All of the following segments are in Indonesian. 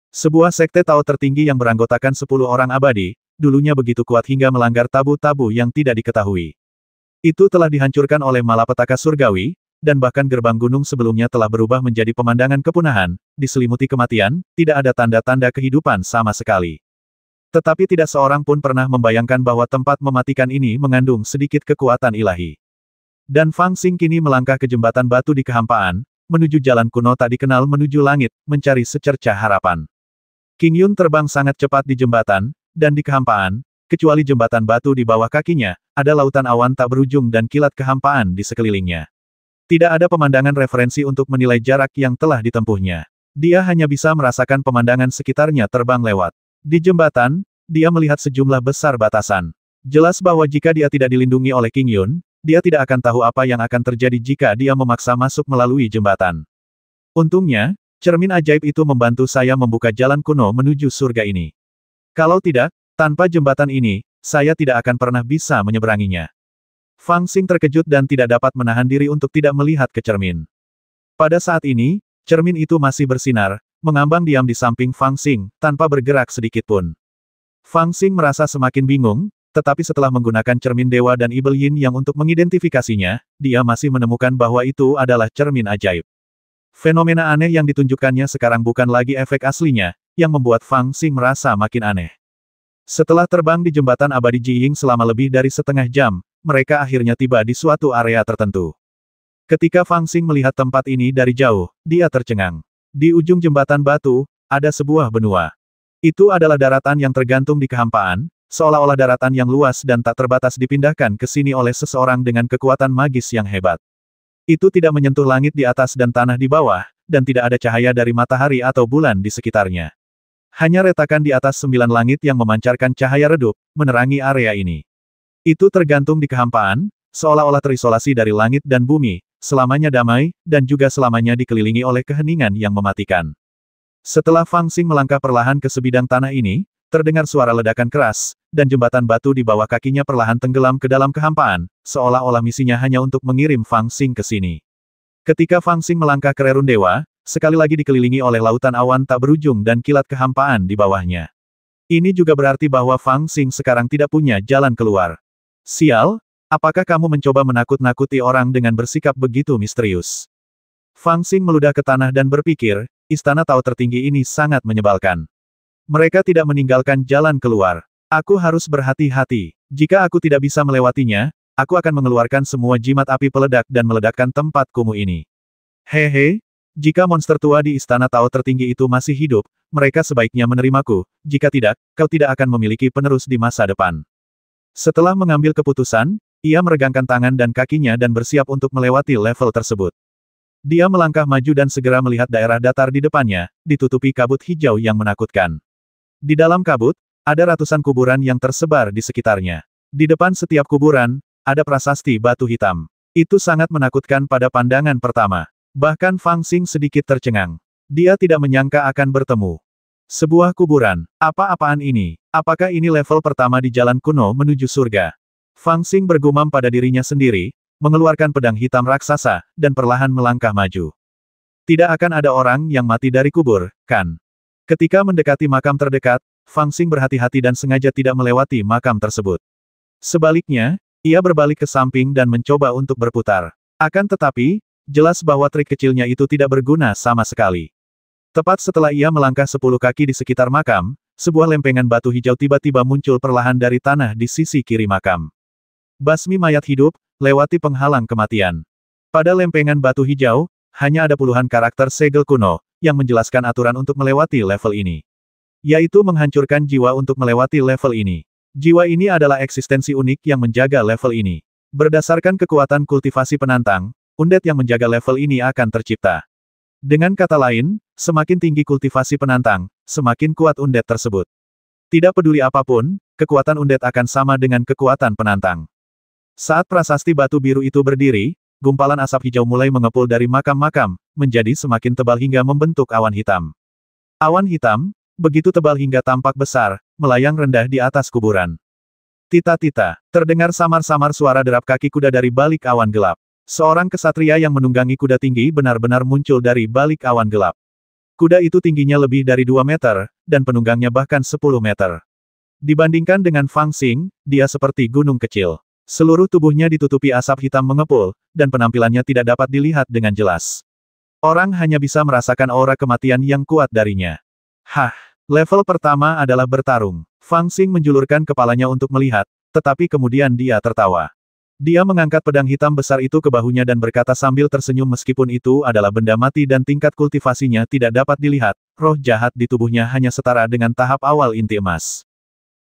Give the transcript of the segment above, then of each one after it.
Sebuah sekte Tao tertinggi yang beranggotakan 10 orang abadi, dulunya begitu kuat hingga melanggar tabu-tabu yang tidak diketahui. Itu telah dihancurkan oleh malapetaka surgawi, dan bahkan gerbang gunung sebelumnya telah berubah menjadi pemandangan kepunahan, diselimuti kematian, tidak ada tanda-tanda kehidupan sama sekali. Tetapi tidak seorang pun pernah membayangkan bahwa tempat mematikan ini mengandung sedikit kekuatan ilahi. Dan Fang Xing kini melangkah ke jembatan batu di kehampaan, menuju jalan kuno tak dikenal menuju langit, mencari secercah harapan. Qing Yun terbang sangat cepat di jembatan, dan di kehampaan, kecuali jembatan batu di bawah kakinya, ada lautan awan tak berujung dan kilat kehampaan di sekelilingnya. Tidak ada pemandangan referensi untuk menilai jarak yang telah ditempuhnya. Dia hanya bisa merasakan pemandangan sekitarnya terbang lewat. Di jembatan, dia melihat sejumlah besar batasan. Jelas bahwa jika dia tidak dilindungi oleh Qing Yun, dia tidak akan tahu apa yang akan terjadi jika dia memaksa masuk melalui jembatan. Untungnya, cermin ajaib itu membantu saya membuka jalan kuno menuju surga ini. Kalau tidak, tanpa jembatan ini, saya tidak akan pernah bisa menyeberanginya. Fang Xing terkejut dan tidak dapat menahan diri untuk tidak melihat ke cermin. Pada saat ini, cermin itu masih bersinar, mengambang diam di samping Fang Xing, tanpa bergerak sedikitpun. Fang Xing merasa semakin bingung, tetapi setelah menggunakan cermin dewa dan Ibel Yin yang untuk mengidentifikasinya, dia masih menemukan bahwa itu adalah cermin ajaib. Fenomena aneh yang ditunjukkannya sekarang bukan lagi efek aslinya, yang membuat Fang Xing merasa makin aneh. Setelah terbang di jembatan abadi Jiying selama lebih dari setengah jam, mereka akhirnya tiba di suatu area tertentu. Ketika Fang Xing melihat tempat ini dari jauh, dia tercengang. Di ujung jembatan batu, ada sebuah benua. Itu adalah daratan yang tergantung di kehampaan, seolah-olah daratan yang luas dan tak terbatas dipindahkan ke sini oleh seseorang dengan kekuatan magis yang hebat. Itu tidak menyentuh langit di atas dan tanah di bawah, dan tidak ada cahaya dari matahari atau bulan di sekitarnya. Hanya retakan di atas 9 langit yang memancarkan cahaya redup, menerangi area ini. Itu tergantung di kehampaan, seolah-olah terisolasi dari langit dan bumi, selamanya damai, dan juga selamanya dikelilingi oleh keheningan yang mematikan. Setelah Fang Xing melangkah perlahan ke sebidang tanah ini, terdengar suara ledakan keras, dan jembatan batu di bawah kakinya perlahan tenggelam ke dalam kehampaan, seolah-olah misinya hanya untuk mengirim Fang Xing ke sini. Ketika Fang Xing melangkah ke rerun dewa, sekali lagi dikelilingi oleh lautan awan tak berujung dan kilat kehampaan di bawahnya. Ini juga berarti bahwa Fang Xing sekarang tidak punya jalan keluar. Sial, apakah kamu mencoba menakut-nakuti orang dengan bersikap begitu misterius? Fang Xing meludah ke tanah dan berpikir, istana Tao tertinggi ini sangat menyebalkan. Mereka tidak meninggalkan jalan keluar. Aku harus berhati-hati. Jika aku tidak bisa melewatinya, aku akan mengeluarkan semua jimat api peledak dan meledakkan tempat kumuh ini. Hehe, jika monster tua di istana Tao tertinggi itu masih hidup, mereka sebaiknya menerimaku, jika tidak, kau tidak akan memiliki penerus di masa depan. Setelah mengambil keputusan, ia meregangkan tangan dan kakinya dan bersiap untuk melewati level tersebut. Dia melangkah maju dan segera melihat daerah datar di depannya, ditutupi kabut hijau yang menakutkan. Di dalam kabut, ada ratusan kuburan yang tersebar di sekitarnya. Di depan setiap kuburan, ada prasasti batu hitam. Itu sangat menakutkan pada pandangan pertama. Bahkan Fang Xing sedikit tercengang. Dia tidak menyangka akan bertemu sebuah kuburan. Apa-apaan ini? Apakah ini level pertama di jalan kuno menuju surga? Fang Xing bergumam pada dirinya sendiri, mengeluarkan pedang hitam raksasa, dan perlahan melangkah maju. Tidak akan ada orang yang mati dari kubur, kan? Ketika mendekati makam terdekat, Fang Xing berhati-hati dan sengaja tidak melewati makam tersebut. Sebaliknya, ia berbalik ke samping dan mencoba untuk berputar. Akan tetapi, jelas bahwa trik kecilnya itu tidak berguna sama sekali. Tepat setelah ia melangkah 10 kaki di sekitar makam, sebuah lempengan batu hijau tiba-tiba muncul perlahan dari tanah di sisi kiri makam. Basmi mayat hidup, lewati penghalang kematian. Pada lempengan batu hijau, hanya ada puluhan karakter segel kuno, yang menjelaskan aturan untuk melewati level ini. Yaitu menghancurkan jiwa untuk melewati level ini. Jiwa ini adalah eksistensi unik yang menjaga level ini. Berdasarkan kekuatan kultivasi penantang, undet yang menjaga level ini akan tercipta. Dengan kata lain, semakin tinggi kultivasi penantang, semakin kuat undet tersebut. Tidak peduli apapun, kekuatan undet akan sama dengan kekuatan penantang. Saat prasasti batu biru itu berdiri, gumpalan asap hijau mulai mengepul dari makam-makam, menjadi semakin tebal hingga membentuk awan hitam. Awan hitam, begitu tebal hingga tampak besar, melayang rendah di atas kuburan. Tita-tita, terdengar samar-samar suara derap kaki kuda dari balik awan gelap. Seorang kesatria yang menunggangi kuda tinggi benar-benar muncul dari balik awan gelap. Kuda itu tingginya lebih dari 2 meter, dan penunggangnya bahkan 10 meter. Dibandingkan dengan Fang Xing, dia seperti gunung kecil. Seluruh tubuhnya ditutupi asap hitam mengepul, dan penampilannya tidak dapat dilihat dengan jelas. Orang hanya bisa merasakan aura kematian yang kuat darinya. Hah, level pertama adalah bertarung. Fang Xing menjulurkan kepalanya untuk melihat, tetapi kemudian dia tertawa. Dia mengangkat pedang hitam besar itu ke bahunya dan berkata sambil tersenyum meskipun itu adalah benda mati dan tingkat kultivasinya tidak dapat dilihat, roh jahat di tubuhnya hanya setara dengan tahap awal inti emas.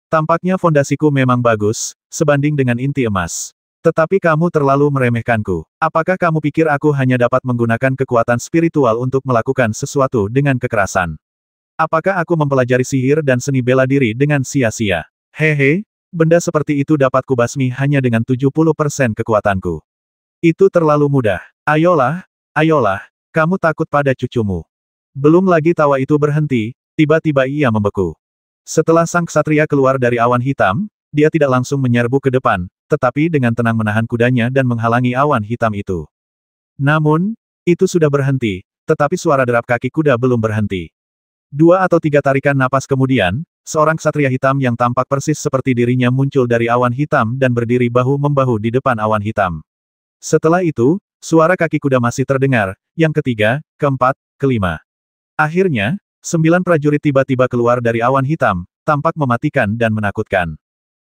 Tampaknya fondasiku memang bagus, sebanding dengan inti emas. Tetapi kamu terlalu meremehkanku. Apakah kamu pikir aku hanya dapat menggunakan kekuatan spiritual untuk melakukan sesuatu dengan kekerasan? Apakah aku mempelajari sihir dan seni bela diri dengan sia-sia? Hehe. Benda seperti itu dapat kubasmi hanya dengan 70% kekuatanku. Itu terlalu mudah. Ayolah, ayolah, kamu takut pada cucumu. Belum lagi tawa itu berhenti, tiba-tiba ia membeku. Setelah sang ksatria keluar dari awan hitam, dia tidak langsung menyerbu ke depan, tetapi dengan tenang menahan kudanya dan menghalangi awan hitam itu. Namun, itu sudah berhenti, tetapi suara derap kaki kuda belum berhenti. 2 atau 3 tarikan napas kemudian, seorang ksatria hitam yang tampak persis seperti dirinya muncul dari awan hitam dan berdiri bahu-membahu di depan awan hitam. Setelah itu, suara kaki kuda masih terdengar, yang ketiga, keempat, kelima. Akhirnya, 9 prajurit tiba-tiba keluar dari awan hitam, tampak mematikan dan menakutkan.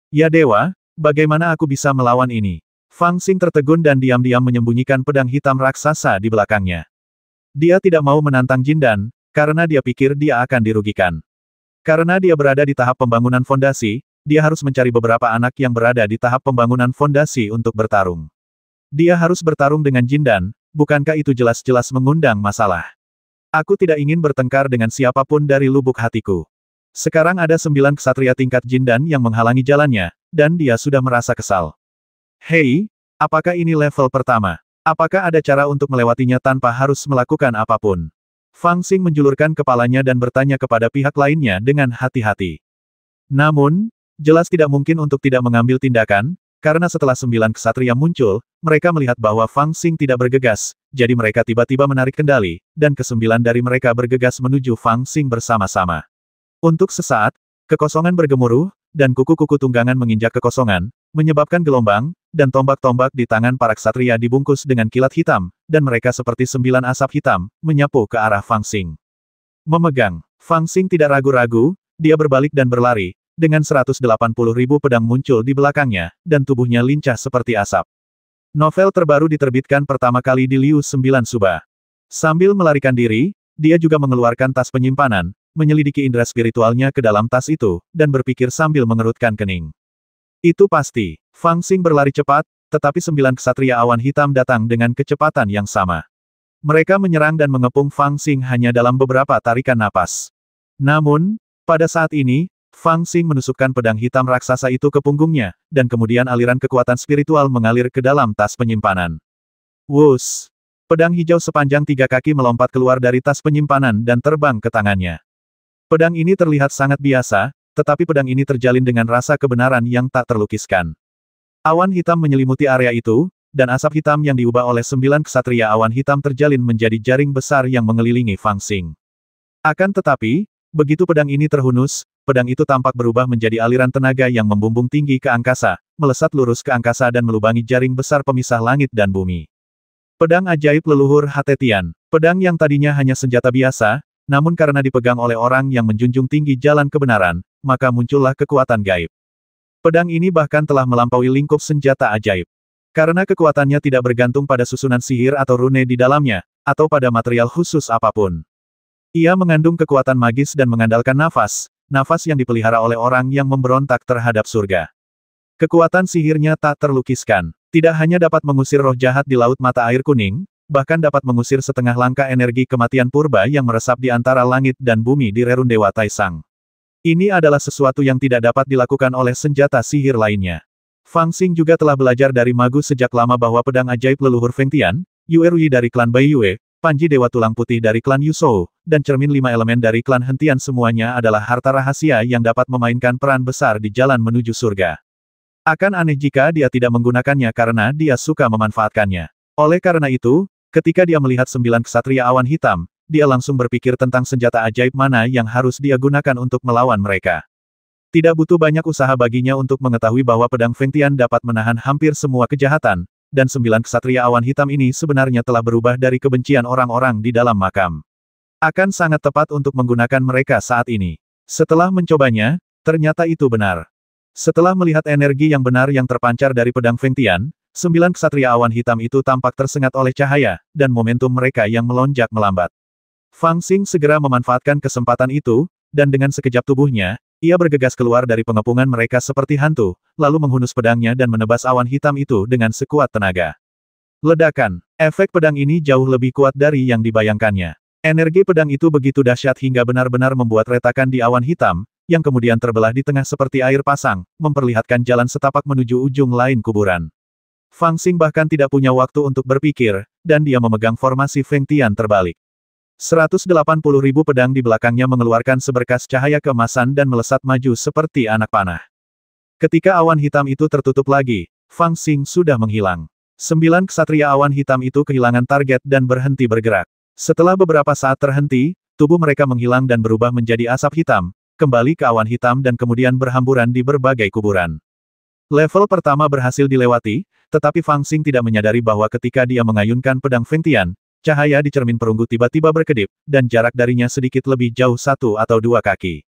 Ya dewa, bagaimana aku bisa melawan ini? Fang Xing tertegun dan diam-diam menyembunyikan pedang hitam raksasa di belakangnya. Dia tidak mau menantang Jindan, karena dia pikir dia akan dirugikan. Karena dia berada di tahap pembangunan fondasi, dia harus mencari beberapa anak yang berada di tahap pembangunan fondasi untuk bertarung. Dia harus bertarung dengan Jindan, bukankah itu jelas-jelas mengundang masalah? Aku tidak ingin bertengkar dengan siapapun dari lubuk hatiku. Sekarang ada 9 ksatria tingkat Jindan yang menghalangi jalannya, dan dia sudah merasa kesal. Hei, apakah ini level pertama? Apakah ada cara untuk melewatinya tanpa harus melakukan apapun? Fang Xing menjulurkan kepalanya dan bertanya kepada pihak lainnya dengan hati-hati. Namun, jelas tidak mungkin untuk tidak mengambil tindakan, karena setelah 9 ksatria muncul, mereka melihat bahwa Fang Xing tidak bergegas, jadi mereka tiba-tiba menarik kendali, dan ke-9 dari mereka bergegas menuju Fang Xing bersama-sama. Untuk sesaat, kekosongan bergemuruh, dan kuku-kuku tunggangan menginjak kekosongan, menyebabkan gelombang, dan tombak-tombak di tangan para ksatria dibungkus dengan kilat hitam, dan mereka seperti 9 asap hitam, menyapu ke arah Fang Xing. Memegang, Fang Xing tidak ragu-ragu, dia berbalik dan berlari, dengan 180.000 pedang muncul di belakangnya, dan tubuhnya lincah seperti asap. Novel terbaru diterbitkan pertama kali di Liu 9 Suba. Sambil melarikan diri, dia juga mengeluarkan tas penyimpanan, menyelidiki indera spiritualnya ke dalam tas itu, dan berpikir sambil mengerutkan kening. Itu pasti. Fang Xing berlari cepat, tetapi 9 ksatria awan hitam datang dengan kecepatan yang sama. Mereka menyerang dan mengepung Fang Xing hanya dalam beberapa tarikan napas. Namun, pada saat ini, Fang Xing menusukkan pedang hitam raksasa itu ke punggungnya, dan kemudian aliran kekuatan spiritual mengalir ke dalam tas penyimpanan. Wus! Pedang hijau sepanjang 3 kaki melompat keluar dari tas penyimpanan dan terbang ke tangannya. Pedang ini terlihat sangat biasa, tetapi pedang ini terjalin dengan rasa kebenaran yang tak terlukiskan. Awan hitam menyelimuti area itu, dan asap hitam yang diubah oleh 9 ksatria awan hitam terjalin menjadi jaring besar yang mengelilingi Fang Xing. Akan tetapi, begitu pedang ini terhunus, pedang itu tampak berubah menjadi aliran tenaga yang membumbung tinggi ke angkasa, melesat lurus ke angkasa dan melubangi jaring besar pemisah langit dan bumi. Pedang ajaib leluhur Hatetian. Pedang yang tadinya hanya senjata biasa, namun karena dipegang oleh orang yang menjunjung tinggi jalan kebenaran, maka muncullah kekuatan gaib. Pedang ini bahkan telah melampaui lingkup senjata ajaib. Karena kekuatannya tidak bergantung pada susunan sihir atau rune di dalamnya, atau pada material khusus apapun. Ia mengandung kekuatan magis dan mengandalkan nafas yang dipelihara oleh orang yang memberontak terhadap surga. Kekuatan sihirnya tak terlukiskan. Tidak hanya dapat mengusir roh jahat di laut mata air kuning, bahkan dapat mengusir setengah langkah energi kematian purba yang meresap di antara langit dan bumi di rerun Dewa Taisang. Ini adalah sesuatu yang tidak dapat dilakukan oleh senjata sihir lainnya. Fang Xing juga telah belajar dari magus sejak lama bahwa pedang ajaib leluhur Feng Tian, Yue Rui dari klan Bai Yue, Panji Dewa Tulang Putih dari klan Yusou, dan cermin 5 elemen dari klan Hentian semuanya adalah harta rahasia yang dapat memainkan peran besar di jalan menuju surga. Akan aneh jika dia tidak menggunakannya karena dia suka memanfaatkannya. Oleh karena itu, ketika dia melihat 9 ksatria awan hitam, dia langsung berpikir tentang senjata ajaib mana yang harus dia gunakan untuk melawan mereka. Tidak butuh banyak usaha baginya untuk mengetahui bahwa pedang Fengtian dapat menahan hampir semua kejahatan, dan 9 ksatria awan hitam ini sebenarnya telah berubah dari kebencian orang-orang di dalam makam. Akan sangat tepat untuk menggunakan mereka saat ini. Setelah mencobanya, ternyata itu benar. Setelah melihat energi yang benar yang terpancar dari pedang Fengtian, 9 ksatria awan hitam itu tampak tersengat oleh cahaya, dan momentum mereka yang melonjak melambat. Fang Xing segera memanfaatkan kesempatan itu, dan dengan sekejap tubuhnya, ia bergegas keluar dari pengepungan mereka seperti hantu, lalu menghunus pedangnya dan menebas awan hitam itu dengan sekuat tenaga. Ledakan. Efek pedang ini jauh lebih kuat dari yang dibayangkannya. Energi pedang itu begitu dahsyat hingga benar-benar membuat retakan di awan hitam, yang kemudian terbelah di tengah seperti air pasang, memperlihatkan jalan setapak menuju ujung lain kuburan. Fang Xing bahkan tidak punya waktu untuk berpikir, dan dia memegang formasi Fengtian terbalik. 180.000 pedang di belakangnya mengeluarkan seberkas cahaya keemasan dan melesat maju seperti anak panah. Ketika awan hitam itu tertutup lagi, Fang Xing sudah menghilang. 9 ksatria awan hitam itu kehilangan target dan berhenti bergerak. Setelah beberapa saat terhenti, tubuh mereka menghilang dan berubah menjadi asap hitam, kembali ke awan hitam dan kemudian berhamburan di berbagai kuburan. Level pertama berhasil dilewati, tetapi Fang Xing tidak menyadari bahwa ketika dia mengayunkan pedang Fengtian, cahaya di cermin perunggu tiba-tiba berkedip, dan jarak darinya sedikit lebih jauh 1 atau 2 kaki.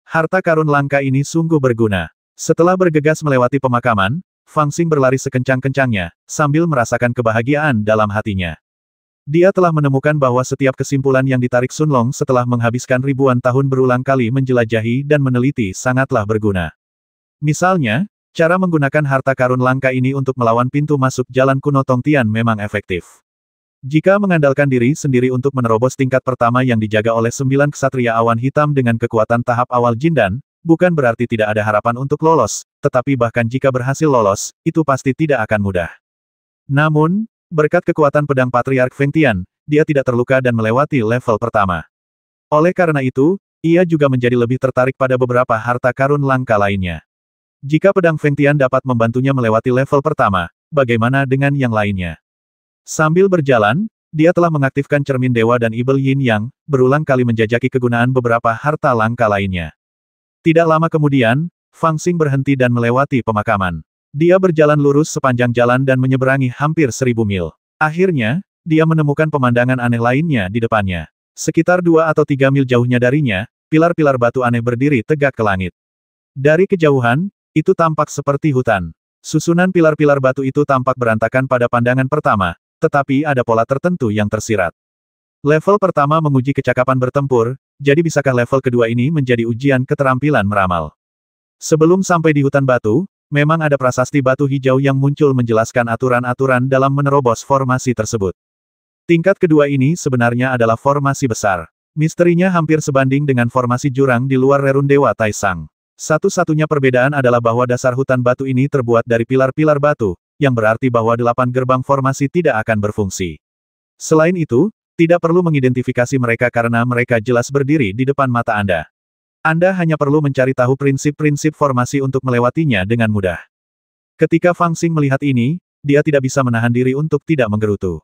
Harta karun langka ini sungguh berguna. Setelah bergegas melewati pemakaman, Fang Xing berlari sekencang-kencangnya, sambil merasakan kebahagiaan dalam hatinya. Dia telah menemukan bahwa setiap kesimpulan yang ditarik Sun Long setelah menghabiskan ribuan tahun berulang kali menjelajahi dan meneliti sangatlah berguna. Misalnya, cara menggunakan harta karun langka ini untuk melawan pintu masuk jalan kuno Tongtian memang efektif. Jika mengandalkan diri sendiri untuk menerobos tingkat pertama yang dijaga oleh 9 ksatria awan hitam dengan kekuatan tahap awal Jindan, bukan berarti tidak ada harapan untuk lolos, tetapi bahkan jika berhasil lolos, itu pasti tidak akan mudah. Namun, berkat kekuatan pedang Patriark Fengtian, dia tidak terluka dan melewati level pertama. Oleh karena itu, ia juga menjadi lebih tertarik pada beberapa harta karun langka lainnya. Jika pedang Fengtian dapat membantunya melewati level pertama, bagaimana dengan yang lainnya? Sambil berjalan, dia telah mengaktifkan cermin dewa dan Ibel Yin Yang, berulang kali menjajaki kegunaan beberapa harta langka lainnya. Tidak lama kemudian, Fang Xing berhenti dan melewati pemakaman. Dia berjalan lurus sepanjang jalan dan menyeberangi hampir 1000 mil. Akhirnya, dia menemukan pemandangan aneh lainnya di depannya. Sekitar 2 atau 3 mil jauhnya darinya, pilar-pilar batu aneh berdiri tegak ke langit. Dari kejauhan, itu tampak seperti hutan. Susunan pilar-pilar batu itu tampak berantakan pada pandangan pertama, tetapi ada pola tertentu yang tersirat. Level pertama menguji kecakapan bertempur, jadi bisakah level kedua ini menjadi ujian keterampilan meramal? Sebelum sampai di hutan batu, memang ada prasasti batu hijau yang muncul menjelaskan aturan-aturan dalam menerobos formasi tersebut. Tingkat kedua ini sebenarnya adalah formasi besar. Misterinya hampir sebanding dengan formasi jurang di luar rerun Dewa Taisang. Satu-satunya perbedaan adalah bahwa dasar hutan batu ini terbuat dari pilar-pilar batu, yang berarti bahwa 8 gerbang formasi tidak akan berfungsi. Selain itu, tidak perlu mengidentifikasi mereka karena mereka jelas berdiri di depan mata Anda. Anda hanya perlu mencari tahu prinsip-prinsip formasi untuk melewatinya dengan mudah. Ketika Fang Xing melihat ini, dia tidak bisa menahan diri untuk tidak menggerutu.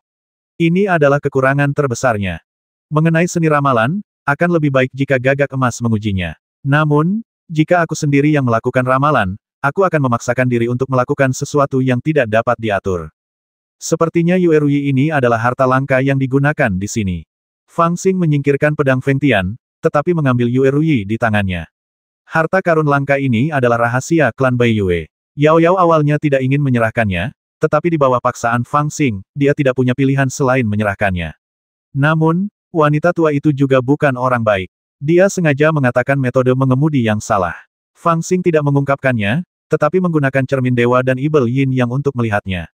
Ini adalah kekurangan terbesarnya. Mengenai seni ramalan, akan lebih baik jika Gagak Emas mengujinya. Namun, jika aku sendiri yang melakukan ramalan, aku akan memaksakan diri untuk melakukan sesuatu yang tidak dapat diatur. Sepertinya Yue Ruyi ini adalah harta langka yang digunakan di sini. Fang Xing menyingkirkan pedang Fengtian, tetapi mengambil Yue Ruyi di tangannya. Harta karun langka ini adalah rahasia klan Bai Yue. Yao Yao awalnya tidak ingin menyerahkannya, tetapi di bawah paksaan Fang Xing, dia tidak punya pilihan selain menyerahkannya. Namun, wanita tua itu juga bukan orang baik. Dia sengaja mengatakan metode mengemudi yang salah. Fang Xing tidak mengungkapkannya, tetapi menggunakan cermin dewa dan Ibel Yin Yang untuk melihatnya.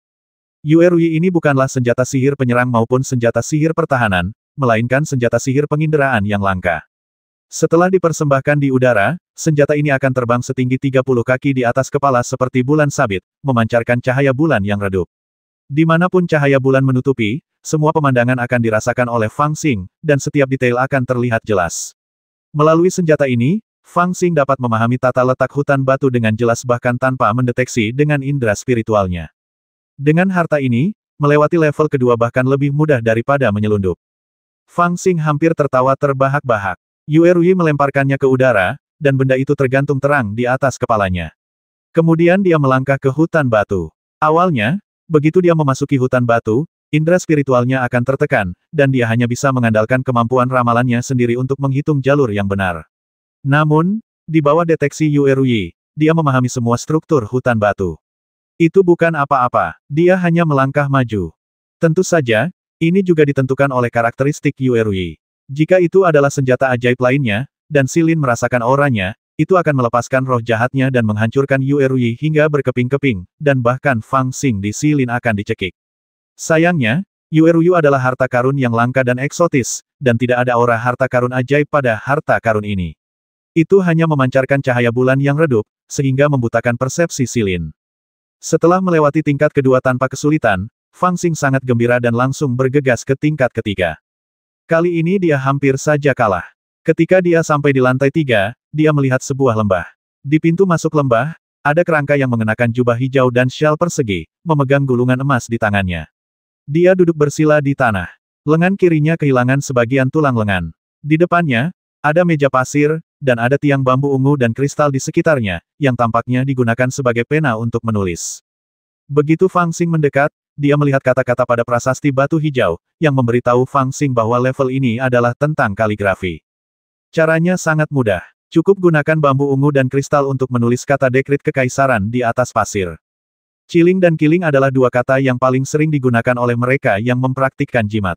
Yue Ruyi ini bukanlah senjata sihir penyerang maupun senjata sihir pertahanan, melainkan senjata sihir penginderaan yang langka. Setelah dipersembahkan di udara, senjata ini akan terbang setinggi 30 kaki di atas kepala seperti bulan sabit, memancarkan cahaya bulan yang redup. Dimanapun cahaya bulan menutupi, semua pemandangan akan dirasakan oleh Fang Xing, dan setiap detail akan terlihat jelas. Melalui senjata ini, Fang Xing dapat memahami tata letak hutan batu dengan jelas bahkan tanpa mendeteksi dengan indera spiritualnya. Dengan harta ini, melewati level kedua bahkan lebih mudah daripada menyelundup. Fang Xing hampir tertawa terbahak-bahak. Yue Rui melemparkannya ke udara, dan benda itu tergantung terang di atas kepalanya. Kemudian dia melangkah ke hutan batu. Awalnya, begitu dia memasuki hutan batu, indera spiritualnya akan tertekan, dan dia hanya bisa mengandalkan kemampuan ramalannya sendiri untuk menghitung jalur yang benar. Namun, di bawah deteksi Yue Rui, dia memahami semua struktur hutan batu. Itu bukan apa-apa, dia hanya melangkah maju. Tentu saja, ini juga ditentukan oleh karakteristik Yue Rui. Jika itu adalah senjata ajaib lainnya, dan Silin merasakan auranya, itu akan melepaskan roh jahatnya dan menghancurkan Yue Rui hingga berkeping-keping, dan bahkan Fang Xing di Silin akan dicekik. Sayangnya, Yue Rui adalah harta karun yang langka dan eksotis, dan tidak ada aura harta karun ajaib pada harta karun ini. Itu hanya memancarkan cahaya bulan yang redup, sehingga membutakan persepsi Silin. Setelah melewati tingkat kedua tanpa kesulitan, Fang Xing sangat gembira dan langsung bergegas ke tingkat ketiga. Kali ini dia hampir saja kalah. Ketika dia sampai di lantai 3, dia melihat sebuah lembah. Di pintu masuk lembah, ada kerangka yang mengenakan jubah hijau dan syal persegi, memegang gulungan emas di tangannya. Dia duduk bersila di tanah. Lengan kirinya kehilangan sebagian tulang lengan. Di depannya, ada meja pasir, dan ada tiang bambu ungu dan kristal di sekitarnya, yang tampaknya digunakan sebagai pena untuk menulis. Begitu Fang Xing mendekat, dia melihat kata-kata pada prasasti batu hijau, yang memberitahu Fang Xing bahwa level ini adalah tentang kaligrafi. Caranya sangat mudah. Cukup gunakan bambu ungu dan kristal untuk menulis kata dekrit kekaisaran di atas pasir. Ciling dan kiling adalah dua kata yang paling sering digunakan oleh mereka yang mempraktikkan jimat.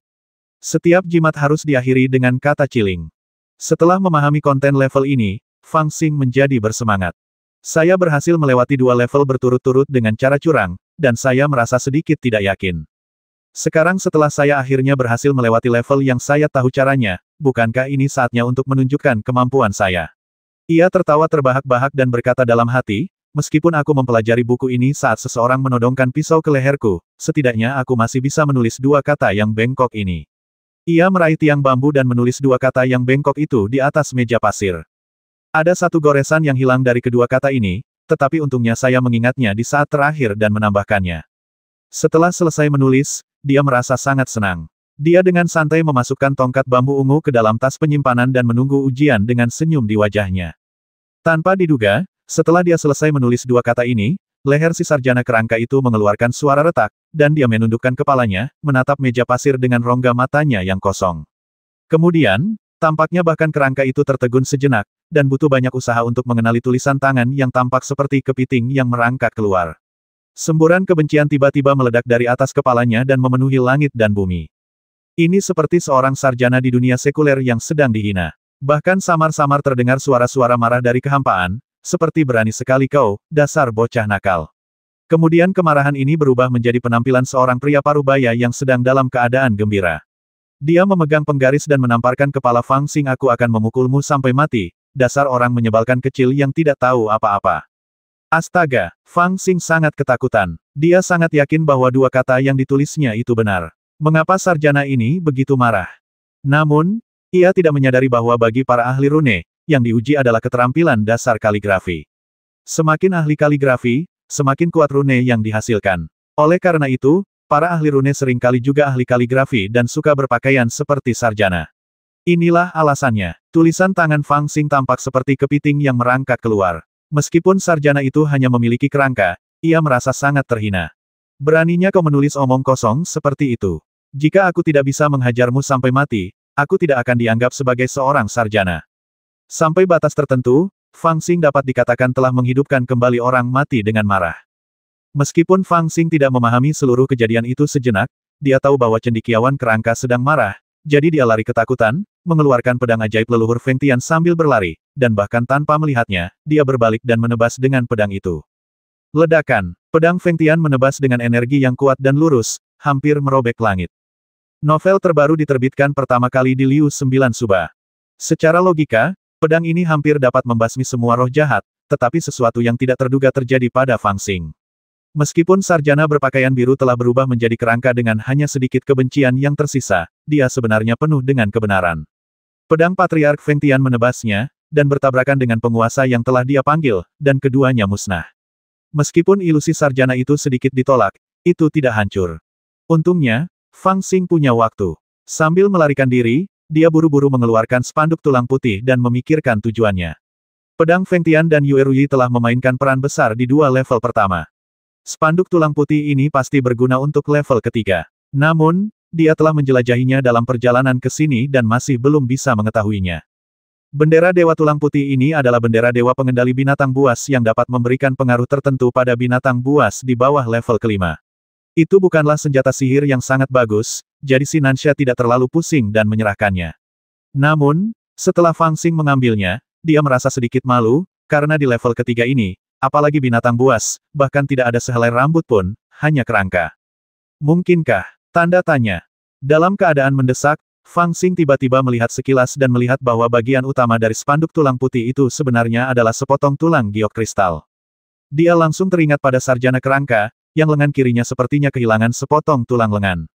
Setiap jimat harus diakhiri dengan kata ciling. Setelah memahami konten level ini, Fang Xing menjadi bersemangat. Saya berhasil melewati 2 level berturut-turut dengan cara curang, dan saya merasa sedikit tidak yakin. Sekarang setelah saya akhirnya berhasil melewati level yang saya tahu caranya, bukankah ini saatnya untuk menunjukkan kemampuan saya? Ia tertawa terbahak-bahak dan berkata dalam hati, meskipun aku mempelajari buku ini saat seseorang menodongkan pisau ke leherku, setidaknya aku masih bisa menulis 2 kata yang bengkok ini. Ia meraih tiang bambu dan menulis 2 kata yang bengkok itu di atas meja pasir. Ada satu goresan yang hilang dari kedua kata ini, tetapi untungnya saya mengingatnya di saat terakhir dan menambahkannya. Setelah selesai menulis, dia merasa sangat senang. Dia dengan santai memasukkan tongkat bambu ungu ke dalam tas penyimpanan dan menunggu ujian dengan senyum di wajahnya. Tanpa diduga, setelah dia selesai menulis 2 kata ini, leher si sarjana kerangka itu mengeluarkan suara retak, dan dia menundukkan kepalanya, menatap meja pasir dengan rongga matanya yang kosong. Kemudian, tampaknya bahkan kerangka itu tertegun sejenak, dan butuh banyak usaha untuk mengenali tulisan tangan yang tampak seperti kepiting yang merangkak keluar. Semburan kebencian tiba-tiba meledak dari atas kepalanya dan memenuhi langit dan bumi. Ini seperti seorang sarjana di dunia sekuler yang sedang dihina. Bahkan samar-samar terdengar suara-suara marah dari kehampaan, seperti berani sekali kau, dasar bocah nakal. Kemudian kemarahan ini berubah menjadi penampilan seorang pria parubaya yang sedang dalam keadaan gembira. Dia memegang penggaris dan menamparkan kepala Fang Xing. Aku akan memukulmu sampai mati, dasar orang menyebalkan kecil yang tidak tahu apa-apa. Astaga, Fang Xing sangat ketakutan. Dia sangat yakin bahwa 2 kata yang ditulisnya itu benar. Mengapa sarjana ini begitu marah? Namun, ia tidak menyadari bahwa bagi para ahli rune, yang diuji adalah keterampilan dasar kaligrafi. Semakin ahli kaligrafi, semakin kuat rune yang dihasilkan. Oleh karena itu, para ahli rune seringkali juga ahli kaligrafi dan suka berpakaian seperti sarjana. Inilah alasannya. Tulisan tangan Fang Xing tampak seperti kepiting yang merangkak keluar. Meskipun sarjana itu hanya memiliki kerangka, ia merasa sangat terhina. Beraninya kau menulis omong kosong seperti itu. Jika aku tidak bisa menghajarmu sampai mati, aku tidak akan dianggap sebagai seorang sarjana. Sampai batas tertentu, Fang Xing dapat dikatakan telah menghidupkan kembali orang mati dengan marah. Meskipun Fang Xing tidak memahami seluruh kejadian itu sejenak, dia tahu bahwa cendekiawan kerangka sedang marah, jadi dia lari ketakutan, mengeluarkan pedang ajaib leluhur Feng Tian sambil berlari, dan bahkan tanpa melihatnya, dia berbalik dan menebas dengan pedang itu. Ledakan, pedang Feng Tian menebas dengan energi yang kuat dan lurus, hampir merobek langit. Novel terbaru diterbitkan pertama kali di Liu 9 Suba. Secara logika, pedang ini hampir dapat membasmi semua roh jahat, tetapi sesuatu yang tidak terduga terjadi pada Fang Xing. Meskipun sarjana berpakaian biru telah berubah menjadi kerangka dengan hanya sedikit kebencian yang tersisa, dia sebenarnya penuh dengan kebenaran. Pedang Patriark Feng Tian menebasnya, dan bertabrakan dengan penguasa yang telah dia panggil, dan keduanya musnah. Meskipun ilusi sarjana itu sedikit ditolak, itu tidak hancur. Untungnya, Fang Xing punya waktu. Sambil melarikan diri, dia buru-buru mengeluarkan spanduk tulang putih dan memikirkan tujuannya. Pedang Feng Tian dan Yue Ruyi telah memainkan peran besar di dua level pertama. Spanduk tulang putih ini pasti berguna untuk level ketiga. Namun, dia telah menjelajahinya dalam perjalanan ke sini dan masih belum bisa mengetahuinya. Bendera Dewa Tulang Putih ini adalah bendera Dewa Pengendali Binatang Buas yang dapat memberikan pengaruh tertentu pada binatang buas di bawah level kelima. Itu bukanlah senjata sihir yang sangat bagus, jadi si Nansha tidak terlalu pusing dan menyerahkannya. Namun, setelah Fang Xing mengambilnya, dia merasa sedikit malu, karena di level ketiga ini, apalagi binatang buas, bahkan tidak ada sehelai rambut pun, hanya kerangka. Mungkinkah? Tanda tanya. Dalam keadaan mendesak, Fang Xing tiba-tiba melihat sekilas dan melihat bahwa bagian utama dari spanduk tulang putih itu sebenarnya adalah sepotong tulang giok kristal. Dia langsung teringat pada sarjana kerangka, yang lengan kirinya sepertinya kehilangan sepotong tulang lengan.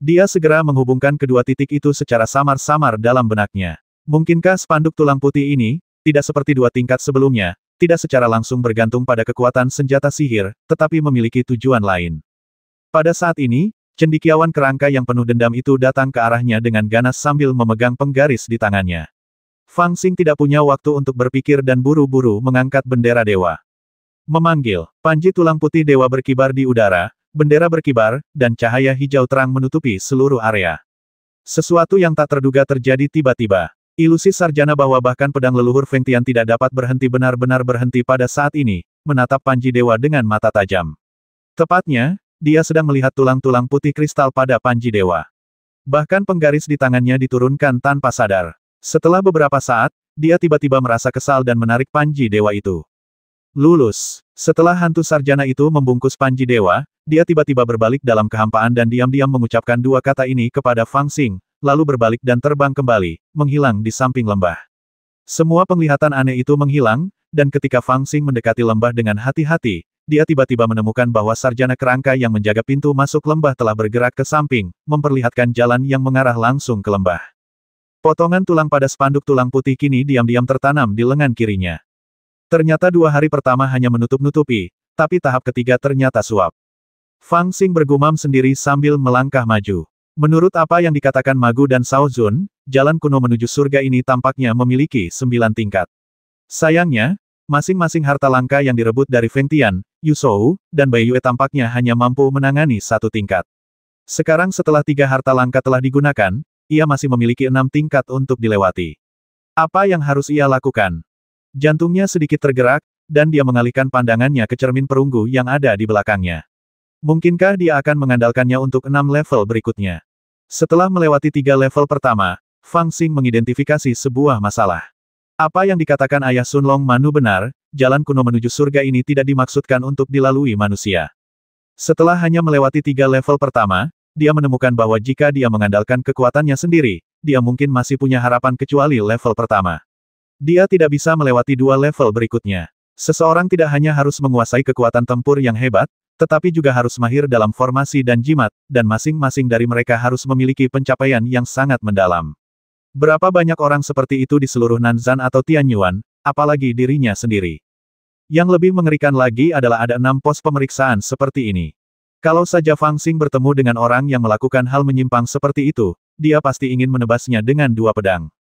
Dia segera menghubungkan kedua titik itu secara samar-samar dalam benaknya. Mungkinkah spanduk tulang putih ini, tidak seperti dua tingkat sebelumnya, tidak secara langsung bergantung pada kekuatan senjata sihir, tetapi memiliki tujuan lain. Pada saat ini, cendekiawan kerangka yang penuh dendam itu datang ke arahnya dengan ganas sambil memegang penggaris di tangannya. Fang Xing tidak punya waktu untuk berpikir dan buru-buru mengangkat bendera dewa. Memanggil, panji tulang putih dewa berkibar di udara, bendera berkibar, dan cahaya hijau terang menutupi seluruh area. Sesuatu yang tak terduga terjadi tiba-tiba. Ilusi sarjana bahwa bahkan pedang leluhur Feng Tian tidak dapat berhenti benar-benar berhenti pada saat ini, menatap panji dewa dengan mata tajam. Tepatnya, dia sedang melihat tulang-tulang putih kristal pada panji dewa. Bahkan penggaris di tangannya diturunkan tanpa sadar. Setelah beberapa saat, dia tiba-tiba merasa kesal dan menarik panji dewa itu. Lulus. Setelah hantu sarjana itu membungkus panji dewa, dia tiba-tiba berbalik dalam kehampaan dan diam-diam mengucapkan dua kata ini kepada Fang Xing, lalu berbalik dan terbang kembali, menghilang di samping lembah. Semua penglihatan aneh itu menghilang, dan ketika Fang Xing mendekati lembah dengan hati-hati, dia tiba-tiba menemukan bahwa sarjana kerangka yang menjaga pintu masuk lembah telah bergerak ke samping, memperlihatkan jalan yang mengarah langsung ke lembah. Potongan tulang pada spanduk tulang putih kini diam-diam tertanam di lengan kirinya. Ternyata 2 hari pertama hanya menutup-nutupi, tapi tahap ketiga ternyata suap. Fang Xing bergumam sendiri sambil melangkah maju. Menurut apa yang dikatakan Magu dan Sao Zun, jalan kuno menuju surga ini tampaknya memiliki 9 tingkat. Sayangnya, masing-masing harta langka yang direbut dari Feng Tian, Yu Shou, dan Bai Yue tampaknya hanya mampu menangani 1 tingkat. Sekarang setelah 3 harta langka telah digunakan, ia masih memiliki 6 tingkat untuk dilewati. Apa yang harus ia lakukan? Jantungnya sedikit tergerak, dan dia mengalihkan pandangannya ke cermin perunggu yang ada di belakangnya. Mungkinkah dia akan mengandalkannya untuk 6 level berikutnya? Setelah melewati 3 level pertama, Fang Xing mengidentifikasi sebuah masalah. Apa yang dikatakan ayah Sun Long Manu benar, jalan kuno menuju surga ini tidak dimaksudkan untuk dilalui manusia. Setelah hanya melewati 3 level pertama, dia menemukan bahwa jika dia mengandalkan kekuatannya sendiri, dia mungkin masih punya harapan kecuali level pertama. Dia tidak bisa melewati 2 level berikutnya. Seseorang tidak hanya harus menguasai kekuatan tempur yang hebat, tetapi juga harus mahir dalam formasi dan jimat, dan masing-masing dari mereka harus memiliki pencapaian yang sangat mendalam. Berapa banyak orang seperti itu di seluruh Nanzan atau Tianyuan, apalagi dirinya sendiri. Yang lebih mengerikan lagi adalah ada 6 pos pemeriksaan seperti ini. Kalau saja Fang Xing bertemu dengan orang yang melakukan hal menyimpang seperti itu, dia pasti ingin menebasnya dengan 2 pedang.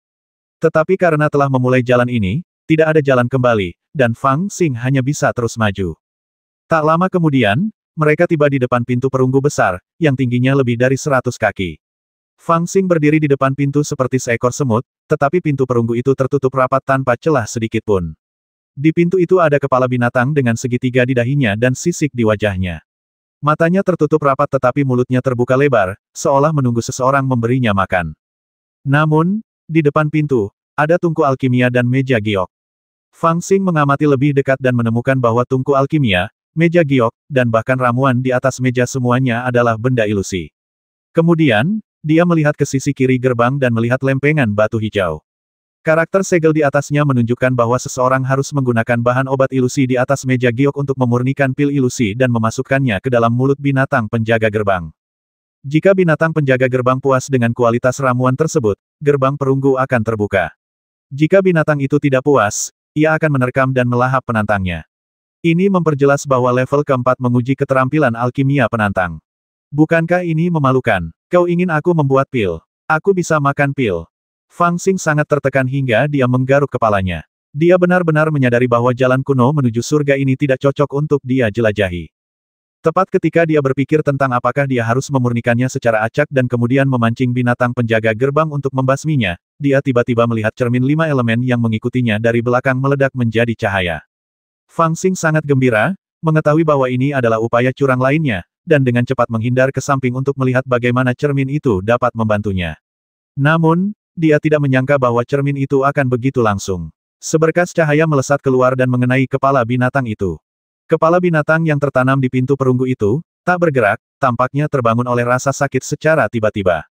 Tetapi karena telah memulai jalan ini, tidak ada jalan kembali, dan Fang Xing hanya bisa terus maju. Tak lama kemudian, mereka tiba di depan pintu perunggu besar, yang tingginya lebih dari 100 kaki. Fang Xing berdiri di depan pintu seperti seekor semut, tetapi pintu perunggu itu tertutup rapat tanpa celah sedikit pun. Di pintu itu ada kepala binatang dengan segitiga di dahinya dan sisik di wajahnya. Matanya tertutup rapat tetapi mulutnya terbuka lebar, seolah menunggu seseorang memberinya makan. Namun, di depan pintu, ada tungku alkimia dan meja giok. Fang Xing mengamati lebih dekat dan menemukan bahwa tungku alkimia, meja giok, dan bahkan ramuan di atas meja semuanya adalah benda ilusi. Kemudian, dia melihat ke sisi kiri gerbang dan melihat lempengan batu hijau. Karakter segel di atasnya menunjukkan bahwa seseorang harus menggunakan bahan obat ilusi di atas meja giok untuk memurnikan pil ilusi dan memasukkannya ke dalam mulut binatang penjaga gerbang. Jika binatang penjaga gerbang puas dengan kualitas ramuan tersebut, gerbang perunggu akan terbuka. Jika binatang itu tidak puas, ia akan menerkam dan melahap penantangnya. Ini memperjelas bahwa level keempat menguji keterampilan alkimia penantang. Bukankah ini memalukan? Kau ingin aku membuat pil? Aku bisa makan pil. Fang Xing sangat tertekan hingga dia menggaruk kepalanya. Dia benar-benar menyadari bahwa jalan kuno menuju surga ini tidak cocok untuk dia jelajahi. Tepat ketika dia berpikir tentang apakah dia harus memurnikannya secara acak dan kemudian memancing binatang penjaga gerbang untuk membasminya, dia tiba-tiba melihat cermin 5 elemen yang mengikutinya dari belakang meledak menjadi cahaya. Fang Xing sangat gembira, mengetahui bahwa ini adalah upaya curang lainnya, dan dengan cepat menghindar ke samping untuk melihat bagaimana cermin itu dapat membantunya. Namun, dia tidak menyangka bahwa cermin itu akan begitu langsung. Seberkas cahaya melesat keluar dan mengenai kepala binatang itu. Kepala binatang yang tertanam di pintu perunggu itu, tak bergerak, tampaknya terbangun oleh rasa sakit secara tiba-tiba.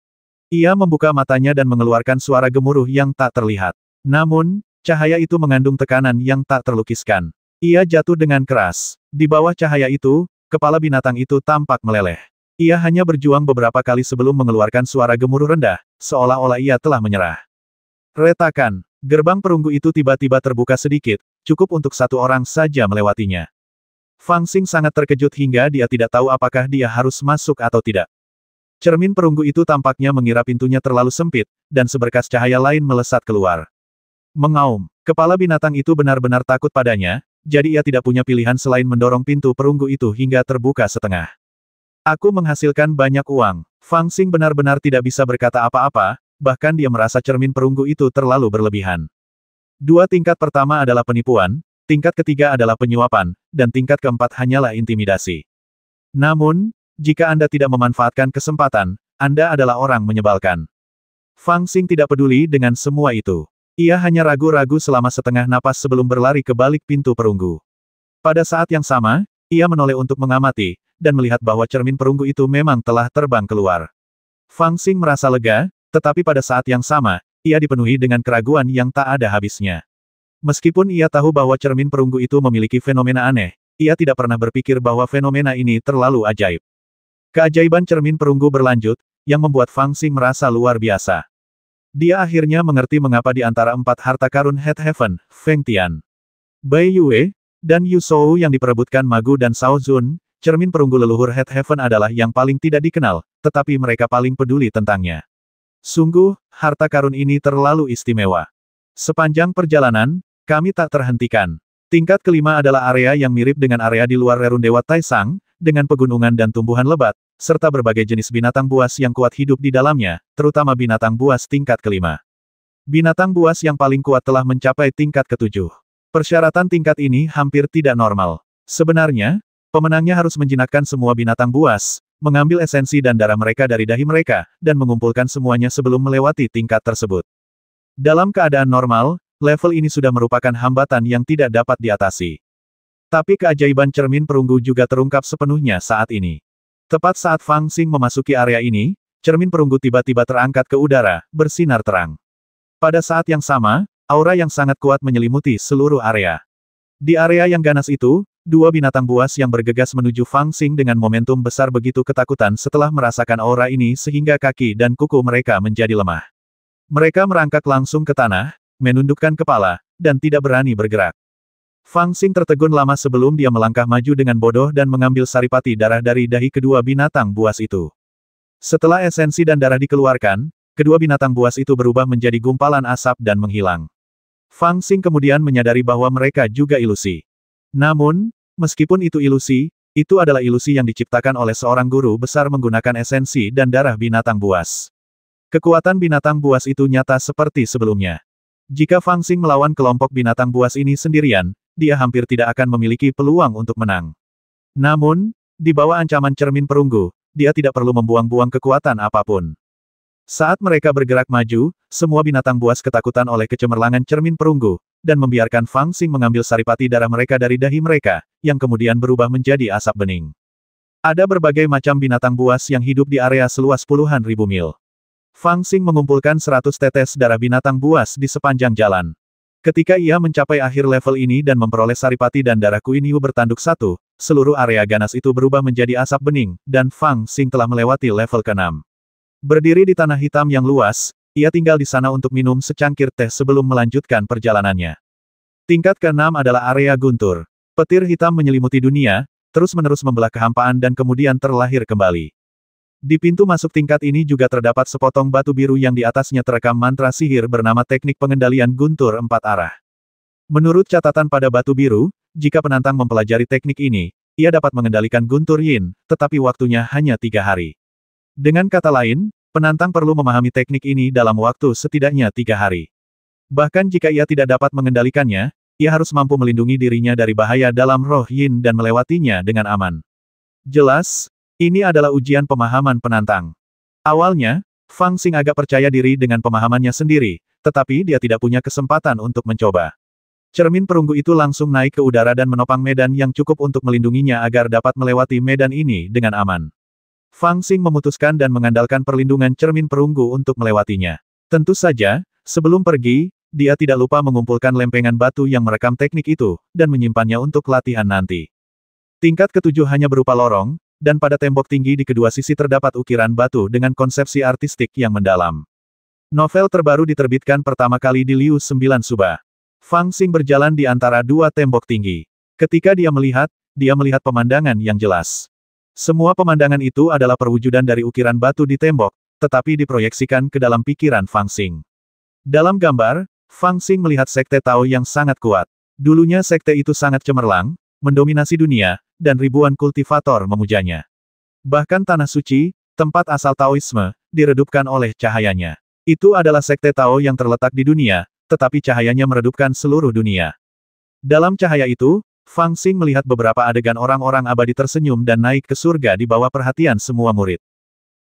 Ia membuka matanya dan mengeluarkan suara gemuruh yang tak terlihat. Namun, cahaya itu mengandung tekanan yang tak terlukiskan. Ia jatuh dengan keras. Di bawah cahaya itu, kepala binatang itu tampak meleleh. Ia hanya berjuang beberapa kali sebelum mengeluarkan suara gemuruh rendah, seolah-olah ia telah menyerah. Retakan. Gerbang perunggu itu tiba-tiba terbuka sedikit, cukup untuk satu orang saja melewatinya. Fang Xing sangat terkejut hingga dia tidak tahu apakah dia harus masuk atau tidak. Cermin perunggu itu tampaknya mengira pintunya terlalu sempit, dan seberkas cahaya lain melesat keluar. Mengaum, kepala binatang itu benar-benar takut padanya, jadi ia tidak punya pilihan selain mendorong pintu perunggu itu hingga terbuka setengah. Aku menghasilkan banyak uang. Fang Xing benar-benar tidak bisa berkata apa-apa, bahkan dia merasa cermin perunggu itu terlalu berlebihan. Dua tingkat pertama adalah penipuan, tingkat ketiga adalah penyuapan, dan tingkat keempat hanyalah intimidasi. Namun, jika Anda tidak memanfaatkan kesempatan, Anda adalah orang menyebalkan. Fang Xing tidak peduli dengan semua itu. Ia hanya ragu-ragu selama setengah napas sebelum berlari ke balik pintu perunggu. Pada saat yang sama, ia menoleh untuk mengamati, dan melihat bahwa cermin perunggu itu memang telah terbang keluar. Fang Xing merasa lega, tetapi pada saat yang sama, ia dipenuhi dengan keraguan yang tak ada habisnya. Meskipun ia tahu bahwa cermin perunggu itu memiliki fenomena aneh, ia tidak pernah berpikir bahwa fenomena ini terlalu ajaib. Keajaiban cermin perunggu berlanjut, yang membuat Fang Xing merasa luar biasa. Dia akhirnya mengerti mengapa di antara 4 harta karun Head Heaven, Feng Tian, Bai Yue, dan Yu Shou yang diperebutkan Magu dan Shao Zun, cermin perunggu leluhur Head Heaven adalah yang paling tidak dikenal, tetapi mereka paling peduli tentangnya. Sungguh, harta karun ini terlalu istimewa. Sepanjang perjalanan, kami tak terhentikan. Tingkat kelima adalah area yang mirip dengan area di luar Rerun Dewa Taisang, dengan pegunungan dan tumbuhan lebat, serta berbagai jenis binatang buas yang kuat hidup di dalamnya, terutama binatang buas tingkat kelima. Binatang buas yang paling kuat telah mencapai tingkat ketujuh. Persyaratan tingkat ini hampir tidak normal. Sebenarnya, pemenangnya harus menjinakkan semua binatang buas, mengambil esensi dan darah mereka dari dahi mereka, dan mengumpulkan semuanya sebelum melewati tingkat tersebut. Dalam keadaan normal, level ini sudah merupakan hambatan yang tidak dapat diatasi. Tapi keajaiban cermin perunggu juga terungkap sepenuhnya saat ini. Tepat saat Fang Xing memasuki area ini, cermin perunggu tiba-tiba terangkat ke udara, bersinar terang. Pada saat yang sama, aura yang sangat kuat menyelimuti seluruh area. Di area yang ganas itu, dua binatang buas yang bergegas menuju Fang Xing dengan momentum besar begitu ketakutan setelah merasakan aura ini sehingga kaki dan kuku mereka menjadi lemah. Mereka merangkak langsung ke tanah, menundukkan kepala, dan tidak berani bergerak. Fang Xing tertegun lama sebelum dia melangkah maju dengan bodoh dan mengambil saripati darah dari dahi kedua binatang buas itu. Setelah esensi dan darah dikeluarkan, kedua binatang buas itu berubah menjadi gumpalan asap dan menghilang. Fang Xing kemudian menyadari bahwa mereka juga ilusi. Namun, meskipun itu ilusi, itu adalah ilusi yang diciptakan oleh seorang guru besar menggunakan esensi dan darah binatang buas. Kekuatan binatang buas itu nyata seperti sebelumnya. Jika Fang Xing melawan kelompok binatang buas ini sendirian, dia hampir tidak akan memiliki peluang untuk menang. Namun, di bawah ancaman cermin perunggu, dia tidak perlu membuang-buang kekuatan apapun. Saat mereka bergerak maju, semua binatang buas ketakutan oleh kecemerlangan cermin perunggu, dan membiarkan Fang Xing mengambil saripati darah mereka dari dahi mereka, yang kemudian berubah menjadi asap bening. Ada berbagai macam binatang buas yang hidup di area seluas puluhan ribu mil. Fang Xing mengumpulkan 100 tetes darah binatang buas di sepanjang jalan. Ketika ia mencapai akhir level ini dan memperoleh saripati dan darah Queen Yu bertanduk satu, seluruh area ganas itu berubah menjadi asap bening, dan Fang Xing telah melewati level ke-6. Berdiri di tanah hitam yang luas, ia tinggal di sana untuk minum secangkir teh sebelum melanjutkan perjalanannya. Tingkat ke-6 adalah area guntur. Petir hitam menyelimuti dunia, terus-menerus membelah kehampaan dan kemudian terlahir kembali. Di pintu masuk tingkat ini juga terdapat sepotong batu biru yang di atasnya terekam mantra sihir bernama teknik pengendalian guntur 4 arah. Menurut catatan pada batu biru, jika penantang mempelajari teknik ini, ia dapat mengendalikan guntur yin, tetapi waktunya hanya 3 hari. Dengan kata lain, penantang perlu memahami teknik ini dalam waktu setidaknya 3 hari. Bahkan jika ia tidak dapat mengendalikannya, ia harus mampu melindungi dirinya dari bahaya dalam roh yin dan melewatinya dengan aman. Jelas, ini adalah ujian pemahaman penantang. Awalnya, Fang Xing agak percaya diri dengan pemahamannya sendiri, tetapi dia tidak punya kesempatan untuk mencoba. Cermin perunggu itu langsung naik ke udara dan menopang medan yang cukup untuk melindunginya agar dapat melewati medan ini dengan aman. Fang Xing memutuskan dan mengandalkan perlindungan cermin perunggu untuk melewatinya. Tentu saja, sebelum pergi, dia tidak lupa mengumpulkan lempengan batu yang merekam teknik itu, dan menyimpannya untuk latihan nanti. Tingkat ketujuh hanya berupa lorong, dan pada tembok tinggi di kedua sisi terdapat ukiran batu dengan konsepsi artistik yang mendalam. Novel terbaru diterbitkan pertama kali di Liu 9 Suba. Fang Xing berjalan di antara dua tembok tinggi. Ketika dia melihat pemandangan yang jelas. Semua pemandangan itu adalah perwujudan dari ukiran batu di tembok, tetapi diproyeksikan ke dalam pikiran Fang Xing. Dalam gambar, Fang Xing melihat sekte Tao yang sangat kuat. Dulunya sekte itu sangat cemerlang, mendominasi dunia, dan ribuan kultivator memujanya. Bahkan Tanah Suci, tempat asal Taoisme, diredupkan oleh cahayanya. Itu adalah sekte Tao yang terletak di dunia, tetapi cahayanya meredupkan seluruh dunia. Dalam cahaya itu, Fang Xing melihat beberapa adegan orang-orang abadi tersenyum dan naik ke surga di bawah perhatian semua murid.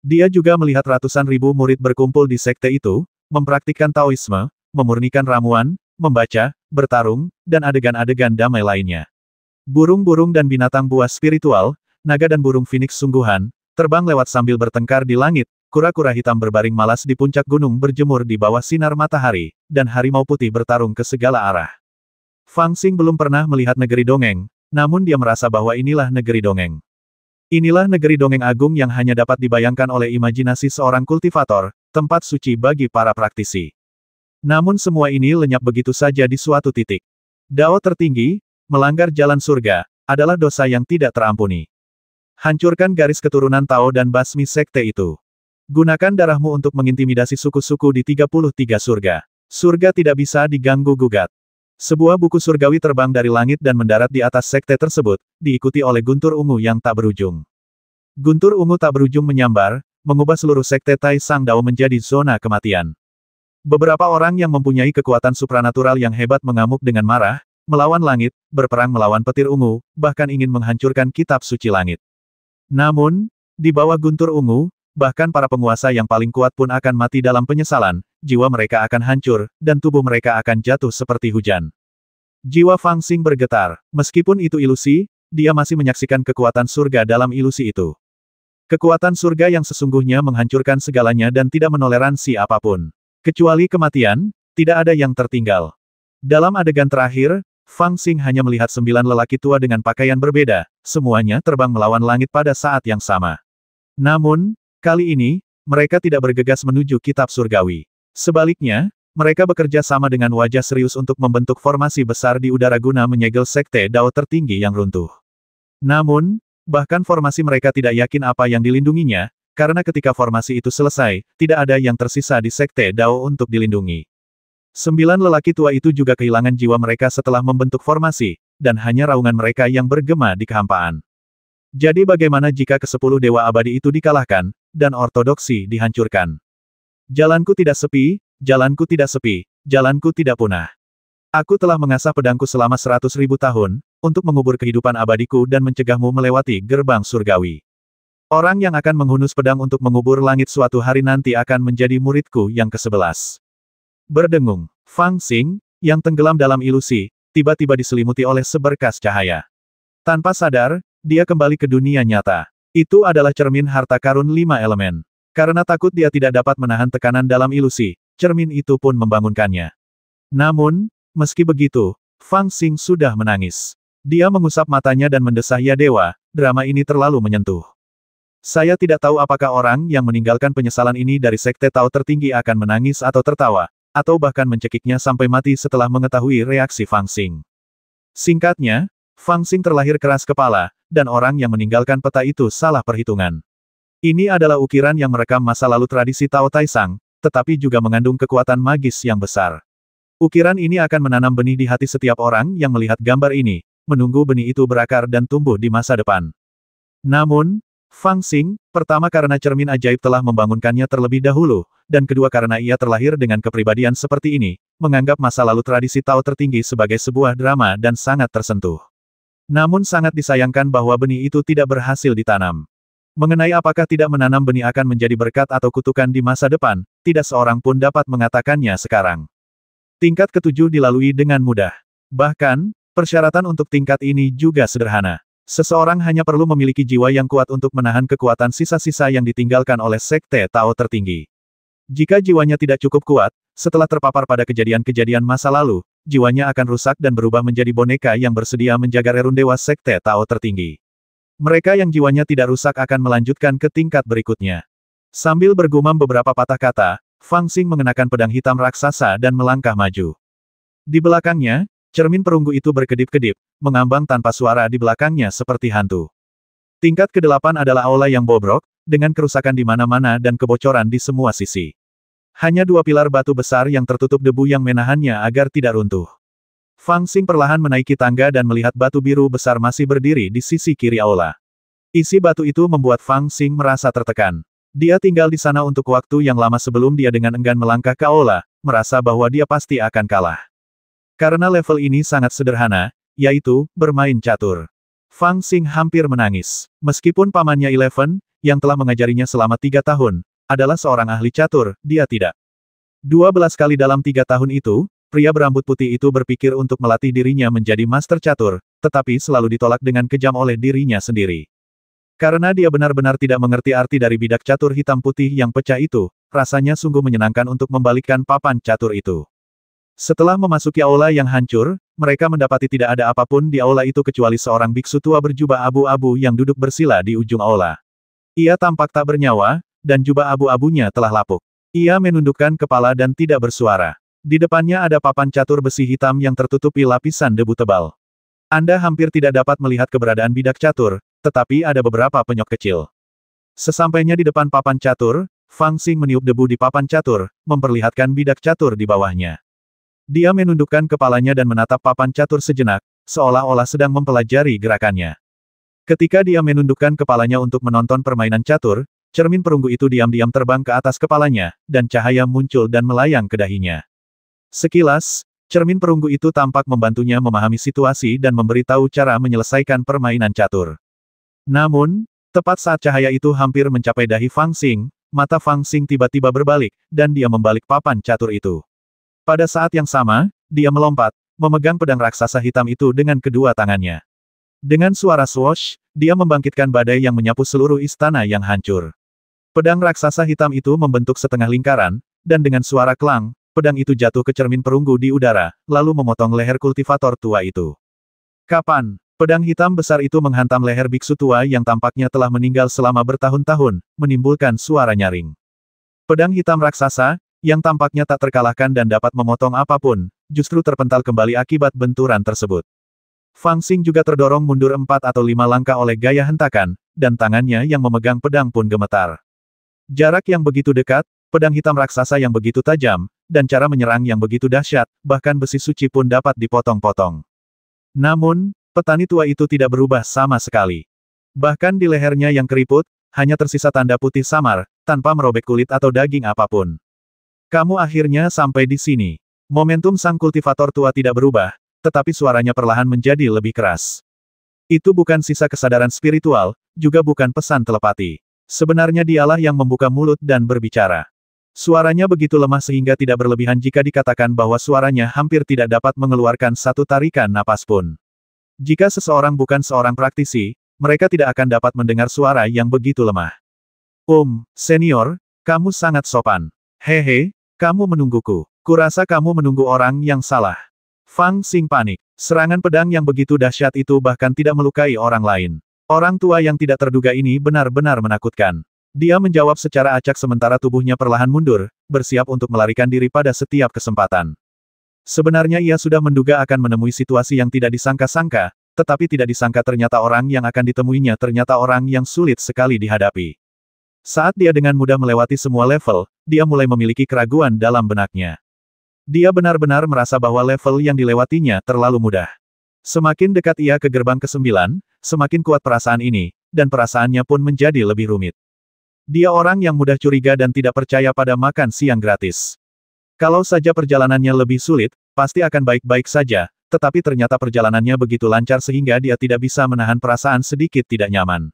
Dia juga melihat ratusan ribu murid berkumpul di sekte itu, mempraktikkan Taoisme, memurnikan ramuan, membaca, bertarung, dan adegan-adegan damai lainnya. Burung-burung dan binatang buas spiritual, naga dan burung phoenix sungguhan, terbang lewat sambil bertengkar di langit, kura-kura hitam berbaring malas di puncak gunung berjemur di bawah sinar matahari, dan harimau putih bertarung ke segala arah. Fang Xing belum pernah melihat negeri dongeng, namun dia merasa bahwa inilah negeri dongeng. Inilah negeri dongeng agung yang hanya dapat dibayangkan oleh imajinasi seorang kultivator, tempat suci bagi para praktisi. Namun semua ini lenyap begitu saja di suatu titik. Dao tertinggi, melanggar jalan surga, adalah dosa yang tidak terampuni. Hancurkan garis keturunan Tao dan basmi sekte itu. Gunakan darahmu untuk mengintimidasi suku-suku di 33 surga. Surga tidak bisa diganggu-gugat. Sebuah buku surgawi terbang dari langit dan mendarat di atas sekte tersebut, diikuti oleh guntur ungu yang tak berujung. Guntur ungu tak berujung menyambar, mengubah seluruh sekte Tai Sang Dao menjadi zona kematian. Beberapa orang yang mempunyai kekuatan supranatural yang hebat mengamuk dengan marah, melawan langit, berperang melawan petir ungu, bahkan ingin menghancurkan kitab suci langit. Namun, di bawah guntur ungu, bahkan para penguasa yang paling kuat pun akan mati dalam penyesalan, jiwa mereka akan hancur, dan tubuh mereka akan jatuh seperti hujan. Jiwa Fang Xing bergetar, meskipun itu ilusi, dia masih menyaksikan kekuatan surga dalam ilusi itu. Kekuatan surga yang sesungguhnya menghancurkan segalanya dan tidak menoleransi apapun. Kecuali kematian, tidak ada yang tertinggal. Dalam adegan terakhir, Fang Xing hanya melihat 9 lelaki tua dengan pakaian berbeda, semuanya terbang melawan langit pada saat yang sama. Namun, kali ini, mereka tidak bergegas menuju kitab surgawi. Sebaliknya, mereka bekerja sama dengan wajah serius untuk membentuk formasi besar di udara guna menyegel sekte Dao tertinggi yang runtuh. Namun, bahkan formasi mereka tidak yakin apa yang dilindunginya, karena ketika formasi itu selesai, tidak ada yang tersisa di sekte Dao untuk dilindungi. 9 lelaki tua itu juga kehilangan jiwa mereka setelah membentuk formasi, dan hanya raungan mereka yang bergema di kehampaan. Jadi bagaimana jika ke-10 dewa abadi itu dikalahkan, dan ortodoksi dihancurkan? Jalanku tidak sepi, jalanku tidak sepi, jalanku tidak punah. Aku telah mengasah pedangku selama 100.000 tahun, untuk mengubur kehidupan abadiku dan mencegahmu melewati gerbang surgawi. Orang yang akan menghunus pedang untuk mengubur langit suatu hari nanti akan menjadi muridku yang ke-11. Berdengung, Fang Xing, yang tenggelam dalam ilusi, tiba-tiba diselimuti oleh seberkas cahaya. Tanpa sadar, dia kembali ke dunia nyata. Itu adalah cermin harta karun 5 elemen. Karena takut dia tidak dapat menahan tekanan dalam ilusi, cermin itu pun membangunkannya. Namun, meski begitu, Fang Xing sudah menangis. Dia mengusap matanya dan mendesah, "Ya dewa, drama ini terlalu menyentuh. Saya tidak tahu apakah orang yang meninggalkan penyesalan ini dari sekte Tao tertinggi akan menangis atau tertawa, atau bahkan mencekiknya sampai mati setelah mengetahui reaksi Fang Xing." Singkatnya, Fang Xing terlahir keras kepala, dan orang yang meninggalkan peta itu salah perhitungan. Ini adalah ukiran yang merekam masa lalu tradisi Tao Taisang, tetapi juga mengandung kekuatan magis yang besar. Ukiran ini akan menanam benih di hati setiap orang yang melihat gambar ini, menunggu benih itu berakar dan tumbuh di masa depan. Namun, Fang Xing, pertama karena cermin ajaib telah membangunkannya terlebih dahulu, dan kedua karena ia terlahir dengan kepribadian seperti ini, menganggap masa lalu tradisi Tao tertinggi sebagai sebuah drama dan sangat tersentuh. Namun sangat disayangkan bahwa benih itu tidak berhasil ditanam. Mengenai apakah tidak menanam benih akan menjadi berkat atau kutukan di masa depan, tidak seorang pun dapat mengatakannya sekarang. Tingkat ketujuh dilalui dengan mudah. Bahkan, persyaratan untuk tingkat ini juga sederhana. Seseorang hanya perlu memiliki jiwa yang kuat untuk menahan kekuatan sisa-sisa yang ditinggalkan oleh Sekte Tao tertinggi. Jika jiwanya tidak cukup kuat, setelah terpapar pada kejadian-kejadian masa lalu, jiwanya akan rusak dan berubah menjadi boneka yang bersedia menjaga rerun dewa Sekte Tao tertinggi. Mereka yang jiwanya tidak rusak akan melanjutkan ke tingkat berikutnya. Sambil bergumam beberapa patah kata, Fang Xing mengenakan pedang hitam raksasa dan melangkah maju. Di belakangnya, cermin perunggu itu berkedip-kedip, mengambang tanpa suara di belakangnya seperti hantu. Tingkat ke-8 adalah aula yang bobrok, dengan kerusakan di mana-mana dan kebocoran di semua sisi. Hanya dua pilar batu besar yang tertutup debu yang menahannya agar tidak runtuh. Fang Xing perlahan menaiki tangga dan melihat batu biru besar masih berdiri di sisi kiri aula. Isi batu itu membuat Fang Xing merasa tertekan. Dia tinggal di sana untuk waktu yang lama sebelum dia dengan enggan melangkah ke aula, merasa bahwa dia pasti akan kalah. Karena level ini sangat sederhana, yaitu, bermain catur. Fang Xing hampir menangis. Meskipun pamannya Eleven, yang telah mengajarinya selama 3 tahun, adalah seorang ahli catur, dia tidak. 12 kali dalam 3 tahun itu, pria berambut putih itu berpikir untuk melatih dirinya menjadi master catur, tetapi selalu ditolak dengan kejam oleh dirinya sendiri. Karena dia benar-benar tidak mengerti arti dari bidak catur hitam putih yang pecah itu, rasanya sungguh menyenangkan untuk membalikkan papan catur itu. Setelah memasuki aula yang hancur, mereka mendapati tidak ada apapun di aula itu kecuali seorang biksu tua berjubah abu-abu yang duduk bersila di ujung aula. Ia tampak tak bernyawa, dan jubah abu-abunya telah lapuk. Ia menundukkan kepala dan tidak bersuara. Di depannya ada papan catur besi hitam yang tertutupi lapisan debu tebal. Anda hampir tidak dapat melihat keberadaan bidak catur, tetapi ada beberapa penyok kecil. Sesampainya di depan papan catur, Fang Xing meniup debu di papan catur, memperlihatkan bidak catur di bawahnya. Dia menundukkan kepalanya dan menatap papan catur sejenak, seolah-olah sedang mempelajari gerakannya. Ketika dia menundukkan kepalanya untuk menonton permainan catur, cermin perunggu itu diam-diam terbang ke atas kepalanya, dan cahaya muncul dan melayang ke dahinya. Sekilas, cermin perunggu itu tampak membantunya memahami situasi dan memberitahu cara menyelesaikan permainan catur. Namun, tepat saat cahaya itu hampir mencapai dahi Fang Xing, mata Fang Xing tiba-tiba berbalik, dan dia membalik papan catur itu. Pada saat yang sama, dia melompat, memegang pedang raksasa hitam itu dengan kedua tangannya. Dengan suara swoosh, dia membangkitkan badai yang menyapu seluruh istana yang hancur. Pedang raksasa hitam itu membentuk setengah lingkaran, dan dengan suara klang, pedang itu jatuh ke cermin perunggu di udara, lalu memotong leher kultivator tua itu. Kapan? Pedang hitam besar itu menghantam leher biksu tua yang tampaknya telah meninggal selama bertahun-tahun, menimbulkan suara nyaring. Pedang hitam raksasa, yang tampaknya tak terkalahkan dan dapat memotong apapun, justru terpental kembali akibat benturan tersebut. Fang Xing juga terdorong mundur 4 atau 5 langkah oleh gaya hentakan, dan tangannya yang memegang pedang pun gemetar. Jarak yang begitu dekat, pedang hitam raksasa yang begitu tajam, dan cara menyerang yang begitu dahsyat, bahkan besi suci pun dapat dipotong-potong. Namun, petani tua itu tidak berubah sama sekali. Bahkan di lehernya yang keriput, hanya tersisa tanda putih samar, tanpa merobek kulit atau daging apapun. Kamu akhirnya sampai di sini. Momentum sang kultivator tua tidak berubah, tetapi suaranya perlahan menjadi lebih keras. Itu bukan sisa kesadaran spiritual, juga bukan pesan telepati. Sebenarnya dialah yang membuka mulut dan berbicara. Suaranya begitu lemah sehingga tidak berlebihan jika dikatakan bahwa suaranya hampir tidak dapat mengeluarkan satu tarikan napas pun. Jika seseorang bukan seorang praktisi, mereka tidak akan dapat mendengar suara yang begitu lemah. Senior, kamu sangat sopan. Hehe, kamu menungguku. Kurasa kamu menunggu orang yang salah. Fang Xing panik. Serangan pedang yang begitu dahsyat itu bahkan tidak melukai orang lain. Orang tua yang tidak terduga ini benar-benar menakutkan. Dia menjawab secara acak sementara tubuhnya perlahan mundur, bersiap untuk melarikan diri pada setiap kesempatan. Sebenarnya ia sudah menduga akan menemui situasi yang tidak disangka-sangka, tetapi tidak disangka ternyata orang yang akan ditemuinya ternyata orang yang sulit sekali dihadapi. Saat dia dengan mudah melewati semua level, dia mulai memiliki keraguan dalam benaknya. Dia benar-benar merasa bahwa level yang dilewatinya terlalu mudah. Semakin dekat ia ke gerbang ke-9, semakin kuat perasaan ini, dan perasaannya pun menjadi lebih rumit. Dia orang yang mudah curiga dan tidak percaya pada makan siang gratis. Kalau saja perjalanannya lebih sulit, pasti akan baik-baik saja, tetapi ternyata perjalanannya begitu lancar sehingga dia tidak bisa menahan perasaan sedikit tidak nyaman.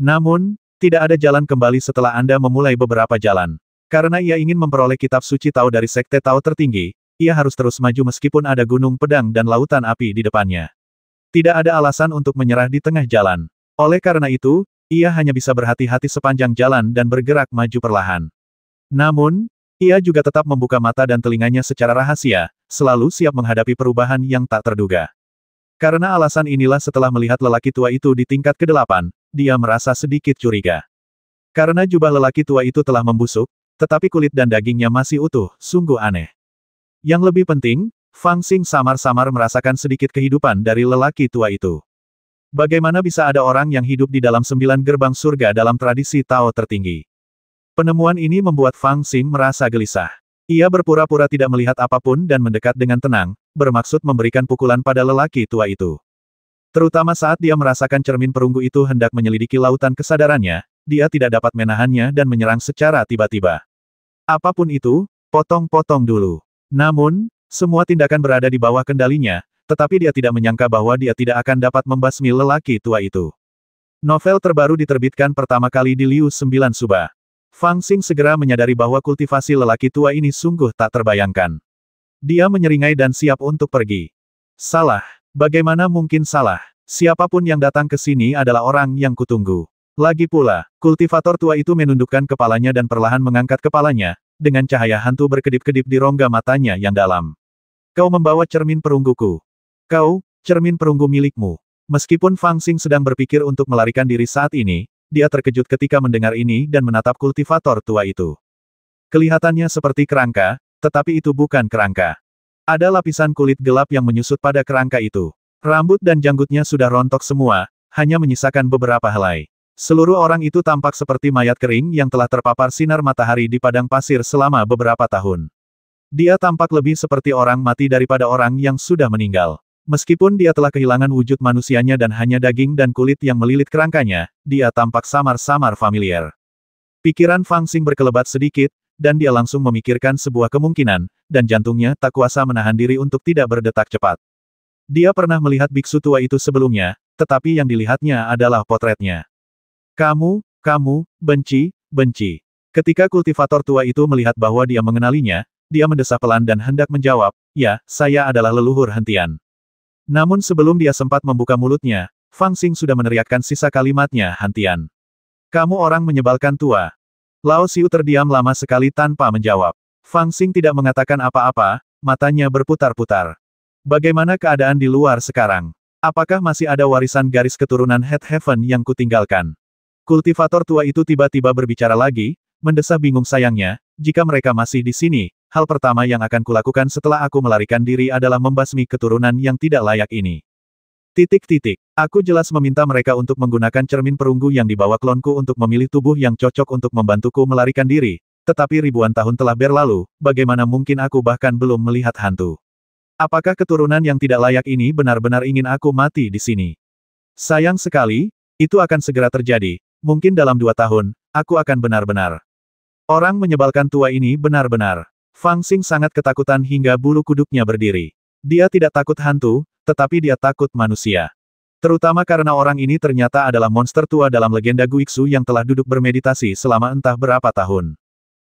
Namun, tidak ada jalan kembali setelah Anda memulai beberapa jalan. Karena ia ingin memperoleh kitab suci Tao dari Sekte Tao tertinggi, ia harus terus maju meskipun ada gunung pedang dan lautan api di depannya. Tidak ada alasan untuk menyerah di tengah jalan. Oleh karena itu, ia hanya bisa berhati-hati sepanjang jalan dan bergerak maju perlahan. Namun, ia juga tetap membuka mata dan telinganya secara rahasia, selalu siap menghadapi perubahan yang tak terduga. Karena alasan inilah setelah melihat lelaki tua itu di tingkat ke-8, dia merasa sedikit curiga. Karena jubah lelaki tua itu telah membusuk, tetapi kulit dan dagingnya masih utuh, sungguh aneh. Yang lebih penting, Fang Xing samar-samar merasakan sedikit kehidupan dari lelaki tua itu. Bagaimana bisa ada orang yang hidup di dalam 9 gerbang surga dalam tradisi Tao tertinggi? Penemuan ini membuat Fang Xing merasa gelisah. Ia berpura-pura tidak melihat apapun dan mendekat dengan tenang, bermaksud memberikan pukulan pada lelaki tua itu. Terutama saat dia merasakan cermin perunggu itu hendak menyelidiki lautan kesadarannya, dia tidak dapat menahannya dan menyerang secara tiba-tiba. Apapun itu, potong-potong dulu. Namun, semua tindakan berada di bawah kendalinya, tetapi dia tidak menyangka bahwa dia tidak akan dapat membasmi lelaki tua itu. Novel terbaru diterbitkan pertama kali di Liu 9 Suba. Fang Xing segera menyadari bahwa kultivasi lelaki tua ini sungguh tak terbayangkan. Dia menyeringai dan siap untuk pergi. Salah. Bagaimana mungkin salah? Siapapun yang datang ke sini adalah orang yang kutunggu. Lagi pula, kultivator tua itu menundukkan kepalanya dan perlahan mengangkat kepalanya, dengan cahaya hantu berkedip-kedip di rongga matanya yang dalam. Kau membawa cermin perungguku. Kau, cermin perunggu milikmu. Meskipun Fang Xing sedang berpikir untuk melarikan diri saat ini, dia terkejut ketika mendengar ini dan menatap kultivator tua itu. Kelihatannya seperti kerangka, tetapi itu bukan kerangka. Ada lapisan kulit gelap yang menyusut pada kerangka itu. Rambut dan janggutnya sudah rontok semua, hanya menyisakan beberapa helai. Seluruh orang itu tampak seperti mayat kering yang telah terpapar sinar matahari di padang pasir selama beberapa tahun. Dia tampak lebih seperti orang mati daripada orang yang sudah meninggal. Meskipun dia telah kehilangan wujud manusianya dan hanya daging dan kulit yang melilit kerangkanya, dia tampak samar-samar familiar. Pikiran Fang Xing berkelebat sedikit, dan dia langsung memikirkan sebuah kemungkinan, dan jantungnya tak kuasa menahan diri untuk tidak berdetak cepat. Dia pernah melihat biksu tua itu sebelumnya, tetapi yang dilihatnya adalah potretnya. Kamu, benci. Ketika kultivator tua itu melihat bahwa dia mengenalinya, dia mendesah pelan dan hendak menjawab, ya, saya adalah leluhur hentian. Namun sebelum dia sempat membuka mulutnya, Fang Xing sudah meneriakkan sisa kalimatnya hentian. Kamu orang menyebalkan tua. Lao Xiu terdiam lama sekali tanpa menjawab. Fang Xing tidak mengatakan apa-apa, matanya berputar-putar. Bagaimana keadaan di luar sekarang? Apakah masih ada warisan garis keturunan Head Heaven yang kutinggalkan? Kultivator tua itu tiba-tiba berbicara lagi, mendesah bingung sayangnya, jika mereka masih di sini, hal pertama yang akan kulakukan setelah aku melarikan diri adalah membasmi keturunan yang tidak layak ini. Aku jelas meminta mereka untuk menggunakan cermin perunggu yang dibawa klonku untuk memilih tubuh yang cocok untuk membantuku melarikan diri, tetapi ribuan tahun telah berlalu, bagaimana mungkin aku bahkan belum melihat hantu? Apakah keturunan yang tidak layak ini benar-benar ingin aku mati di sini? Sayang sekali, itu akan segera terjadi, mungkin dalam 2 tahun, aku akan benar-benar. Orang menyebalkan tua ini benar-benar. Fang Xing sangat ketakutan hingga bulu kuduknya berdiri. Dia tidak takut hantu, tetapi dia takut manusia. Terutama karena orang ini ternyata adalah monster tua dalam legenda Guixu yang telah duduk bermeditasi selama entah berapa tahun.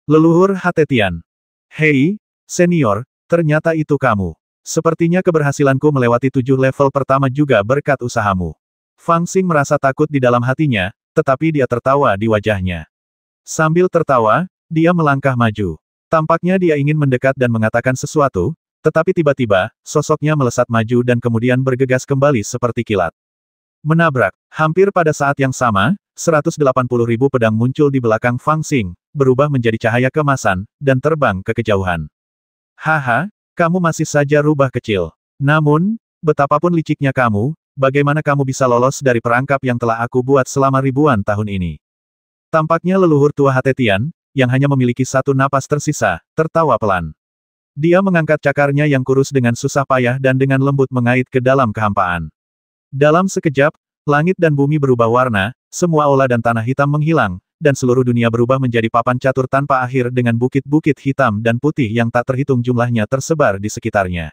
Leluhur Hatetian. Hei, senior, ternyata itu kamu. Sepertinya keberhasilanku melewati 7 level pertama juga berkat usahamu. Fang Xing merasa takut di dalam hatinya, tetapi dia tertawa di wajahnya. Sambil tertawa, dia melangkah maju. Tampaknya dia ingin mendekat dan mengatakan sesuatu, tetapi tiba-tiba, sosoknya melesat maju dan kemudian bergegas kembali seperti kilat. Menabrak. Hampir pada saat yang sama, 180.000 pedang muncul di belakang Fang Xing, berubah menjadi cahaya kemasan, dan terbang ke kejauhan. Haha, kamu masih saja rubah kecil. Namun, betapapun liciknya kamu, bagaimana kamu bisa lolos dari perangkap yang telah aku buat selama ribuan tahun ini? Tampaknya leluhur tua Hatetian, yang hanya memiliki satu napas tersisa, tertawa pelan. Dia mengangkat cakarnya yang kurus dengan susah payah dan dengan lembut mengait ke dalam kehampaan. Dalam sekejap, langit dan bumi berubah warna, semua aula dan tanah hitam menghilang, dan seluruh dunia berubah menjadi papan catur tanpa akhir dengan bukit-bukit hitam dan putih yang tak terhitung jumlahnya tersebar di sekitarnya.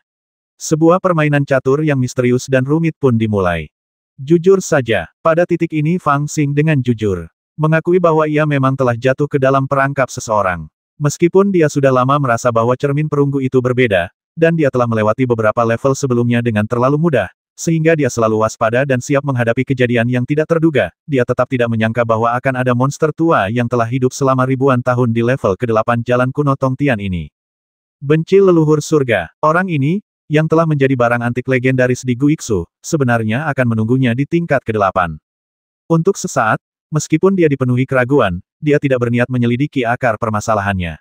Sebuah permainan catur yang misterius dan rumit pun dimulai. Jujur saja, pada titik ini Fang Xing dengan jujur mengakui bahwa ia memang telah jatuh ke dalam perangkap seseorang. Meskipun dia sudah lama merasa bahwa cermin perunggu itu berbeda, dan dia telah melewati beberapa level sebelumnya dengan terlalu mudah, sehingga dia selalu waspada dan siap menghadapi kejadian yang tidak terduga, dia tetap tidak menyangka bahwa akan ada monster tua yang telah hidup selama ribuan tahun di level ke-8 jalan kuno Tongtian ini. Benci leluhur surga, orang ini, yang telah menjadi barang antik legendaris di Guiksu, sebenarnya akan menunggunya di tingkat ke-8. Untuk sesaat, meskipun dia dipenuhi keraguan, dia tidak berniat menyelidiki akar permasalahannya.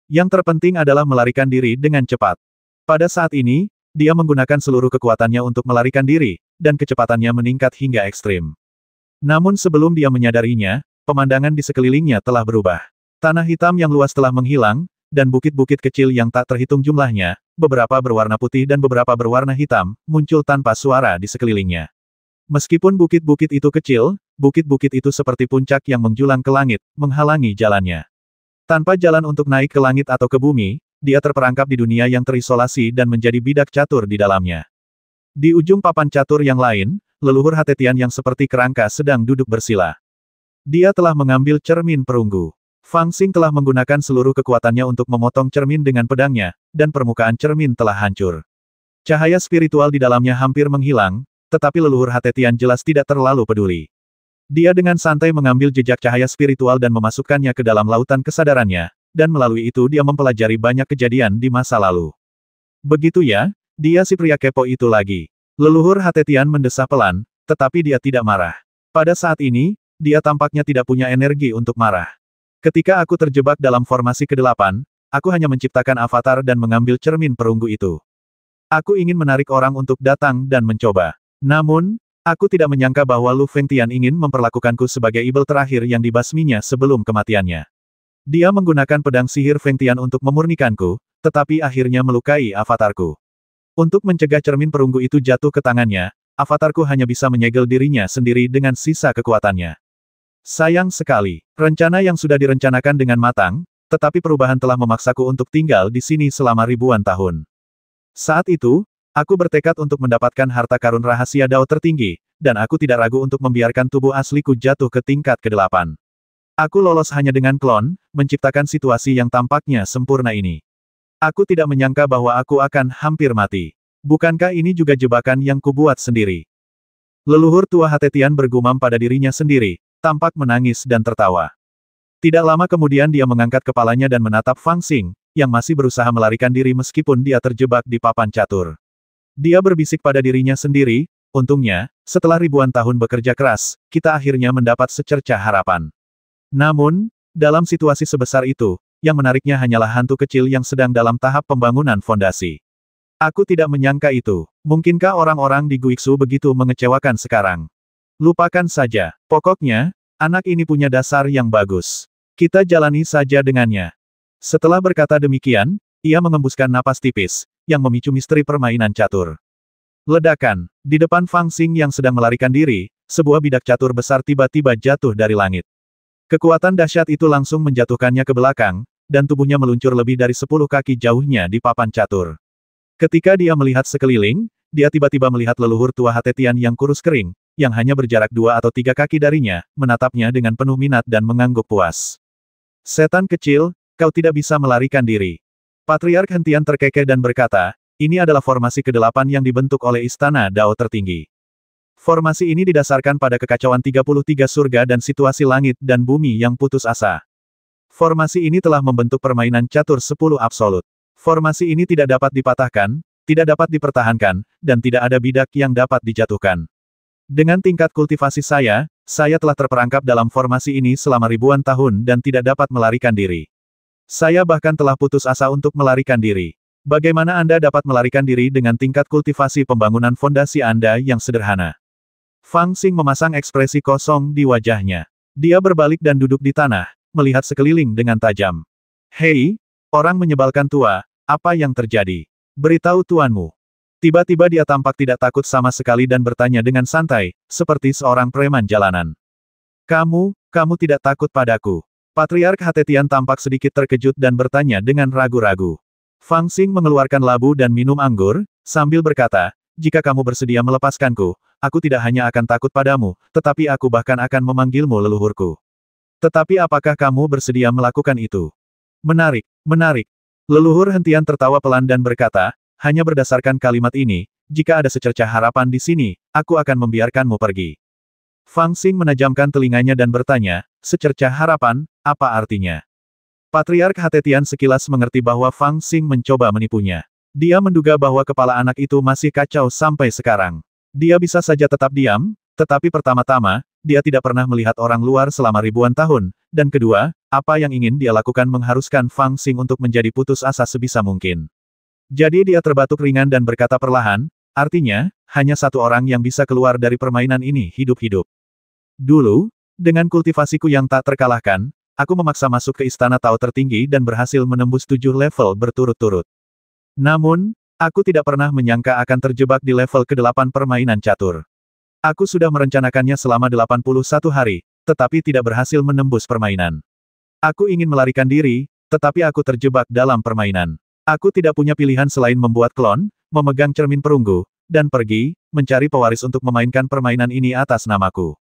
Yang terpenting adalah melarikan diri dengan cepat. Pada saat ini, dia menggunakan seluruh kekuatannya untuk melarikan diri, dan kecepatannya meningkat hingga ekstrim. Namun sebelum dia menyadarinya, pemandangan di sekelilingnya telah berubah. Tanah hitam yang luas telah menghilang, dan bukit-bukit kecil yang tak terhitung jumlahnya, beberapa berwarna putih dan beberapa berwarna hitam, muncul tanpa suara di sekelilingnya. Meskipun bukit-bukit itu kecil, bukit-bukit itu seperti puncak yang menjulang ke langit, menghalangi jalannya. Tanpa jalan untuk naik ke langit atau ke bumi, dia terperangkap di dunia yang terisolasi dan menjadi bidak catur di dalamnya. Di ujung papan catur yang lain, leluhur Hatetian yang seperti kerangka sedang duduk bersila. Dia telah mengambil cermin perunggu. Fang Xing telah menggunakan seluruh kekuatannya untuk memotong cermin dengan pedangnya, dan permukaan cermin telah hancur. Cahaya spiritual di dalamnya hampir menghilang, tetapi leluhur Hatetian jelas tidak terlalu peduli. Dia dengan santai mengambil jejak cahaya spiritual dan memasukkannya ke dalam lautan kesadarannya, dan melalui itu dia mempelajari banyak kejadian di masa lalu. Begitu ya, dia si pria kepo itu lagi. Leluhur Hatetian mendesah pelan, tetapi dia tidak marah. Pada saat ini, dia tampaknya tidak punya energi untuk marah. Ketika aku terjebak dalam formasi ke-8, aku hanya menciptakan avatar dan mengambil cermin perunggu itu. Aku ingin menarik orang untuk datang dan mencoba. Namun, aku tidak menyangka bahwa Lu Fengtian ingin memperlakukanku sebagai ibel terakhir yang dibasminya sebelum kematiannya. Dia menggunakan pedang sihir Fengtian untuk memurnikanku, tetapi akhirnya melukai avatarku. Untuk mencegah cermin perunggu itu jatuh ke tangannya, avatarku hanya bisa menyegel dirinya sendiri dengan sisa kekuatannya. Sayang sekali, rencana yang sudah direncanakan dengan matang, tetapi perubahan telah memaksaku untuk tinggal di sini selama ribuan tahun. Saat itu, aku bertekad untuk mendapatkan harta karun rahasia Dao tertinggi, dan aku tidak ragu untuk membiarkan tubuh asliku jatuh ke tingkat ke-8. Aku lolos hanya dengan klon, menciptakan situasi yang tampaknya sempurna ini. Aku tidak menyangka bahwa aku akan hampir mati. Bukankah ini juga jebakan yang kubuat sendiri? Leluhur tua Hatetian bergumam pada dirinya sendiri, tampak menangis dan tertawa. Tidak lama kemudian dia mengangkat kepalanya dan menatap Fang Xing, yang masih berusaha melarikan diri meskipun dia terjebak di papan catur. Dia berbisik pada dirinya sendiri, untungnya, setelah ribuan tahun bekerja keras, kita akhirnya mendapat secercah harapan. Namun, dalam situasi sebesar itu, yang menariknya hanyalah hantu kecil yang sedang dalam tahap pembangunan fondasi. Aku tidak menyangka itu. Mungkinkah orang-orang di Guiksu begitu mengecewakan sekarang? Lupakan saja. Pokoknya, anak ini punya dasar yang bagus. Kita jalani saja dengannya. Setelah berkata demikian, ia mengembuskan napas tipis, yang memicu misteri permainan catur. Ledakan. Di depan Fang Xing yang sedang melarikan diri, sebuah bidak catur besar tiba-tiba jatuh dari langit. Kekuatan dahsyat itu langsung menjatuhkannya ke belakang, dan tubuhnya meluncur lebih dari 10 kaki jauhnya di papan catur. Ketika dia melihat sekeliling, dia tiba-tiba melihat leluhur tua Hatetian yang kurus kering, yang hanya berjarak 2 atau 3 kaki darinya, menatapnya dengan penuh minat dan mengangguk puas. Setan kecil, kau tidak bisa melarikan diri. Patriark hentian terkekeh dan berkata, ini adalah formasi ke-8 yang dibentuk oleh Istana Dao tertinggi. Formasi ini didasarkan pada kekacauan 33 surga dan situasi langit dan bumi yang putus asa. Formasi ini telah membentuk permainan catur 10 absolut. Formasi ini tidak dapat dipatahkan, tidak dapat dipertahankan, dan tidak ada bidak yang dapat dijatuhkan. Dengan tingkat kultivasi saya telah terperangkap dalam formasi ini selama ribuan tahun dan tidak dapat melarikan diri. Saya bahkan telah putus asa untuk melarikan diri. Bagaimana Anda dapat melarikan diri dengan tingkat kultivasi pembangunan fondasi Anda yang sederhana? Fang Xing memasang ekspresi kosong di wajahnya. Dia berbalik dan duduk di tanah, melihat sekeliling dengan tajam. Hei, orang menyebalkan tua, apa yang terjadi? Beritahu tuanmu. Tiba-tiba dia tampak tidak takut sama sekali dan bertanya dengan santai, seperti seorang preman jalanan. Kamu tidak takut padaku. Patriark Hatetian tampak sedikit terkejut dan bertanya dengan ragu-ragu. Fang Xing mengeluarkan labu dan minum anggur, sambil berkata, jika kamu bersedia melepaskanku, aku tidak hanya akan takut padamu, tetapi aku bahkan akan memanggilmu leluhurku. Tetapi apakah kamu bersedia melakukan itu? Menarik, menarik. Leluhur hentian tertawa pelan dan berkata, hanya berdasarkan kalimat ini, jika ada secercah harapan di sini, aku akan membiarkanmu pergi. Fang Xing menajamkan telinganya dan bertanya, secercah harapan, apa artinya? Patriark Hatetian sekilas mengerti bahwa Fang Xing mencoba menipunya. Dia menduga bahwa kepala anak itu masih kacau sampai sekarang. Dia bisa saja tetap diam, tetapi pertama-tama, dia tidak pernah melihat orang luar selama ribuan tahun, dan kedua, apa yang ingin dia lakukan mengharuskan Fang Xing untuk menjadi putus asa sebisa mungkin. Jadi dia terbatuk ringan dan berkata perlahan, artinya, hanya satu orang yang bisa keluar dari permainan ini hidup-hidup. Dulu, dengan kultivasiku yang tak terkalahkan, aku memaksa masuk ke istana Tao tertinggi dan berhasil menembus 7 level berturut-turut. Namun, aku tidak pernah menyangka akan terjebak di level ke-8 permainan catur. Aku sudah merencanakannya selama 81 hari, tetapi tidak berhasil menembus permainan. Aku ingin melarikan diri, tetapi aku terjebak dalam permainan. Aku tidak punya pilihan selain membuat klon, memegang cermin perunggu, dan pergi, mencari pewaris untuk memainkan permainan ini atas namaku.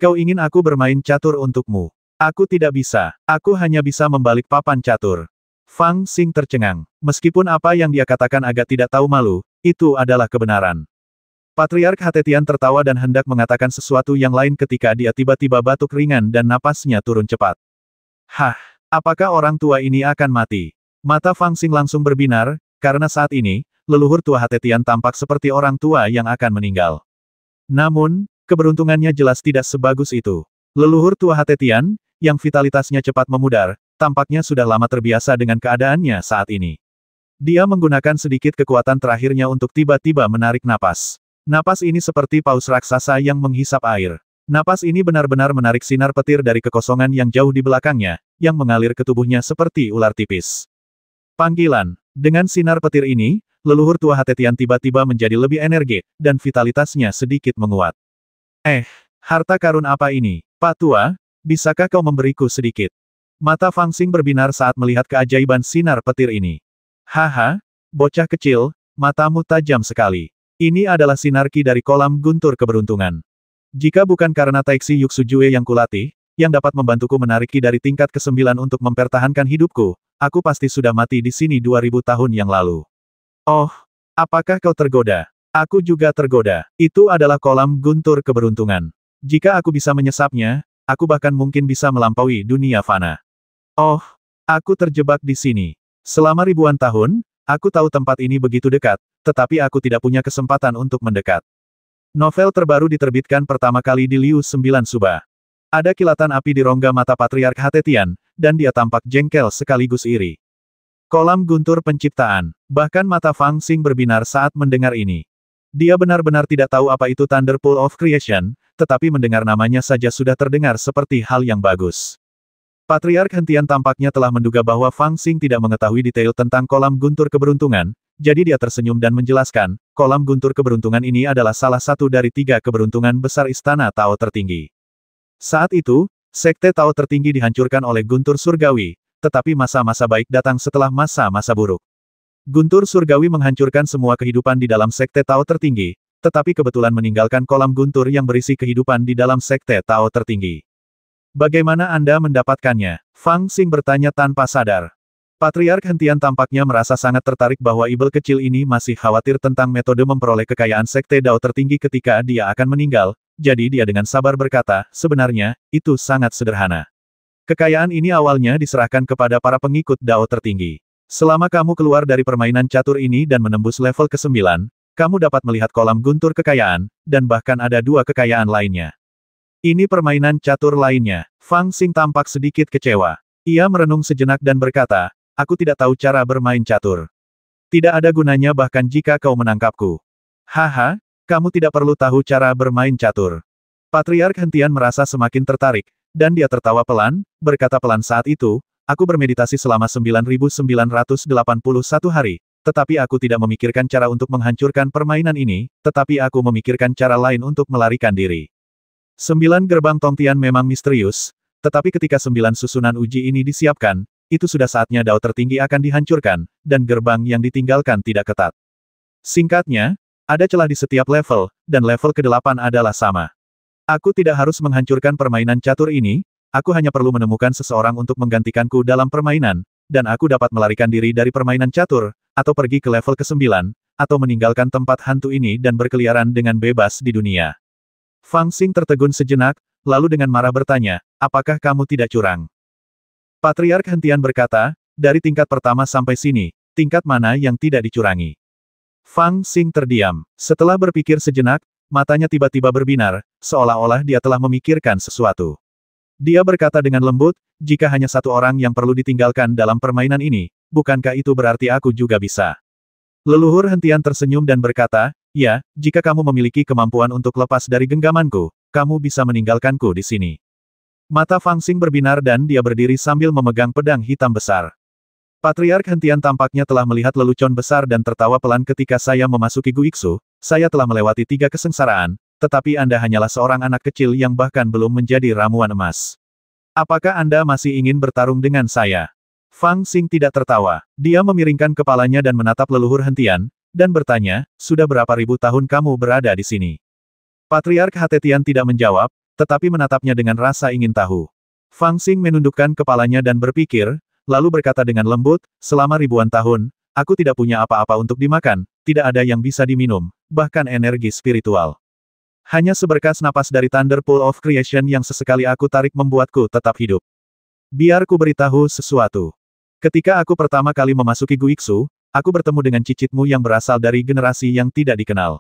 Kau ingin aku bermain catur untukmu? Aku tidak bisa. Aku hanya bisa membalik papan catur. Fang Xing tercengang. Meskipun apa yang dia katakan agak tidak tahu malu, itu adalah kebenaran. Patriark Hatetian tertawa dan hendak mengatakan sesuatu yang lain ketika dia tiba-tiba batuk ringan dan napasnya turun cepat. Hah, apakah orang tua ini akan mati? Mata Fang Xing langsung berbinar, karena saat ini, leluhur tua Hatetian tampak seperti orang tua yang akan meninggal. Namun, keberuntungannya jelas tidak sebagus itu. Leluhur tua Hatetian, yang vitalitasnya cepat memudar, tampaknya sudah lama terbiasa dengan keadaannya saat ini. Dia menggunakan sedikit kekuatan terakhirnya untuk tiba-tiba menarik napas. Napas ini seperti paus raksasa yang menghisap air. Napas ini benar-benar menarik sinar petir dari kekosongan yang jauh di belakangnya, yang mengalir ke tubuhnya seperti ular tipis. Panggilan. Dengan sinar petir ini, leluhur tua Hatetian tiba-tiba menjadi lebih energi, dan vitalitasnya sedikit menguat. Harta karun apa ini? Pak Tua, bisakah kau memberiku sedikit? Mata Fang Xing berbinar saat melihat keajaiban sinar petir ini. Haha, bocah kecil, matamu tajam sekali. Ini adalah sinar ki dari kolam guntur keberuntungan. Jika bukan karena Taixi Yuxujue yang kulatih, yang dapat membantuku menarik ki dari tingkat ke-9 untuk mempertahankan hidupku, aku pasti sudah mati di sini 2000 tahun yang lalu. Oh, apakah kau tergoda? Aku juga tergoda. Itu adalah kolam guntur keberuntungan. Jika aku bisa menyesapnya, aku bahkan mungkin bisa melampaui dunia fana. Oh, aku terjebak di sini. Selama ribuan tahun, aku tahu tempat ini begitu dekat, tetapi aku tidak punya kesempatan untuk mendekat. Novel terbaru diterbitkan pertama kali di Liu 9 Suba. Ada kilatan api di rongga mata Patriark Hatetian, dan dia tampak jengkel sekaligus iri. Kolam guntur penciptaan. Bahkan mata Fang Xing berbinar saat mendengar ini. Dia benar-benar tidak tahu apa itu Thunder Pool of Creation, tetapi mendengar namanya saja sudah terdengar seperti hal yang bagus. Patriark hentian tampaknya telah menduga bahwa Fang Xing tidak mengetahui detail tentang kolam guntur keberuntungan, jadi dia tersenyum dan menjelaskan, kolam guntur keberuntungan ini adalah salah satu dari 3 keberuntungan besar istana Tao tertinggi. Saat itu, Sekte Tao tertinggi dihancurkan oleh Guntur Surgawi, tetapi masa-masa baik datang setelah masa-masa buruk. Guntur Surgawi menghancurkan semua kehidupan di dalam Sekte Tao tertinggi, tetapi kebetulan meninggalkan kolam guntur yang berisi kehidupan di dalam Sekte Tao tertinggi. Bagaimana Anda mendapatkannya? Fang Xing bertanya tanpa sadar. Patriark hentian tampaknya merasa sangat tertarik bahwa ibel kecil ini masih khawatir tentang metode memperoleh kekayaan Sekte Dao tertinggi ketika dia akan meninggal, jadi dia dengan sabar berkata, sebenarnya, itu sangat sederhana. Kekayaan ini awalnya diserahkan kepada para pengikut Dao tertinggi. Selama kamu keluar dari permainan catur ini dan menembus level ke-9, kamu dapat melihat kolam guntur kekayaan, dan bahkan ada 2 kekayaan lainnya. Ini permainan catur lainnya. Fang Xing tampak sedikit kecewa. Ia merenung sejenak dan berkata, aku tidak tahu cara bermain catur. Tidak ada gunanya bahkan jika kau menangkapku. Haha, kamu tidak perlu tahu cara bermain catur. Patriark hentian merasa semakin tertarik, dan dia tertawa pelan, berkata pelan saat itu, aku bermeditasi selama 9.981 hari, tetapi aku tidak memikirkan cara untuk menghancurkan permainan ini, tetapi aku memikirkan cara lain untuk melarikan diri. 9 gerbang Tongtian memang misterius, tetapi ketika 9 susunan uji ini disiapkan, itu sudah saatnya dao tertinggi akan dihancurkan, dan gerbang yang ditinggalkan tidak ketat. Singkatnya, ada celah di setiap level, dan level ke-8 adalah sama. Aku tidak harus menghancurkan permainan catur ini, aku hanya perlu menemukan seseorang untuk menggantikanku dalam permainan, dan aku dapat melarikan diri dari permainan catur, atau pergi ke level ke-9, atau meninggalkan tempat hantu ini dan berkeliaran dengan bebas di dunia. Fang Xing tertegun sejenak, lalu dengan marah bertanya, apakah kamu tidak curang? Patriark Hentian berkata, dari tingkat pertama sampai sini, tingkat mana yang tidak dicurangi? Fang Xing terdiam. Setelah berpikir sejenak, matanya tiba-tiba berbinar, seolah-olah dia telah memikirkan sesuatu. Dia berkata dengan lembut, jika hanya satu orang yang perlu ditinggalkan dalam permainan ini, bukankah itu berarti aku juga bisa? Leluhur Hentian tersenyum dan berkata, ya, jika kamu memiliki kemampuan untuk lepas dari genggamanku, kamu bisa meninggalkanku di sini. Mata Fang Xing berbinar dan dia berdiri sambil memegang pedang hitam besar. Patriark Hentian tampaknya telah melihat lelucon besar dan tertawa pelan ketika saya memasuki Guiksu, saya telah melewati 3 kesengsaraan, tetapi Anda hanyalah seorang anak kecil yang bahkan belum menjadi ramuan emas. Apakah Anda masih ingin bertarung dengan saya? Fang Xing tidak tertawa. Dia memiringkan kepalanya dan menatap leluhur Hentian, dan bertanya, sudah berapa ribu tahun kamu berada di sini? Patriark Hatetian tidak menjawab, tetapi menatapnya dengan rasa ingin tahu. Fang Xing menundukkan kepalanya dan berpikir, lalu berkata dengan lembut, selama ribuan tahun, aku tidak punya apa-apa untuk dimakan, tidak ada yang bisa diminum, bahkan energi spiritual. Hanya seberkas napas dari Thunder Pool of Creation yang sesekali aku tarik membuatku tetap hidup. Biar ku beritahu sesuatu. Ketika aku pertama kali memasuki Guiksu, aku bertemu dengan cicitmu yang berasal dari generasi yang tidak dikenal.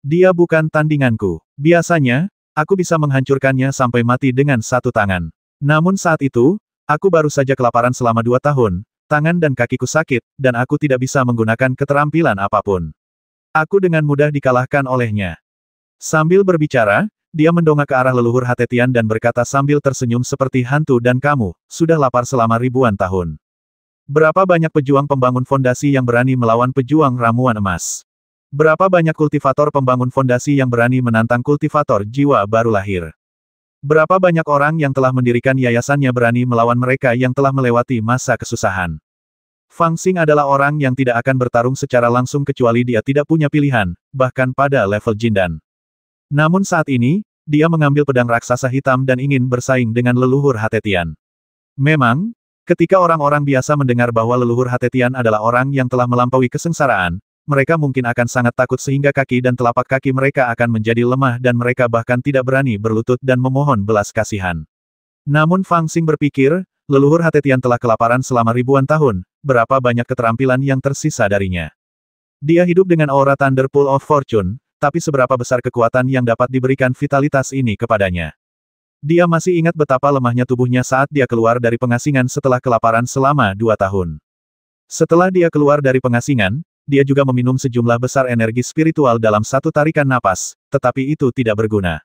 Dia bukan tandinganku. Biasanya, aku bisa menghancurkannya sampai mati dengan satu tangan. Namun saat itu, aku baru saja kelaparan selama 2 tahun, tangan dan kakiku sakit, dan aku tidak bisa menggunakan keterampilan apapun. Aku dengan mudah dikalahkan olehnya. Sambil berbicara, dia mendongak ke arah leluhur Hatetian dan berkata sambil tersenyum seperti hantu dan kamu, sudah lapar selama ribuan tahun. Berapa banyak pejuang pembangun fondasi yang berani melawan pejuang ramuan emas? Berapa banyak kultivator pembangun fondasi yang berani menantang kultivator jiwa baru lahir? Berapa banyak orang yang telah mendirikan yayasannya berani melawan mereka yang telah melewati masa kesusahan? Fang Xing adalah orang yang tidak akan bertarung secara langsung kecuali dia tidak punya pilihan, bahkan pada level Jindan. Namun saat ini, dia mengambil pedang raksasa hitam dan ingin bersaing dengan leluhur Hatetian. Memang, ketika orang-orang biasa mendengar bahwa leluhur Hatetian adalah orang yang telah melampaui kesengsaraan, mereka mungkin akan sangat takut sehingga kaki dan telapak kaki mereka akan menjadi lemah dan mereka bahkan tidak berani berlutut dan memohon belas kasihan. Namun Fang Xing berpikir, leluhur Hatetian telah kelaparan selama ribuan tahun, berapa banyak keterampilan yang tersisa darinya. Dia hidup dengan aura Thunder Pool of Fortune, tapi seberapa besar kekuatan yang dapat diberikan vitalitas ini kepadanya. Dia masih ingat betapa lemahnya tubuhnya saat dia keluar dari pengasingan setelah kelaparan selama 2 tahun. Setelah dia keluar dari pengasingan, dia juga meminum sejumlah besar energi spiritual dalam satu tarikan napas, tetapi itu tidak berguna.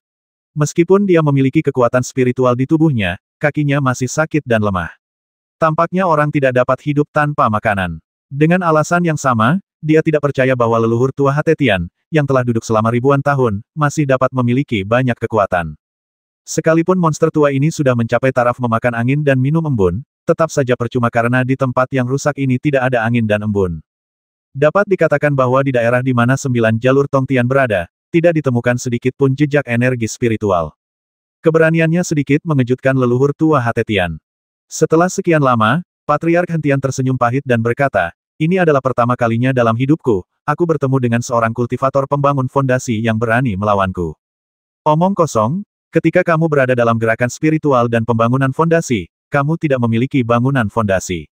Meskipun dia memiliki kekuatan spiritual di tubuhnya, kakinya masih sakit dan lemah. Tampaknya orang tidak dapat hidup tanpa makanan. Dengan alasan yang sama, dia tidak percaya bahwa leluhur tua Hatetian, yang telah duduk selama ribuan tahun, masih dapat memiliki banyak kekuatan. Sekalipun monster tua ini sudah mencapai taraf memakan angin dan minum embun, tetap saja percuma karena di tempat yang rusak ini tidak ada angin dan embun. Dapat dikatakan bahwa di daerah di mana 9 jalur Tongtian berada, tidak ditemukan sedikit pun jejak energi spiritual. Keberaniannya sedikit mengejutkan leluhur tua Hatetian. Setelah sekian lama, Patriark Hentian tersenyum pahit dan berkata, ini adalah pertama kalinya dalam hidupku, aku bertemu dengan seorang kultivator pembangun fondasi yang berani melawanku. Omong kosong, ketika kamu berada dalam gerakan spiritual dan pembangunan fondasi, kamu tidak memiliki bangunan fondasi.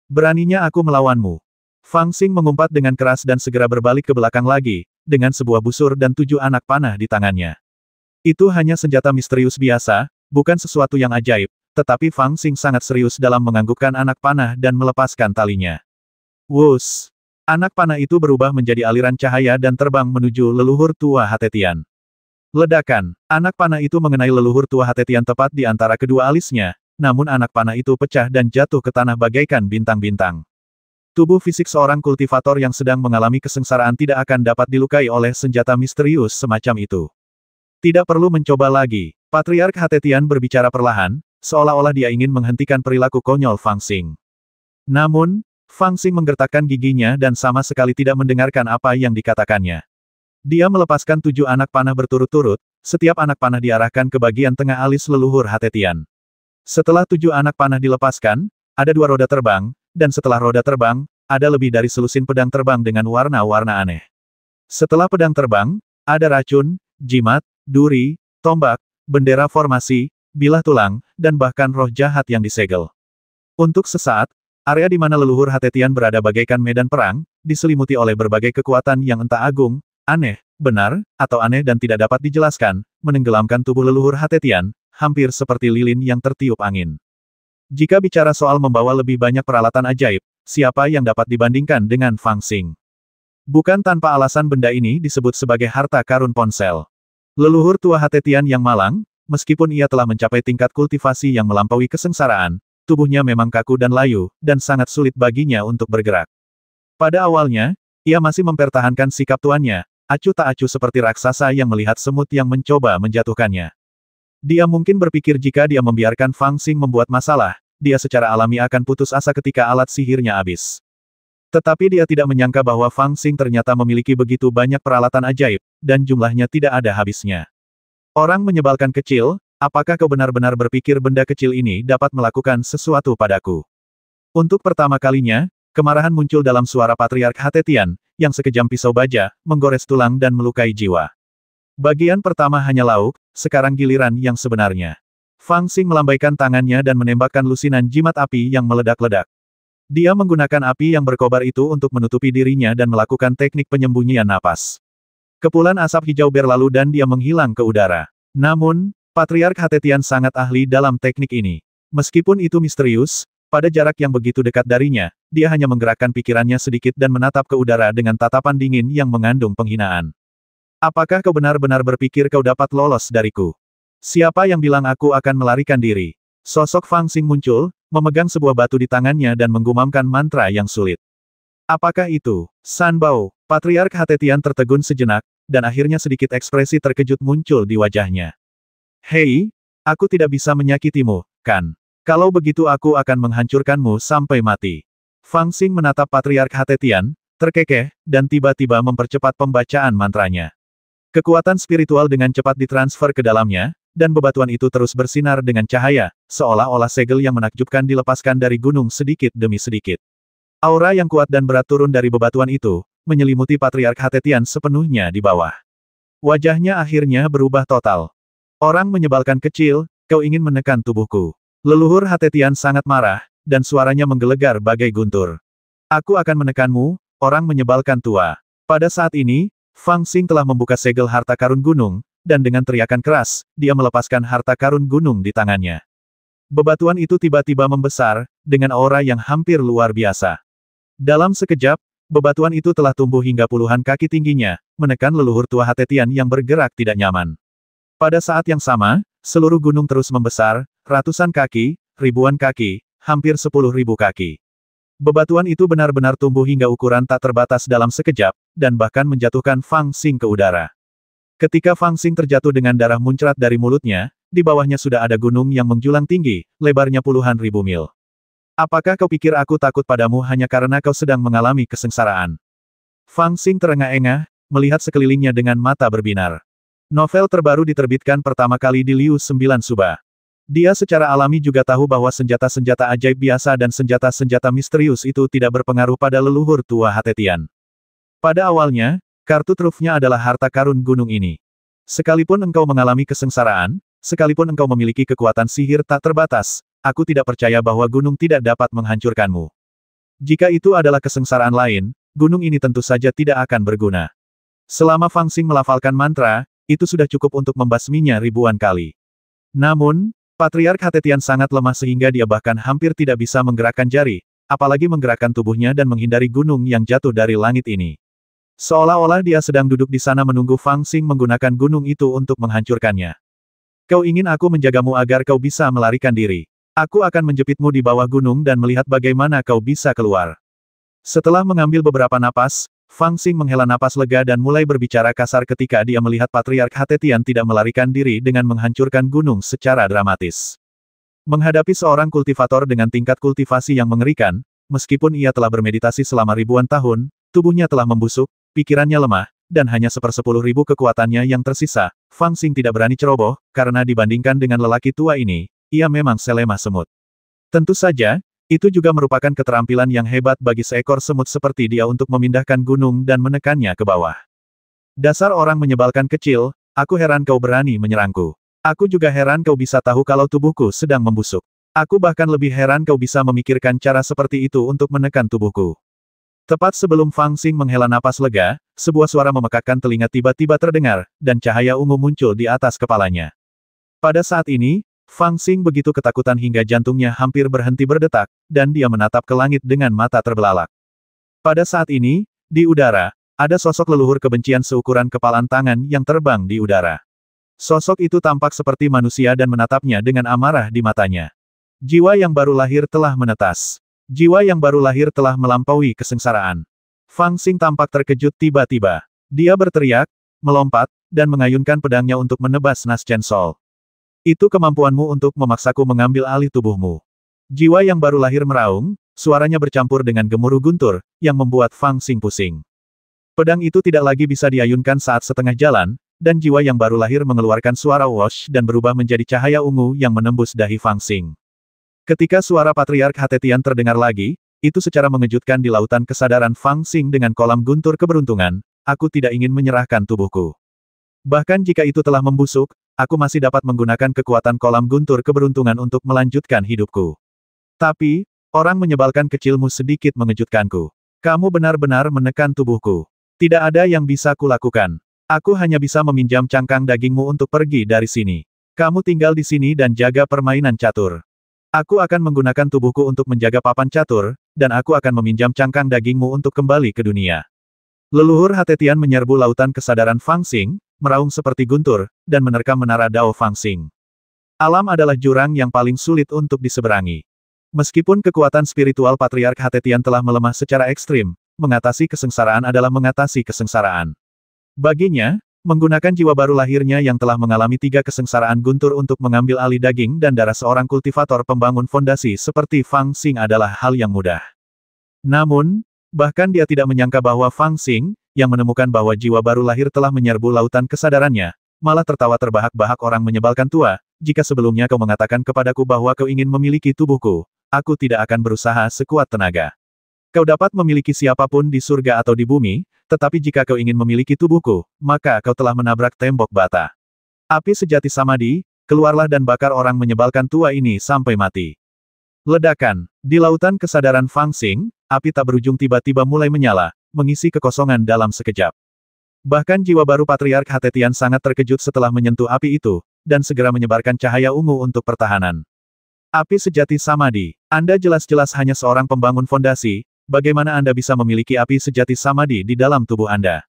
Beraninya aku melawanmu. Fang Xing mengumpat dengan keras dan segera berbalik ke belakang lagi, dengan sebuah busur dan 7 anak panah di tangannya. Itu hanya senjata misterius biasa, bukan sesuatu yang ajaib, tetapi Fang Xing sangat serius dalam menganggukkan anak panah dan melepaskan talinya. Wus! Anak panah itu berubah menjadi aliran cahaya dan terbang menuju leluhur tua Hatetian. Ledakan. Anak panah itu mengenai leluhur tua Hatetian tepat di antara kedua alisnya, namun anak panah itu pecah dan jatuh ke tanah bagaikan bintang-bintang. Tubuh fisik seorang kultivator yang sedang mengalami kesengsaraan tidak akan dapat dilukai oleh senjata misterius semacam itu. Tidak perlu mencoba lagi. Patriark Hatetian berbicara perlahan, seolah-olah dia ingin menghentikan perilaku konyol Fang Xing. Namun, Fang Xing menggertakkan giginya dan sama sekali tidak mendengarkan apa yang dikatakannya. Dia melepaskan 7 anak panah berturut-turut, setiap anak panah diarahkan ke bagian tengah alis leluhur Hatetian. Setelah 7 anak panah dilepaskan, ada 2 roda terbang, dan setelah roda terbang, ada lebih dari selusin pedang terbang dengan warna-warna aneh. Setelah pedang terbang, ada racun, jimat, duri, tombak, bendera formasi, bilah tulang, dan bahkan roh jahat yang disegel. Untuk sesaat, area di mana leluhur Hatetian berada bagaikan medan perang, diselimuti oleh berbagai kekuatan yang entah agung, aneh, benar, atau aneh dan tidak dapat dijelaskan, menenggelamkan tubuh leluhur Hatetian, hampir seperti lilin yang tertiup angin. Jika bicara soal membawa lebih banyak peralatan ajaib, siapa yang dapat dibandingkan dengan Fang Xing? Bukan tanpa alasan benda ini disebut sebagai harta karun ponsel. Leluhur tua Hatetian yang malang, meskipun ia telah mencapai tingkat kultivasi yang melampaui kesengsaraan, tubuhnya memang kaku dan layu, dan sangat sulit baginya untuk bergerak. Pada awalnya, ia masih mempertahankan sikap tuannya, acuh tak acuh seperti raksasa yang melihat semut yang mencoba menjatuhkannya. Dia mungkin berpikir jika dia membiarkan Fang Xing membuat masalah, dia secara alami akan putus asa ketika alat sihirnya habis. Tetapi dia tidak menyangka bahwa Fang Xing ternyata memiliki begitu banyak peralatan ajaib, dan jumlahnya tidak ada habisnya. Orang menyebalkan kecil, apakah kau benar-benar berpikir benda kecil ini dapat melakukan sesuatu padaku? Untuk pertama kalinya, kemarahan muncul dalam suara Patriark Hatetian, yang sekejam pisau baja, menggores tulang dan melukai jiwa. Bagian pertama hanya lauk, sekarang giliran yang sebenarnya. Fang Xing melambaikan tangannya dan menembakkan lusinan jimat api yang meledak-ledak. Dia menggunakan api yang berkobar itu untuk menutupi dirinya dan melakukan teknik penyembunyian napas. Kepulan asap hijau berlalu dan dia menghilang ke udara. Namun, Patriark Hatetian sangat ahli dalam teknik ini. Meskipun itu misterius, pada jarak yang begitu dekat darinya, dia hanya menggerakkan pikirannya sedikit dan menatap ke udara dengan tatapan dingin yang mengandung penghinaan. Apakah kau benar-benar berpikir kau dapat lolos dariku? Siapa yang bilang aku akan melarikan diri? Sosok Fang Xing muncul, memegang sebuah batu di tangannya dan menggumamkan mantra yang sulit. Apakah itu? San Bao, Patriark Hatetian tertegun sejenak, dan akhirnya sedikit ekspresi terkejut muncul di wajahnya. Hei, aku tidak bisa menyakitimu, kan? Kalau begitu aku akan menghancurkanmu sampai mati. Fang Xing menatap Patriark Hatetian, terkekeh, dan tiba-tiba mempercepat pembacaan mantranya. Kekuatan spiritual dengan cepat ditransfer ke dalamnya, dan bebatuan itu terus bersinar dengan cahaya, seolah-olah segel yang menakjubkan dilepaskan dari gunung sedikit demi sedikit. Aura yang kuat dan berat turun dari bebatuan itu, menyelimuti Patriark Hatetian sepenuhnya di bawah. Wajahnya akhirnya berubah total. Orang menyebalkan kecil, kau ingin menekan tubuhku. Leluhur Hatetian sangat marah, dan suaranya menggelegar bagai guntur. Aku akan menekanmu, orang menyebalkan tua. Pada saat ini, Fang Xing telah membuka segel harta karun gunung, dan dengan teriakan keras, dia melepaskan harta karun gunung di tangannya. Bebatuan itu tiba-tiba membesar, dengan aura yang hampir luar biasa. Dalam sekejap, bebatuan itu telah tumbuh hingga puluhan kaki tingginya, menekan leluhur tua Hatetian yang bergerak tidak nyaman. Pada saat yang sama, seluruh gunung terus membesar, ratusan kaki, ribuan kaki, hampir 10.000 kaki. Bebatuan itu benar-benar tumbuh hingga ukuran tak terbatas dalam sekejap, dan bahkan menjatuhkan Fang Xing ke udara. Ketika Fang Xing terjatuh dengan darah muncrat dari mulutnya, di bawahnya sudah ada gunung yang menjulang tinggi, lebarnya puluhan ribu mil. Apakah kau pikir aku takut padamu hanya karena kau sedang mengalami kesengsaraan? Fang Xing terengah-engah, melihat sekelilingnya dengan mata berbinar. Novel terbaru diterbitkan pertama kali di Liu 9 Suba. Dia secara alami juga tahu bahwa senjata-senjata ajaib biasa dan senjata-senjata misterius itu tidak berpengaruh pada leluhur tua Hatetian. Pada awalnya, kartu trufnya adalah harta karun gunung ini. Sekalipun engkau mengalami kesengsaraan, sekalipun engkau memiliki kekuatan sihir tak terbatas, aku tidak percaya bahwa gunung tidak dapat menghancurkanmu. Jika itu adalah kesengsaraan lain, gunung ini tentu saja tidak akan berguna. Selama Fang Xing melafalkan mantra, itu sudah cukup untuk membasminya ribuan kali. Namun, Patriark Hatetian sangat lemah sehingga dia bahkan hampir tidak bisa menggerakkan jari, apalagi menggerakkan tubuhnya dan menghindari gunung yang jatuh dari langit ini. Seolah-olah dia sedang duduk di sana menunggu Fang Xing menggunakan gunung itu untuk menghancurkannya. Kau ingin aku menjagamu agar kau bisa melarikan diri. Aku akan menjepitmu di bawah gunung dan melihat bagaimana kau bisa keluar. Setelah mengambil beberapa napas, Fang Xing menghela napas lega dan mulai berbicara kasar ketika dia melihat Patriark Hatetian tidak melarikan diri dengan menghancurkan gunung secara dramatis. Menghadapi seorang kultivator dengan tingkat kultivasi yang mengerikan, meskipun ia telah bermeditasi selama ribuan tahun, tubuhnya telah membusuk, pikirannya lemah, dan hanya 1/10.000 kekuatannya yang tersisa, Fang Xing tidak berani ceroboh, karena dibandingkan dengan lelaki tua ini, ia memang selemah semut. Tentu saja, itu juga merupakan keterampilan yang hebat bagi seekor semut seperti dia untuk memindahkan gunung dan menekannya ke bawah. Dasar orang menyebalkan kecil, aku heran kau berani menyerangku. Aku juga heran kau bisa tahu kalau tubuhku sedang membusuk. Aku bahkan lebih heran kau bisa memikirkan cara seperti itu untuk menekan tubuhku. Tepat sebelum Fang Xing menghela napas lega, sebuah suara memekakkan telinga tiba-tiba terdengar, dan cahaya ungu muncul di atas kepalanya. Pada saat ini, Fang Xing begitu ketakutan hingga jantungnya hampir berhenti berdetak, dan dia menatap ke langit dengan mata terbelalak. Pada saat ini, di udara, ada sosok leluhur kebencian seukuran kepalan tangan yang terbang di udara. Sosok itu tampak seperti manusia dan menatapnya dengan amarah di matanya. Jiwa yang baru lahir telah menetas. Jiwa yang baru lahir telah melampaui kesengsaraan. Fang Xing tampak terkejut tiba-tiba. Dia berteriak, melompat, dan mengayunkan pedangnya untuk menebas Nas Chen Sol. Itu kemampuanmu untuk memaksaku mengambil alih tubuhmu. Jiwa yang baru lahir meraung, suaranya bercampur dengan gemuruh guntur, yang membuat Fang Xing pusing. Pedang itu tidak lagi bisa diayunkan saat setengah jalan, dan jiwa yang baru lahir mengeluarkan suara whoosh dan berubah menjadi cahaya ungu yang menembus dahi Fang Xing. Ketika suara Patriark Hatetian terdengar lagi, itu secara mengejutkan di lautan kesadaran Fang Xing dengan kolam guntur keberuntungan, aku tidak ingin menyerahkan tubuhku. Bahkan jika itu telah membusuk, aku masih dapat menggunakan kekuatan kolam guntur keberuntungan untuk melanjutkan hidupku. Tapi, orang menyebalkan kecilmu sedikit mengejutkanku. Kamu benar-benar menekan tubuhku. Tidak ada yang bisa kulakukan. Aku hanya bisa meminjam cangkang dagingmu untuk pergi dari sini. Kamu tinggal di sini dan jaga permainan catur. Aku akan menggunakan tubuhku untuk menjaga papan catur, dan aku akan meminjam cangkang dagingmu untuk kembali ke dunia. Leluhur Hatetian menyerbu lautan kesadaran Fang Xing, meraung seperti guntur, dan menerkam menara Dao Fang Xing. Alam adalah jurang yang paling sulit untuk diseberangi. Meskipun kekuatan spiritual Patriark Hatetian telah melemah secara ekstrim, mengatasi kesengsaraan adalah mengatasi kesengsaraan. Baginya, menggunakan jiwa baru lahirnya yang telah mengalami 3 kesengsaraan guntur untuk mengambil alih daging dan darah seorang kultivator pembangun fondasi seperti Fang Xing adalah hal yang mudah. Namun, bahkan dia tidak menyangka bahwa Fang Xing, yang menemukan bahwa jiwa baru lahir telah menyerbu lautan kesadarannya, malah tertawa terbahak-bahak orang menyebalkan tua, jika sebelumnya kau mengatakan kepadaku bahwa kau ingin memiliki tubuhku, aku tidak akan berusaha sekuat tenaga. Kau dapat memiliki siapapun di surga atau di bumi, tetapi jika kau ingin memiliki tubuhku, maka kau telah menabrak tembok bata. Api sejati Samadhi, keluarlah dan bakar orang menyebalkan tua ini sampai mati. Ledakan. Di lautan kesadaran Fang Xing, api tak berujung tiba-tiba mulai menyala, mengisi kekosongan dalam sekejap. Bahkan jiwa baru Patriark Hatetian sangat terkejut setelah menyentuh api itu, dan segera menyebarkan cahaya ungu untuk pertahanan. Api sejati Samadhi. Anda jelas-jelas hanya seorang pembangun fondasi. Bagaimana Anda bisa memiliki api sejati Samadhi di dalam tubuh Anda?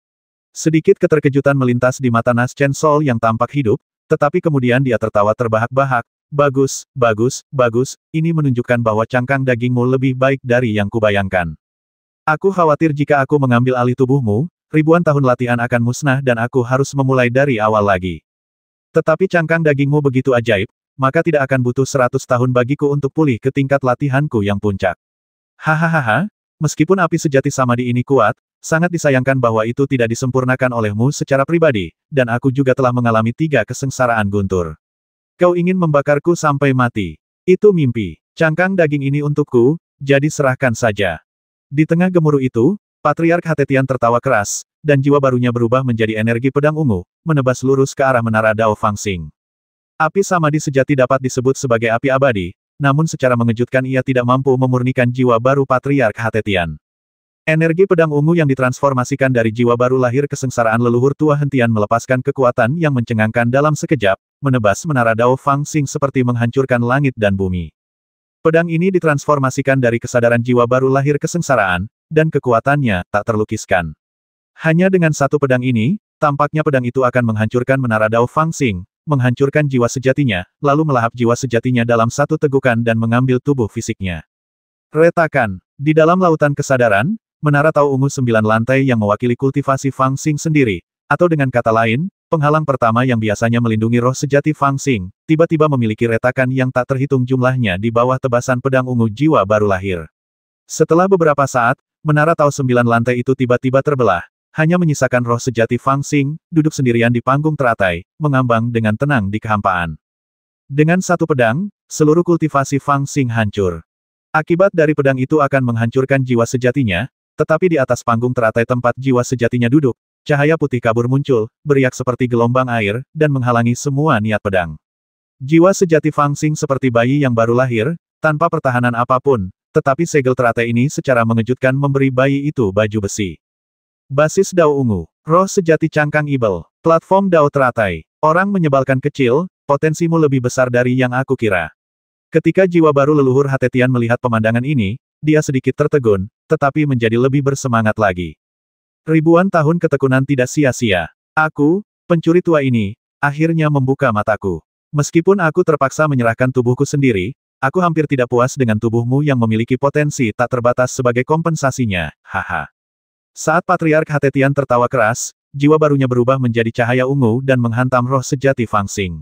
Sedikit keterkejutan melintas di mata Nas Chen Sol yang tampak hidup, tetapi kemudian dia tertawa terbahak-bahak. Bagus, bagus, bagus, ini menunjukkan bahwa cangkang dagingmu lebih baik dari yang kubayangkan. Aku khawatir jika aku mengambil alih tubuhmu, ribuan tahun latihan akan musnah dan aku harus memulai dari awal lagi. Tetapi cangkang dagingmu begitu ajaib, maka tidak akan butuh 100 tahun bagiku untuk pulih ke tingkat latihanku yang puncak. Hahaha. Meskipun api sejati Samadhi ini kuat, sangat disayangkan bahwa itu tidak disempurnakan olehmu secara pribadi, dan aku juga telah mengalami 3 kesengsaraan guntur. Kau ingin membakarku sampai mati. Itu mimpi. Cangkang daging ini untukku, jadi serahkan saja. Di tengah gemuruh itu, Patriark Hatetian tertawa keras, dan jiwa barunya berubah menjadi energi pedang ungu, menebas lurus ke arah menara Dao Fang Xing. Api Samadhi sejati dapat disebut sebagai api abadi, namun secara mengejutkan ia tidak mampu memurnikan jiwa baru Patriark Hatetian. Energi pedang ungu yang ditransformasikan dari jiwa baru lahir kesengsaraan leluhur tua hentian melepaskan kekuatan yang mencengangkan dalam sekejap, menebas menara Dao Fang Xing seperti menghancurkan langit dan bumi. Pedang ini ditransformasikan dari kesadaran jiwa baru lahir kesengsaraan, dan kekuatannya tak terlukiskan. Hanya dengan satu pedang ini, tampaknya pedang itu akan menghancurkan menara Dao Fangxing, menghancurkan jiwa sejatinya, lalu melahap jiwa sejatinya dalam satu tegukan dan mengambil tubuh fisiknya. Retakan. Di dalam lautan kesadaran, menara Tao Ungu 9 lantai yang mewakili kultivasi Fangxing sendiri, atau dengan kata lain, penghalang pertama yang biasanya melindungi roh sejati Fangxing, tiba-tiba memiliki retakan yang tak terhitung jumlahnya di bawah tebasan pedang ungu jiwa baru lahir. Setelah beberapa saat, menara Tao 9 lantai itu tiba-tiba terbelah, hanya menyisakan roh sejati Fangxing, duduk sendirian di panggung teratai, mengambang dengan tenang di kehampaan. Dengan satu pedang, seluruh kultivasi Fangxing hancur. Akibat dari pedang itu akan menghancurkan jiwa sejatinya, tetapi di atas panggung teratai tempat jiwa sejatinya duduk, cahaya putih kabur muncul, beriak seperti gelombang air, dan menghalangi semua niat pedang. Jiwa sejati Fangxing seperti bayi yang baru lahir, tanpa pertahanan apapun, tetapi segel teratai ini secara mengejutkan memberi bayi itu baju besi. Basis Dao Ungu, roh sejati cangkang ibel, platform Dao teratai, orang menyebalkan kecil, potensimu lebih besar dari yang aku kira. Ketika jiwa baru leluhur Hatetian melihat pemandangan ini, dia sedikit tertegun, tetapi menjadi lebih bersemangat lagi. Ribuan tahun ketekunan tidak sia-sia. Aku, pencuri tua ini, akhirnya membuka mataku. Meskipun aku terpaksa menyerahkan tubuhku sendiri, aku hampir tidak puas dengan tubuhmu yang memiliki potensi tak terbatas sebagai kompensasinya, haha. Saat Patriark Hatetian tertawa keras, jiwa barunya berubah menjadi cahaya ungu dan menghantam roh sejati Fangxing.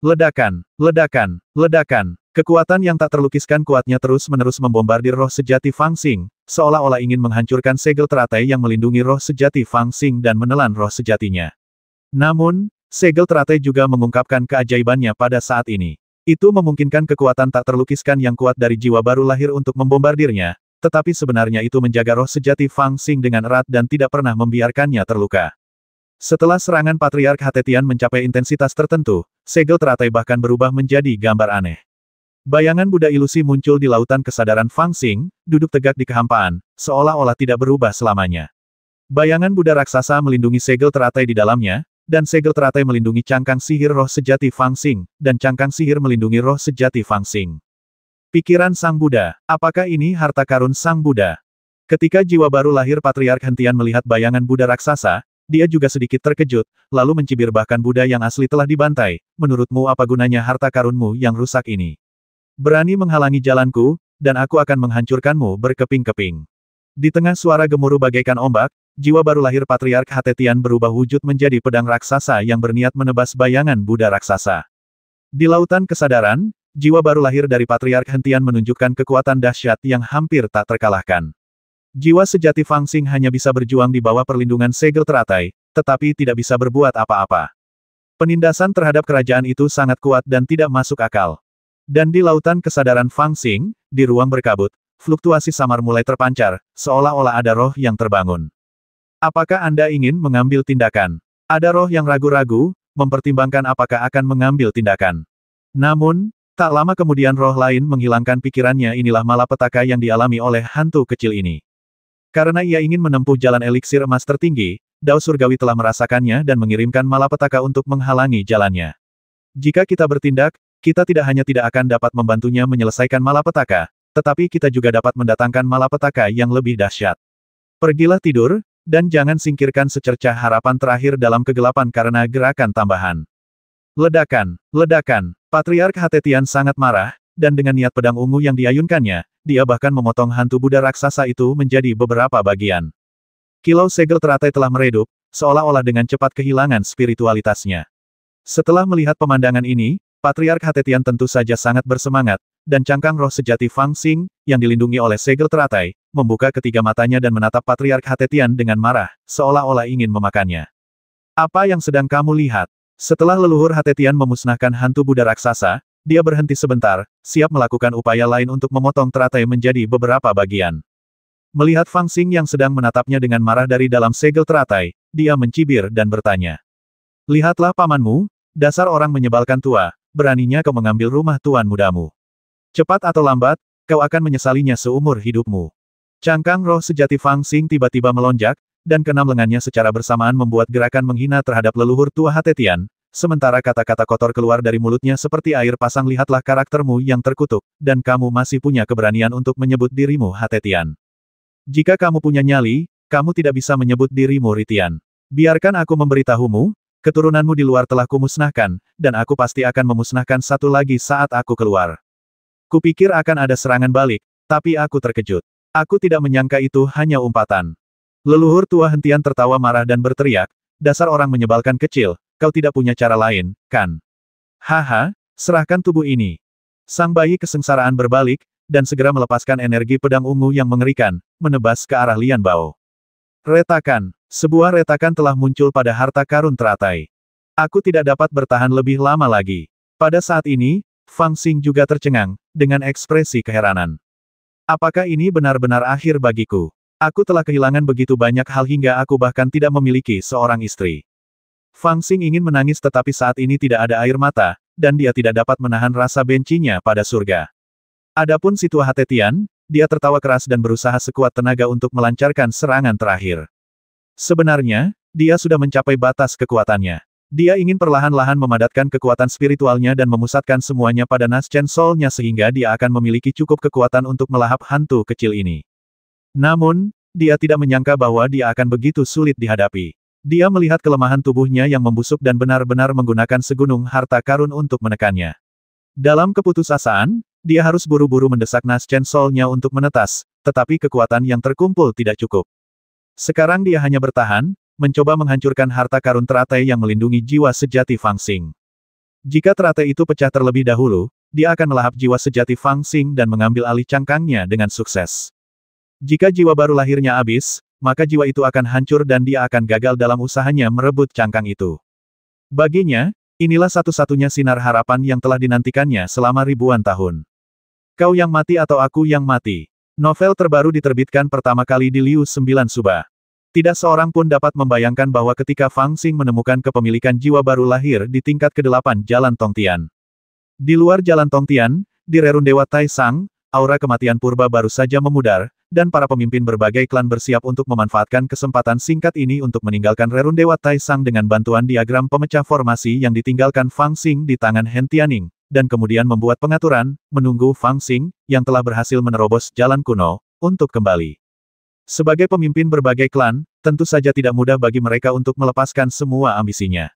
Ledakan, ledakan, ledakan. Kekuatan yang tak terlukiskan kuatnya terus-menerus membombardir roh sejati Fangxing, seolah-olah ingin menghancurkan segel teratai yang melindungi roh sejati Fangxing dan menelan roh sejatinya. Namun, segel teratai juga mengungkapkan keajaibannya pada saat ini. Itu memungkinkan kekuatan tak terlukiskan yang kuat dari jiwa baru lahir untuk membombardirnya, tetapi sebenarnya itu menjaga roh sejati Fangxing dengan erat dan tidak pernah membiarkannya terluka. Setelah serangan Patriark Hatetian mencapai intensitas tertentu, segel teratai bahkan berubah menjadi gambar aneh. Bayangan Buddha ilusi muncul di lautan kesadaran Fangxing, duduk tegak di kehampaan, seolah-olah tidak berubah selamanya. Bayangan Buddha raksasa melindungi segel teratai di dalamnya, dan segel teratai melindungi cangkang sihir roh sejati Fangxing, dan cangkang sihir melindungi roh sejati Fangxing. Pikiran Sang Buddha, apakah ini harta karun Sang Buddha? Ketika jiwa baru lahir Patriark Hentian melihat bayangan Buddha raksasa, dia juga sedikit terkejut, lalu mencibir bahkan Buddha yang asli telah dibantai, menurutmu apa gunanya harta karunmu yang rusak ini? Berani menghalangi jalanku, dan aku akan menghancurkanmu berkeping-keping. Di tengah suara gemuruh bagaikan ombak, jiwa baru lahir Patriark Hatetian berubah wujud menjadi pedang raksasa yang berniat menebas bayangan Buddha raksasa. Di lautan kesadaran, jiwa baru lahir dari Patriark Hentian menunjukkan kekuatan dahsyat yang hampir tak terkalahkan. Jiwa sejati Fangxing hanya bisa berjuang di bawah perlindungan segel teratai, tetapi tidak bisa berbuat apa-apa. Penindasan terhadap kerajaan itu sangat kuat dan tidak masuk akal. Dan di lautan kesadaran Fangxing, di ruang berkabut, fluktuasi samar mulai terpancar, seolah-olah ada roh yang terbangun. Apakah Anda ingin mengambil tindakan? Ada roh yang ragu-ragu, mempertimbangkan apakah akan mengambil tindakan. Namun, tak lama kemudian roh lain menghilangkan pikirannya. Inilah malapetaka yang dialami oleh hantu kecil ini. Karena ia ingin menempuh jalan eliksir emas tertinggi, Dao Surgawi telah merasakannya dan mengirimkan malapetaka untuk menghalangi jalannya. Jika kita bertindak, kita tidak hanya tidak akan dapat membantunya menyelesaikan malapetaka, tetapi kita juga dapat mendatangkan malapetaka yang lebih dahsyat. Pergilah tidur, dan jangan singkirkan secercah harapan terakhir dalam kegelapan karena gerakan tambahan. Ledakan, ledakan. Patriark Hatetian sangat marah, dan dengan niat pedang ungu yang diayunkannya, dia bahkan memotong hantu Buddha raksasa itu menjadi beberapa bagian. Kilau segel teratai telah meredup, seolah-olah dengan cepat kehilangan spiritualitasnya. Setelah melihat pemandangan ini, Patriark Hatetian tentu saja sangat bersemangat, dan cangkang roh sejati Fangxing, yang dilindungi oleh segel teratai, membuka ketiga matanya dan menatap Patriark Hatetian dengan marah, seolah-olah ingin memakannya. Apa yang sedang kamu lihat? Setelah leluhur Hatetian memusnahkan hantu Buddha raksasa, dia berhenti sebentar, siap melakukan upaya lain untuk memotong teratai menjadi beberapa bagian. Melihat Fangxing yang sedang menatapnya dengan marah dari dalam segel teratai, dia mencibir dan bertanya. Lihatlah pamanmu, dasar orang menyebalkan tua, beraninya kau mengambil rumah tuan mudamu. Cepat atau lambat, kau akan menyesalinya seumur hidupmu. Cangkang roh sejati Fangxing tiba-tiba melonjak, dan keenam lengannya secara bersamaan membuat gerakan menghina terhadap leluhur tua Hatetian, sementara kata-kata kotor keluar dari mulutnya seperti air pasang. Lihatlah karaktermu yang terkutuk, dan kamu masih punya keberanian untuk menyebut dirimu Hatetian. Jika kamu punya nyali, kamu tidak bisa menyebut dirimu Ritian. Biarkan aku memberitahumu, keturunanmu di luar telah kumusnahkan, dan aku pasti akan memusnahkan satu lagi saat aku keluar. Kupikir akan ada serangan balik, tapi aku terkejut. Aku tidak menyangka itu hanya umpatan. Leluhur tua hentian tertawa marah dan berteriak, dasar orang menyebalkan kecil, kau tidak punya cara lain, kan? Haha, serahkan tubuh ini. Sang bayi kesengsaraan berbalik, dan segera melepaskan energi pedang ungu yang mengerikan, menebas ke arah Lian Bao. Retakan. Sebuah retakan telah muncul pada harta karun teratai. Aku tidak dapat bertahan lebih lama lagi. Pada saat ini, Fang Xing juga tercengang, dengan ekspresi keheranan. Apakah ini benar-benar akhir bagiku? Aku telah kehilangan begitu banyak hal hingga aku bahkan tidak memiliki seorang istri. Fang Xing ingin menangis tetapi saat ini tidak ada air mata, dan dia tidak dapat menahan rasa bencinya pada surga. Adapun si tua Hatetian, dia tertawa keras dan berusaha sekuat tenaga untuk melancarkan serangan terakhir. Sebenarnya, dia sudah mencapai batas kekuatannya. Dia ingin perlahan-lahan memadatkan kekuatan spiritualnya dan memusatkan semuanya pada Naschen Soul-nya sehingga dia akan memiliki cukup kekuatan untuk melahap hantu kecil ini. Namun, dia tidak menyangka bahwa dia akan begitu sulit dihadapi. Dia melihat kelemahan tubuhnya yang membusuk dan benar-benar menggunakan segunung harta karun untuk menekannya. Dalam keputusasaan, dia harus buru-buru mendesak Naschen Soul-nya untuk menetas, tetapi kekuatan yang terkumpul tidak cukup. Sekarang dia hanya bertahan, mencoba menghancurkan harta karun teratai yang melindungi jiwa sejati Fang Xing. Jika teratai itu pecah terlebih dahulu, dia akan melahap jiwa sejati Fang Xing dan mengambil alih cangkangnya dengan sukses. Jika jiwa baru lahirnya habis, maka jiwa itu akan hancur dan dia akan gagal dalam usahanya merebut cangkang itu. Baginya, inilah satu-satunya sinar harapan yang telah dinantikannya selama ribuan tahun. Kau yang mati atau aku yang mati. Novel terbaru diterbitkan pertama kali di Liu 9 Suba. Tidak seorang pun dapat membayangkan bahwa ketika Fang Xing menemukan kepemilikan jiwa baru lahir di tingkat ke-8 Jalan Tongtian. Di luar Jalan Tongtian, di Rerun Dewa Taisang, aura kematian purba baru saja memudar, dan para pemimpin berbagai klan bersiap untuk memanfaatkan kesempatan singkat ini untuk meninggalkan Rerun Dewa Taisang dengan bantuan diagram pemecah formasi yang ditinggalkan Fang Xing di tangan Hen Tianning, dan kemudian membuat pengaturan, menunggu Fang Xing, yang telah berhasil menerobos jalan kuno, untuk kembali. Sebagai pemimpin berbagai klan, tentu saja tidak mudah bagi mereka untuk melepaskan semua ambisinya.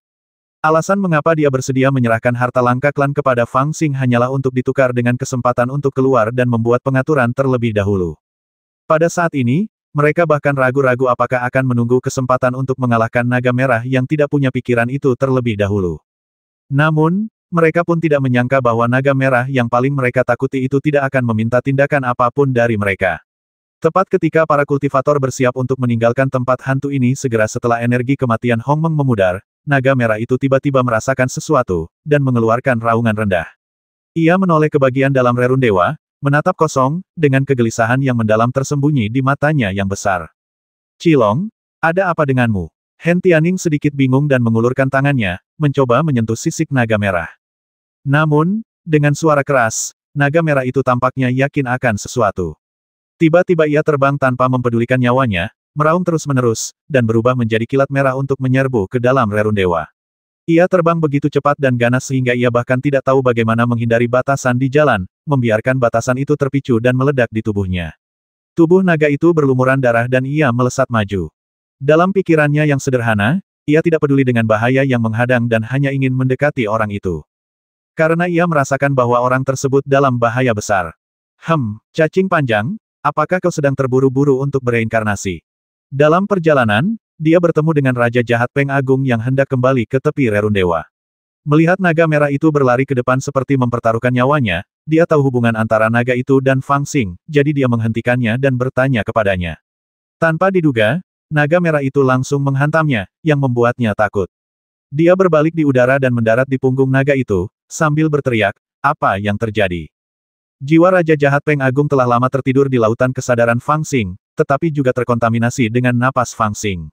Alasan mengapa dia bersedia menyerahkan harta langka klan kepada Fang Xing hanyalah untuk ditukar dengan kesempatan untuk keluar dan membuat pengaturan terlebih dahulu. Pada saat ini, mereka bahkan ragu-ragu apakah akan menunggu kesempatan untuk mengalahkan naga merah yang tidak punya pikiran itu terlebih dahulu. Namun, mereka pun tidak menyangka bahwa naga merah yang paling mereka takuti itu tidak akan meminta tindakan apapun dari mereka. Tepat ketika para kultivator bersiap untuk meninggalkan tempat hantu ini segera setelah energi kematian Hongmeng memudar, naga merah itu tiba-tiba merasakan sesuatu, dan mengeluarkan raungan rendah. Ia menoleh ke bagian dalam Rerun Dewa, menatap kosong, dengan kegelisahan yang mendalam tersembunyi di matanya yang besar. Cilong, ada apa denganmu? Hen Tianning sedikit bingung dan mengulurkan tangannya, mencoba menyentuh sisik naga merah. Namun, dengan suara keras, naga merah itu tampaknya yakin akan sesuatu. Tiba-tiba ia terbang tanpa mempedulikan nyawanya, meraung terus-menerus, dan berubah menjadi kilat merah untuk menyerbu ke dalam Rerun Dewa. Ia terbang begitu cepat dan ganas sehingga ia bahkan tidak tahu bagaimana menghindari batasan di jalan, membiarkan batasan itu terpicu dan meledak di tubuhnya. Tubuh naga itu berlumuran darah dan ia melesat maju. Dalam pikirannya yang sederhana, ia tidak peduli dengan bahaya yang menghadang dan hanya ingin mendekati orang itu. Karena ia merasakan bahwa orang tersebut dalam bahaya besar. Cacing panjang, apakah kau sedang terburu-buru untuk bereinkarnasi? Dalam perjalanan, dia bertemu dengan Raja Jahat Peng Agung yang hendak kembali ke tepi Rerun Dewa. Melihat naga merah itu berlari ke depan seperti mempertaruhkan nyawanya, dia tahu hubungan antara naga itu dan Fang Xing, jadi dia menghentikannya dan bertanya kepadanya. Tanpa diduga, naga merah itu langsung menghantamnya, yang membuatnya takut. Dia berbalik di udara dan mendarat di punggung naga itu, sambil berteriak, apa yang terjadi? Jiwa Raja Jahat Peng Agung telah lama tertidur di lautan kesadaran Fang Xing, tetapi juga terkontaminasi dengan napas Fang Xing.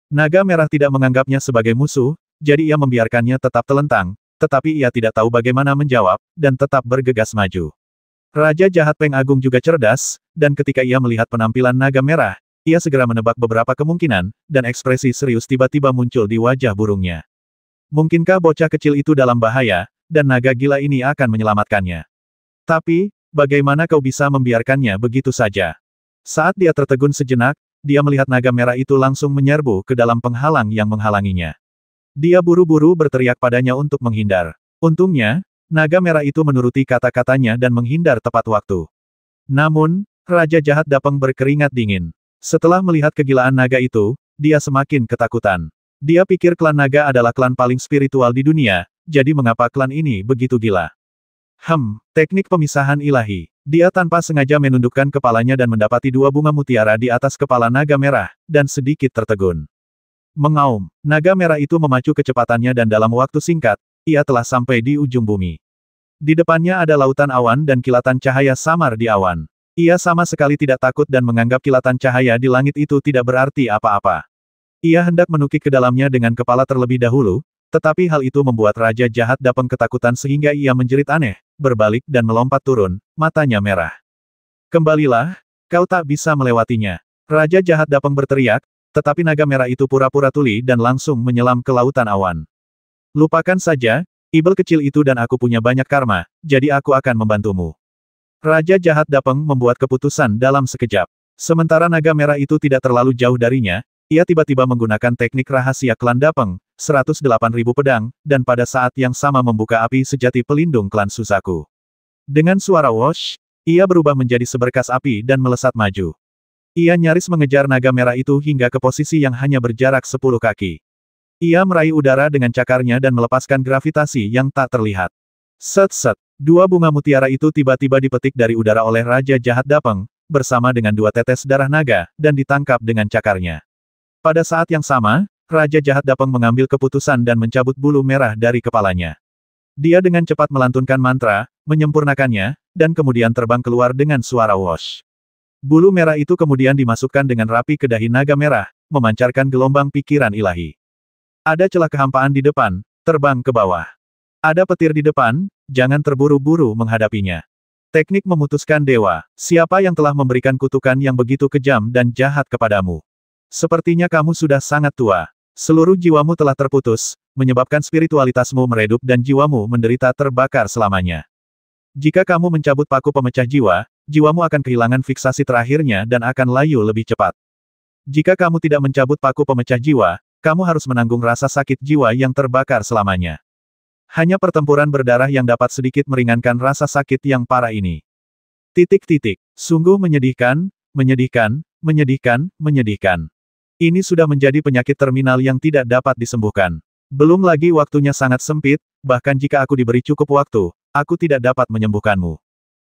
Naga merah tidak menganggapnya sebagai musuh, jadi ia membiarkannya tetap telentang, tetapi ia tidak tahu bagaimana menjawab, dan tetap bergegas maju. Raja Jahat Peng Agung juga cerdas, dan ketika ia melihat penampilan naga merah, ia segera menebak beberapa kemungkinan, dan ekspresi serius tiba-tiba muncul di wajah burungnya. Mungkinkah bocah kecil itu dalam bahaya, dan naga gila ini akan menyelamatkannya? Tapi, bagaimana kau bisa membiarkannya begitu saja? Saat dia tertegun sejenak, dia melihat naga merah itu langsung menyerbu ke dalam penghalang yang menghalanginya. Dia buru-buru berteriak padanya untuk menghindar. Untungnya, naga merah itu menuruti kata-katanya dan menghindar tepat waktu. Namun, Raja Jahat Dapeng berkeringat dingin. Setelah melihat kegilaan naga itu, dia semakin ketakutan. Dia pikir klan naga adalah klan paling spiritual di dunia, jadi mengapa klan ini begitu gila? Teknik pemisahan ilahi. Dia tanpa sengaja menundukkan kepalanya dan mendapati dua bunga mutiara di atas kepala naga merah, dan sedikit tertegun. Mengaum, naga merah itu memacu kecepatannya dan dalam waktu singkat, ia telah sampai di ujung bumi. Di depannya ada lautan awan dan kilatan cahaya samar di awan. Ia sama sekali tidak takut dan menganggap kilatan cahaya di langit itu tidak berarti apa-apa. Ia hendak menukik ke dalamnya dengan kepala terlebih dahulu, tetapi hal itu membuat Raja Jahat Dapeng ketakutan sehingga ia menjerit aneh, berbalik dan melompat turun, matanya merah. Kembalilah, kau tak bisa melewatinya. Raja Jahat Dapeng berteriak, tetapi naga merah itu pura-pura tuli dan langsung menyelam ke lautan awan. Lupakan saja, ibel kecil itu dan aku punya banyak karma, jadi aku akan membantumu. Raja Jahat Dapeng membuat keputusan dalam sekejap. Sementara naga merah itu tidak terlalu jauh darinya, ia tiba-tiba menggunakan teknik rahasia klan Dapeng, 108.000 pedang, dan pada saat yang sama membuka api sejati pelindung klan Suzaku. Dengan suara whoosh, ia berubah menjadi seberkas api dan melesat maju. Ia nyaris mengejar naga merah itu hingga ke posisi yang hanya berjarak 10 kaki. Ia meraih udara dengan cakarnya dan melepaskan gravitasi yang tak terlihat. Set-set, dua bunga mutiara itu tiba-tiba dipetik dari udara oleh Raja Jahat Dapeng, bersama dengan dua tetes darah naga, dan ditangkap dengan cakarnya. Pada saat yang sama, Raja Jahat Dapeng mengambil keputusan dan mencabut bulu merah dari kepalanya. Dia dengan cepat melantunkan mantra, menyempurnakannya, dan kemudian terbang keluar dengan suara whoosh. Bulu merah itu kemudian dimasukkan dengan rapi ke dahi naga merah, memancarkan gelombang pikiran ilahi. Ada celah kehampaan di depan, terbang ke bawah. Ada petir di depan, jangan terburu-buru menghadapinya. Teknik memutuskan dewa, siapa yang telah memberikan kutukan yang begitu kejam dan jahat kepadamu? Sepertinya kamu sudah sangat tua. Seluruh jiwamu telah terputus, menyebabkan spiritualitasmu meredup dan jiwamu menderita terbakar selamanya. Jika kamu mencabut paku pemecah jiwa, jiwamu akan kehilangan fiksasi terakhirnya dan akan layu lebih cepat. Jika kamu tidak mencabut paku pemecah jiwa, kamu harus menanggung rasa sakit jiwa yang terbakar selamanya. Hanya pertempuran berdarah yang dapat sedikit meringankan rasa sakit yang parah ini. Sungguh menyedihkan, menyedihkan, menyedihkan, menyedihkan. Ini sudah menjadi penyakit terminal yang tidak dapat disembuhkan. Belum lagi waktunya sangat sempit, bahkan jika aku diberi cukup waktu, aku tidak dapat menyembuhkanmu.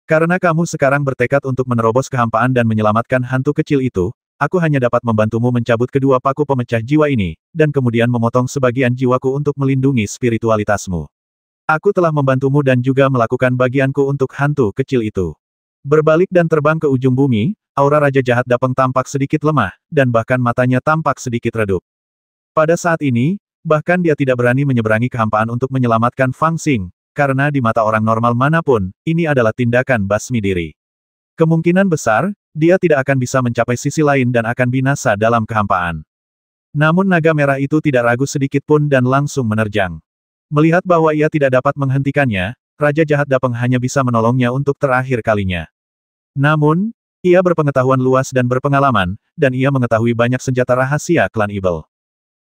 Karena kamu sekarang bertekad untuk menerobos kehampaan dan menyelamatkan hantu kecil itu, aku hanya dapat membantumu mencabut kedua paku pemecah jiwa ini, dan kemudian memotong sebagian jiwaku untuk melindungi spiritualitasmu. Aku telah membantumu dan juga melakukan bagianku untuk hantu kecil itu. Berbalik dan terbang ke ujung bumi, aura Raja Jahat Dapeng tampak sedikit lemah, dan bahkan matanya tampak sedikit redup. Pada saat ini, bahkan dia tidak berani menyeberangi kehampaan untuk menyelamatkan Fang Xing, karena di mata orang normal manapun, ini adalah tindakan basmi diri. Kemungkinan besar, dia tidak akan bisa mencapai sisi lain dan akan binasa dalam kehampaan. Namun naga merah itu tidak ragu sedikit pun dan langsung menerjang. Melihat bahwa ia tidak dapat menghentikannya, Raja Jahat Dapeng hanya bisa menolongnya untuk terakhir kalinya. Namun, ia berpengetahuan luas dan berpengalaman, dan ia mengetahui banyak senjata rahasia klan Ibel.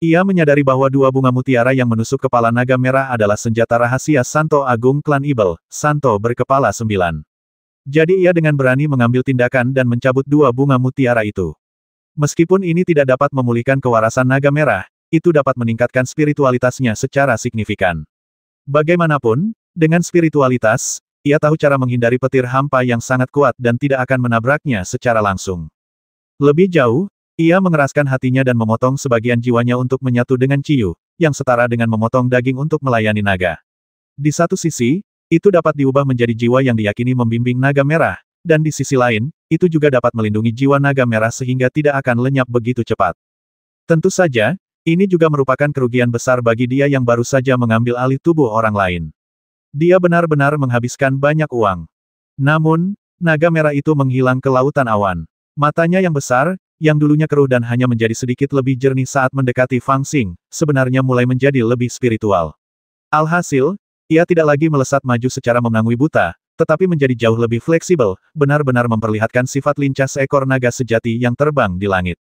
Ia menyadari bahwa dua bunga mutiara yang menusuk kepala naga merah adalah senjata rahasia Santo Agung klan Ibel, Santo berkepala 9. Jadi ia dengan berani mengambil tindakan dan mencabut dua bunga mutiara itu. Meskipun ini tidak dapat memulihkan kewarasan naga merah, itu dapat meningkatkan spiritualitasnya secara signifikan. Bagaimanapun, dengan spiritualitas, ia tahu cara menghindari petir hampa yang sangat kuat dan tidak akan menabraknya secara langsung. Lebih jauh, ia mengeraskan hatinya dan memotong sebagian jiwanya untuk menyatu dengan Ciyu, yang setara dengan memotong daging untuk melayani naga. Di satu sisi, itu dapat diubah menjadi jiwa yang diyakini membimbing naga merah, dan di sisi lain, itu juga dapat melindungi jiwa naga merah sehingga tidak akan lenyap begitu cepat. Tentu saja, ini juga merupakan kerugian besar bagi dia yang baru saja mengambil alih tubuh orang lain. Dia benar-benar menghabiskan banyak uang. Namun, naga merah itu menghilang ke lautan awan. Matanya yang besar, yang dulunya keruh dan hanya menjadi sedikit lebih jernih saat mendekati Fang Xing, sebenarnya mulai menjadi lebih spiritual. Alhasil, ia tidak lagi melesat maju secara memenangui buta, tetapi menjadi jauh lebih fleksibel, benar-benar memperlihatkan sifat lincah seekor naga sejati yang terbang di langit.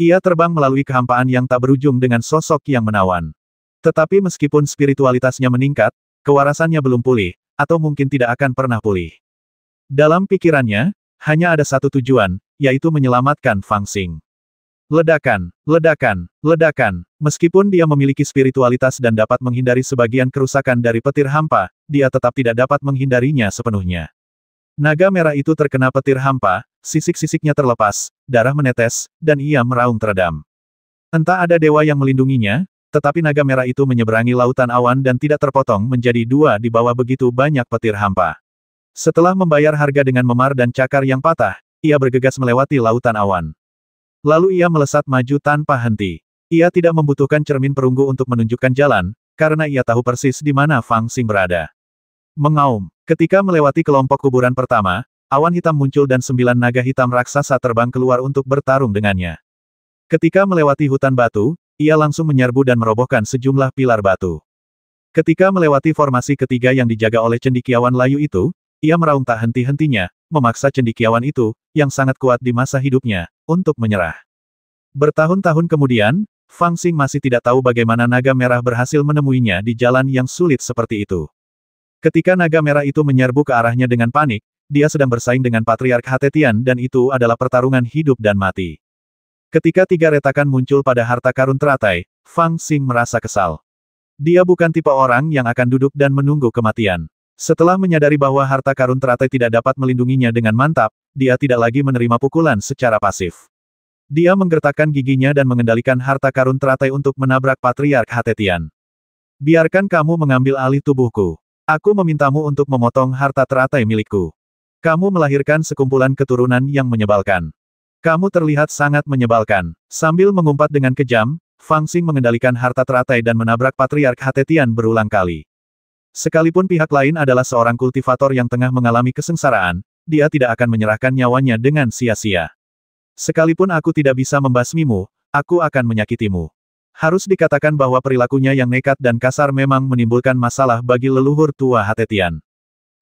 Ia terbang melalui kehampaan yang tak berujung dengan sosok yang menawan. Tetapi meskipun spiritualitasnya meningkat, kewarasannya belum pulih, atau mungkin tidak akan pernah pulih. Dalam pikirannya, hanya ada satu tujuan, yaitu menyelamatkan Fang Xing. Ledakan, ledakan, ledakan. Meskipun dia memiliki spiritualitas dan dapat menghindari sebagian kerusakan dari petir hampa, dia tetap tidak dapat menghindarinya sepenuhnya. Naga merah itu terkena petir hampa, sisik-sisiknya terlepas, darah menetes, dan ia meraung teredam. Entah ada dewa yang melindunginya, tetapi naga merah itu menyeberangi lautan awan dan tidak terpotong menjadi dua di bawah begitu banyak petir hampa. Setelah membayar harga dengan memar dan cakar yang patah, ia bergegas melewati lautan awan. Lalu ia melesat maju tanpa henti. Ia tidak membutuhkan cermin perunggu untuk menunjukkan jalan, karena ia tahu persis di mana Fang Xing berada. Mengaum. Ketika melewati kelompok kuburan pertama, awan hitam muncul dan 9 naga hitam raksasa terbang keluar untuk bertarung dengannya. Ketika melewati hutan batu, ia langsung menyerbu dan merobohkan sejumlah pilar batu. Ketika melewati formasi ketiga yang dijaga oleh cendekiawan layu itu, ia meraung tak henti-hentinya, memaksa cendekiawan itu, yang sangat kuat di masa hidupnya, untuk menyerah. Bertahun-tahun kemudian, Fang Xing masih tidak tahu bagaimana naga merah berhasil menemuinya di jalan yang sulit seperti itu. Ketika naga merah itu menyerbu ke arahnya dengan panik, dia sedang bersaing dengan Patriark Hatetian dan itu adalah pertarungan hidup dan mati. Ketika 3 retakan muncul pada harta karun teratai, Fang Xing merasa kesal. Dia bukan tipe orang yang akan duduk dan menunggu kematian. Setelah menyadari bahwa harta karun teratai tidak dapat melindunginya dengan mantap, dia tidak lagi menerima pukulan secara pasif. Dia menggertakkan giginya dan mengendalikan harta karun teratai untuk menabrak Patriark Hatetian. Biarkan kamu mengambil alih tubuhku. Aku memintamu untuk memotong harta teratai milikku. Kamu melahirkan sekumpulan keturunan yang menyebalkan. Kamu terlihat sangat menyebalkan. Sambil mengumpat dengan kejam, Fang Xing mengendalikan harta teratai dan menabrak Patriark Hatetian berulang kali. Sekalipun pihak lain adalah seorang kultivator yang tengah mengalami kesengsaraan, dia tidak akan menyerahkan nyawanya dengan sia-sia. Sekalipun aku tidak bisa membasmimu, aku akan menyakitimu. Harus dikatakan bahwa perilakunya yang nekat dan kasar memang menimbulkan masalah bagi leluhur tua Hatetian.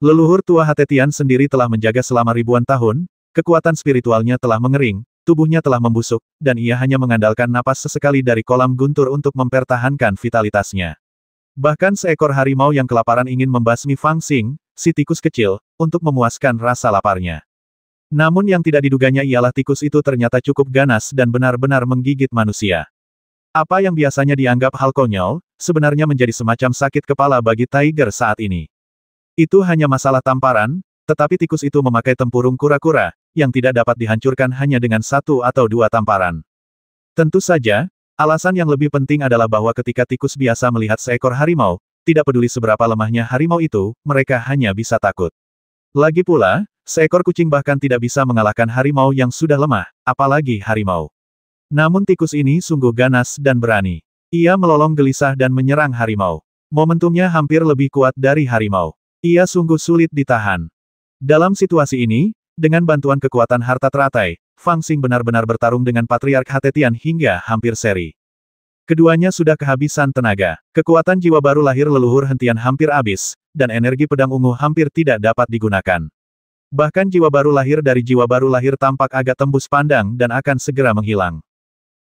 Leluhur tua Hatetian sendiri telah menjaga selama ribuan tahun, kekuatan spiritualnya telah mengering, tubuhnya telah membusuk, dan ia hanya mengandalkan napas sesekali dari kolam guntur untuk mempertahankan vitalitasnya. Bahkan seekor harimau yang kelaparan ingin membasmi Fang Xing, si tikus kecil, untuk memuaskan rasa laparnya. Namun yang tidak diduganya ialah tikus itu ternyata cukup ganas dan benar-benar menggigit manusia. Apa yang biasanya dianggap hal konyol, sebenarnya menjadi semacam sakit kepala bagi Tiger saat ini. Itu hanya masalah tamparan, tetapi tikus itu memakai tempurung kura-kura, yang tidak dapat dihancurkan hanya dengan 1 atau 2 tamparan. Tentu saja, alasan yang lebih penting adalah bahwa ketika tikus biasa melihat seekor harimau, tidak peduli seberapa lemahnya harimau itu, mereka hanya bisa takut. Lagi pula, seekor kucing bahkan tidak bisa mengalahkan harimau yang sudah lemah, apalagi harimau. Namun tikus ini sungguh ganas dan berani. Ia melolong gelisah dan menyerang harimau. Momentumnya hampir lebih kuat dari harimau. Ia sungguh sulit ditahan. Dalam situasi ini, dengan bantuan kekuatan harta teratai, Fang Xing benar-benar bertarung dengan Patriark Hatetian hingga hampir seri. Keduanya sudah kehabisan tenaga. Kekuatan jiwa baru lahir leluhur hentian hampir habis, dan energi pedang ungu hampir tidak dapat digunakan. Bahkan jiwa baru lahir dari jiwa baru lahir tampak agak tembus pandang dan akan segera menghilang.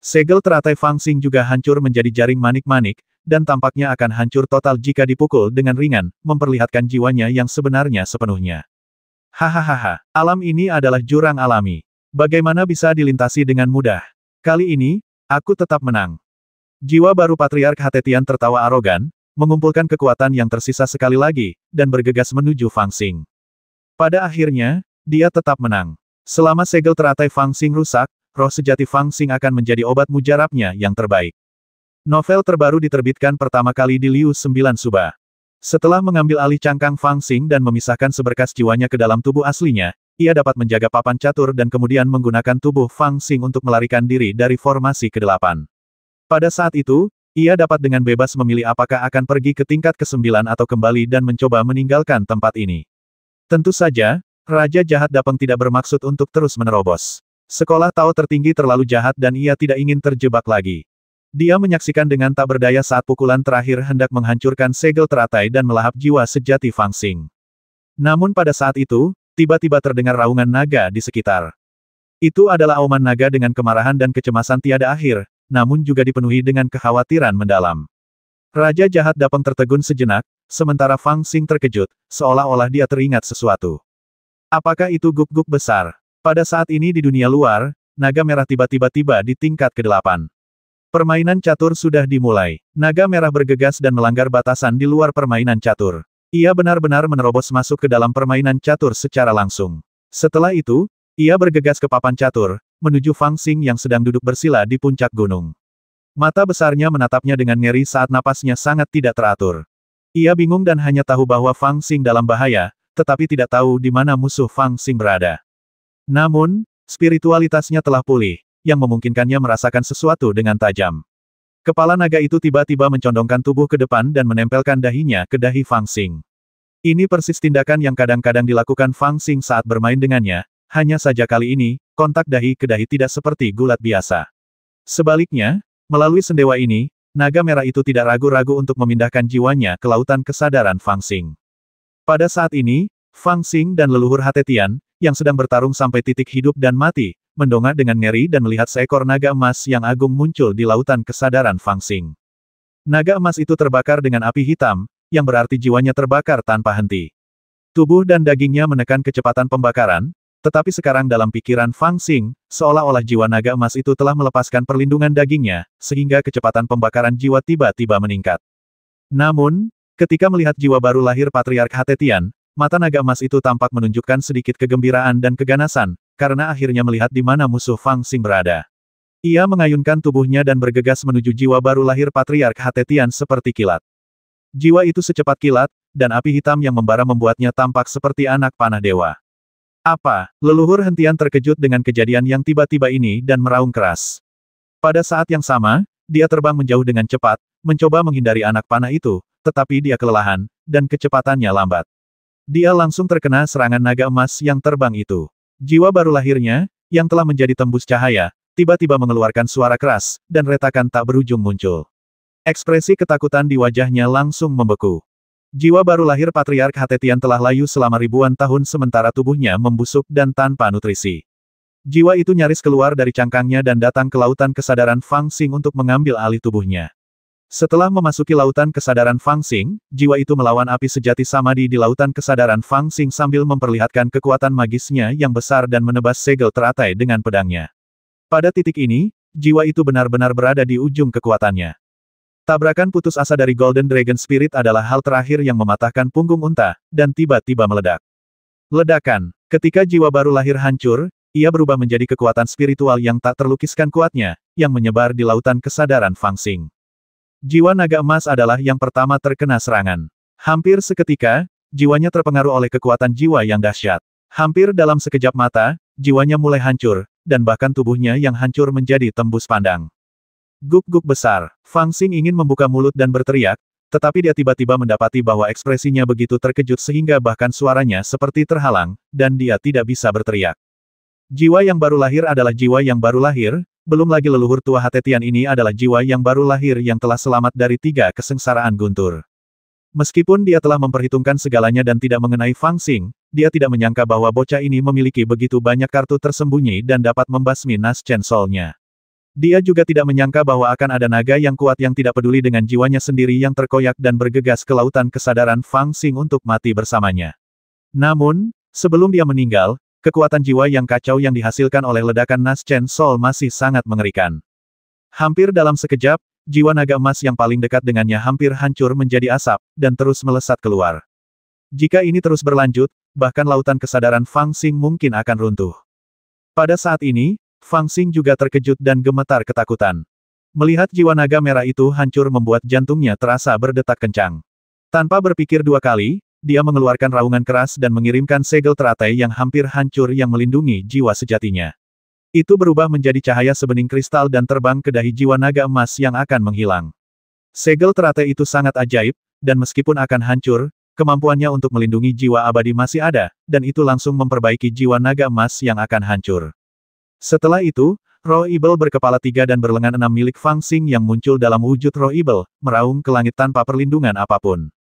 Segel teratai Fang Xing juga hancur menjadi jaring manik-manik, dan tampaknya akan hancur total jika dipukul dengan ringan, memperlihatkan jiwanya yang sebenarnya sepenuhnya. Hahaha, alam ini adalah jurang alami. Bagaimana bisa dilintasi dengan mudah? Kali ini, aku tetap menang. Jiwa baru Patriark Hatetian tertawa arogan, mengumpulkan kekuatan yang tersisa sekali lagi, dan bergegas menuju Fang Xing. Pada akhirnya, dia tetap menang. Selama segel teratai Fang Xing rusak, roh sejati Fang Xing akan menjadi obat mujarabnya yang terbaik. Novel terbaru diterbitkan pertama kali di Liu 9 Suba. Setelah mengambil alih cangkang Fang Xing dan memisahkan seberkas jiwanya ke dalam tubuh aslinya, ia dapat menjaga papan catur dan kemudian menggunakan tubuh Fang Xing untuk melarikan diri dari formasi ke-8. Pada saat itu, ia dapat dengan bebas memilih apakah akan pergi ke tingkat ke-9 atau kembali dan mencoba meninggalkan tempat ini. Tentu saja, Raja Jahat Dapeng tidak bermaksud untuk terus menerobos. Sekolah Tao tertinggi terlalu jahat dan ia tidak ingin terjebak lagi. Dia menyaksikan dengan tak berdaya saat pukulan terakhir hendak menghancurkan segel teratai dan melahap jiwa sejati Fang Xing. Namun pada saat itu, tiba-tiba terdengar raungan naga di sekitar. Itu adalah auman naga dengan kemarahan dan kecemasan tiada akhir, namun juga dipenuhi dengan kekhawatiran mendalam. Raja jahat Dapeng tertegun sejenak, sementara Fang Xing terkejut, seolah-olah dia teringat sesuatu. Apakah itu guk-guk besar? Pada saat ini di dunia luar, naga merah tiba-tiba tiba di tingkat ke-8. Permainan catur sudah dimulai. Naga merah bergegas dan melanggar batasan di luar permainan catur. Ia benar-benar menerobos masuk ke dalam permainan catur secara langsung. Setelah itu, ia bergegas ke papan catur, menuju Fang Xing yang sedang duduk bersila di puncak gunung. Mata besarnya menatapnya dengan ngeri saat napasnya sangat tidak teratur. Ia bingung dan hanya tahu bahwa Fang Xing dalam bahaya, tetapi tidak tahu di mana musuh Fang Xing berada. Namun, spiritualitasnya telah pulih, yang memungkinkannya merasakan sesuatu dengan tajam. Kepala naga itu tiba-tiba mencondongkan tubuh ke depan dan menempelkan dahinya ke dahi Fang Xing. Ini persis tindakan yang kadang-kadang dilakukan Fang Xing saat bermain dengannya, hanya saja kali ini, kontak dahi ke dahi tidak seperti gulat biasa. Sebaliknya, melalui sendewa ini, naga merah itu tidak ragu-ragu untuk memindahkan jiwanya ke lautan kesadaran Fang Xing. Pada saat ini, Fang Xing dan leluhur Hatetian, yang sedang bertarung sampai titik hidup dan mati, mendongak dengan ngeri dan melihat seekor naga emas yang agung muncul di lautan kesadaran Fang Xing. Naga emas itu terbakar dengan api hitam, yang berarti jiwanya terbakar tanpa henti. Tubuh dan dagingnya menekan kecepatan pembakaran, tetapi sekarang dalam pikiran Fang Xing, seolah-olah jiwa naga emas itu telah melepaskan perlindungan dagingnya, sehingga kecepatan pembakaran jiwa tiba-tiba meningkat. Namun, ketika melihat jiwa baru lahir Patriark Hatetian, mata naga emas itu tampak menunjukkan sedikit kegembiraan dan keganasan, karena akhirnya melihat di mana musuh Fang Xing berada. Ia mengayunkan tubuhnya dan bergegas menuju jiwa baru lahir Patriark Hatetian seperti kilat. Jiwa itu secepat kilat, dan api hitam yang membara membuatnya tampak seperti anak panah dewa. Apa? Leluhur hentian terkejut dengan kejadian yang tiba-tiba ini dan meraung keras. Pada saat yang sama, dia terbang menjauh dengan cepat, mencoba menghindari anak panah itu, tetapi dia kelelahan, dan kecepatannya lambat. Dia langsung terkena serangan naga emas yang terbang itu. Jiwa baru lahirnya, yang telah menjadi tembus cahaya, tiba-tiba mengeluarkan suara keras, dan retakan tak berujung muncul. Ekspresi ketakutan di wajahnya langsung membeku. Jiwa baru lahir Patriark Hatetian telah layu selama ribuan tahun sementara tubuhnya membusuk dan tanpa nutrisi. Jiwa itu nyaris keluar dari cangkangnya dan datang ke lautan kesadaran Fang Xing untuk mengambil alih tubuhnya. Setelah memasuki lautan kesadaran Fang Xing, jiwa itu melawan api sejati Samadhi di lautan kesadaran Fang Xing sambil memperlihatkan kekuatan magisnya yang besar dan menebas segel teratai dengan pedangnya. Pada titik ini, jiwa itu benar-benar berada di ujung kekuatannya. Tabrakan putus asa dari Golden Dragon Spirit adalah hal terakhir yang mematahkan punggung unta, dan tiba-tiba meledak. Ledakan. Ketika jiwa baru lahir hancur, ia berubah menjadi kekuatan spiritual yang tak terlukiskan kuatnya, yang menyebar di lautan kesadaran Fang Xing. Jiwa naga emas adalah yang pertama terkena serangan. Hampir seketika, jiwanya terpengaruh oleh kekuatan jiwa yang dahsyat. Hampir dalam sekejap mata, jiwanya mulai hancur, dan bahkan tubuhnya yang hancur menjadi tembus pandang. Guk-guk besar. Fang Xing ingin membuka mulut dan berteriak, tetapi dia tiba-tiba mendapati bahwa ekspresinya begitu terkejut sehingga bahkan suaranya seperti terhalang, dan dia tidak bisa berteriak. Jiwa yang baru lahir adalah jiwa yang baru lahir, belum lagi leluhur tua Hatetian ini adalah jiwa yang baru lahir yang telah selamat dari 3 kesengsaraan guntur. Meskipun dia telah memperhitungkan segalanya dan tidak mengenai Fang Xing, dia tidak menyangka bahwa bocah ini memiliki begitu banyak kartu tersembunyi dan dapat membasmi Nas Chen Soul-nya. Dia juga tidak menyangka bahwa akan ada naga yang kuat yang tidak peduli dengan jiwanya sendiri yang terkoyak dan bergegas ke lautan kesadaran Fang Xing untuk mati bersamanya. Namun, sebelum dia meninggal, kekuatan jiwa yang kacau yang dihasilkan oleh ledakan Nas Chen Soul masih sangat mengerikan. Hampir dalam sekejap, jiwa naga emas yang paling dekat dengannya hampir hancur menjadi asap, dan terus melesat keluar. Jika ini terus berlanjut, bahkan lautan kesadaran Fang Xing mungkin akan runtuh. Pada saat ini, Fang Xing juga terkejut dan gemetar ketakutan. Melihat jiwa naga merah itu hancur membuat jantungnya terasa berdetak kencang. Tanpa berpikir 2 kali, dia mengeluarkan raungan keras dan mengirimkan segel teratai yang hampir hancur yang melindungi jiwa sejatinya. Itu berubah menjadi cahaya sebening kristal dan terbang ke dahi jiwa naga emas yang akan menghilang. Segel teratai itu sangat ajaib, dan meskipun akan hancur, kemampuannya untuk melindungi jiwa abadi masih ada, dan itu langsung memperbaiki jiwa naga emas yang akan hancur. Setelah itu, roh Ibel berkepala 3 dan berlengan 6 milik Fang Xing yang muncul dalam wujud roh Ibel, meraung ke langit tanpa perlindungan apapun.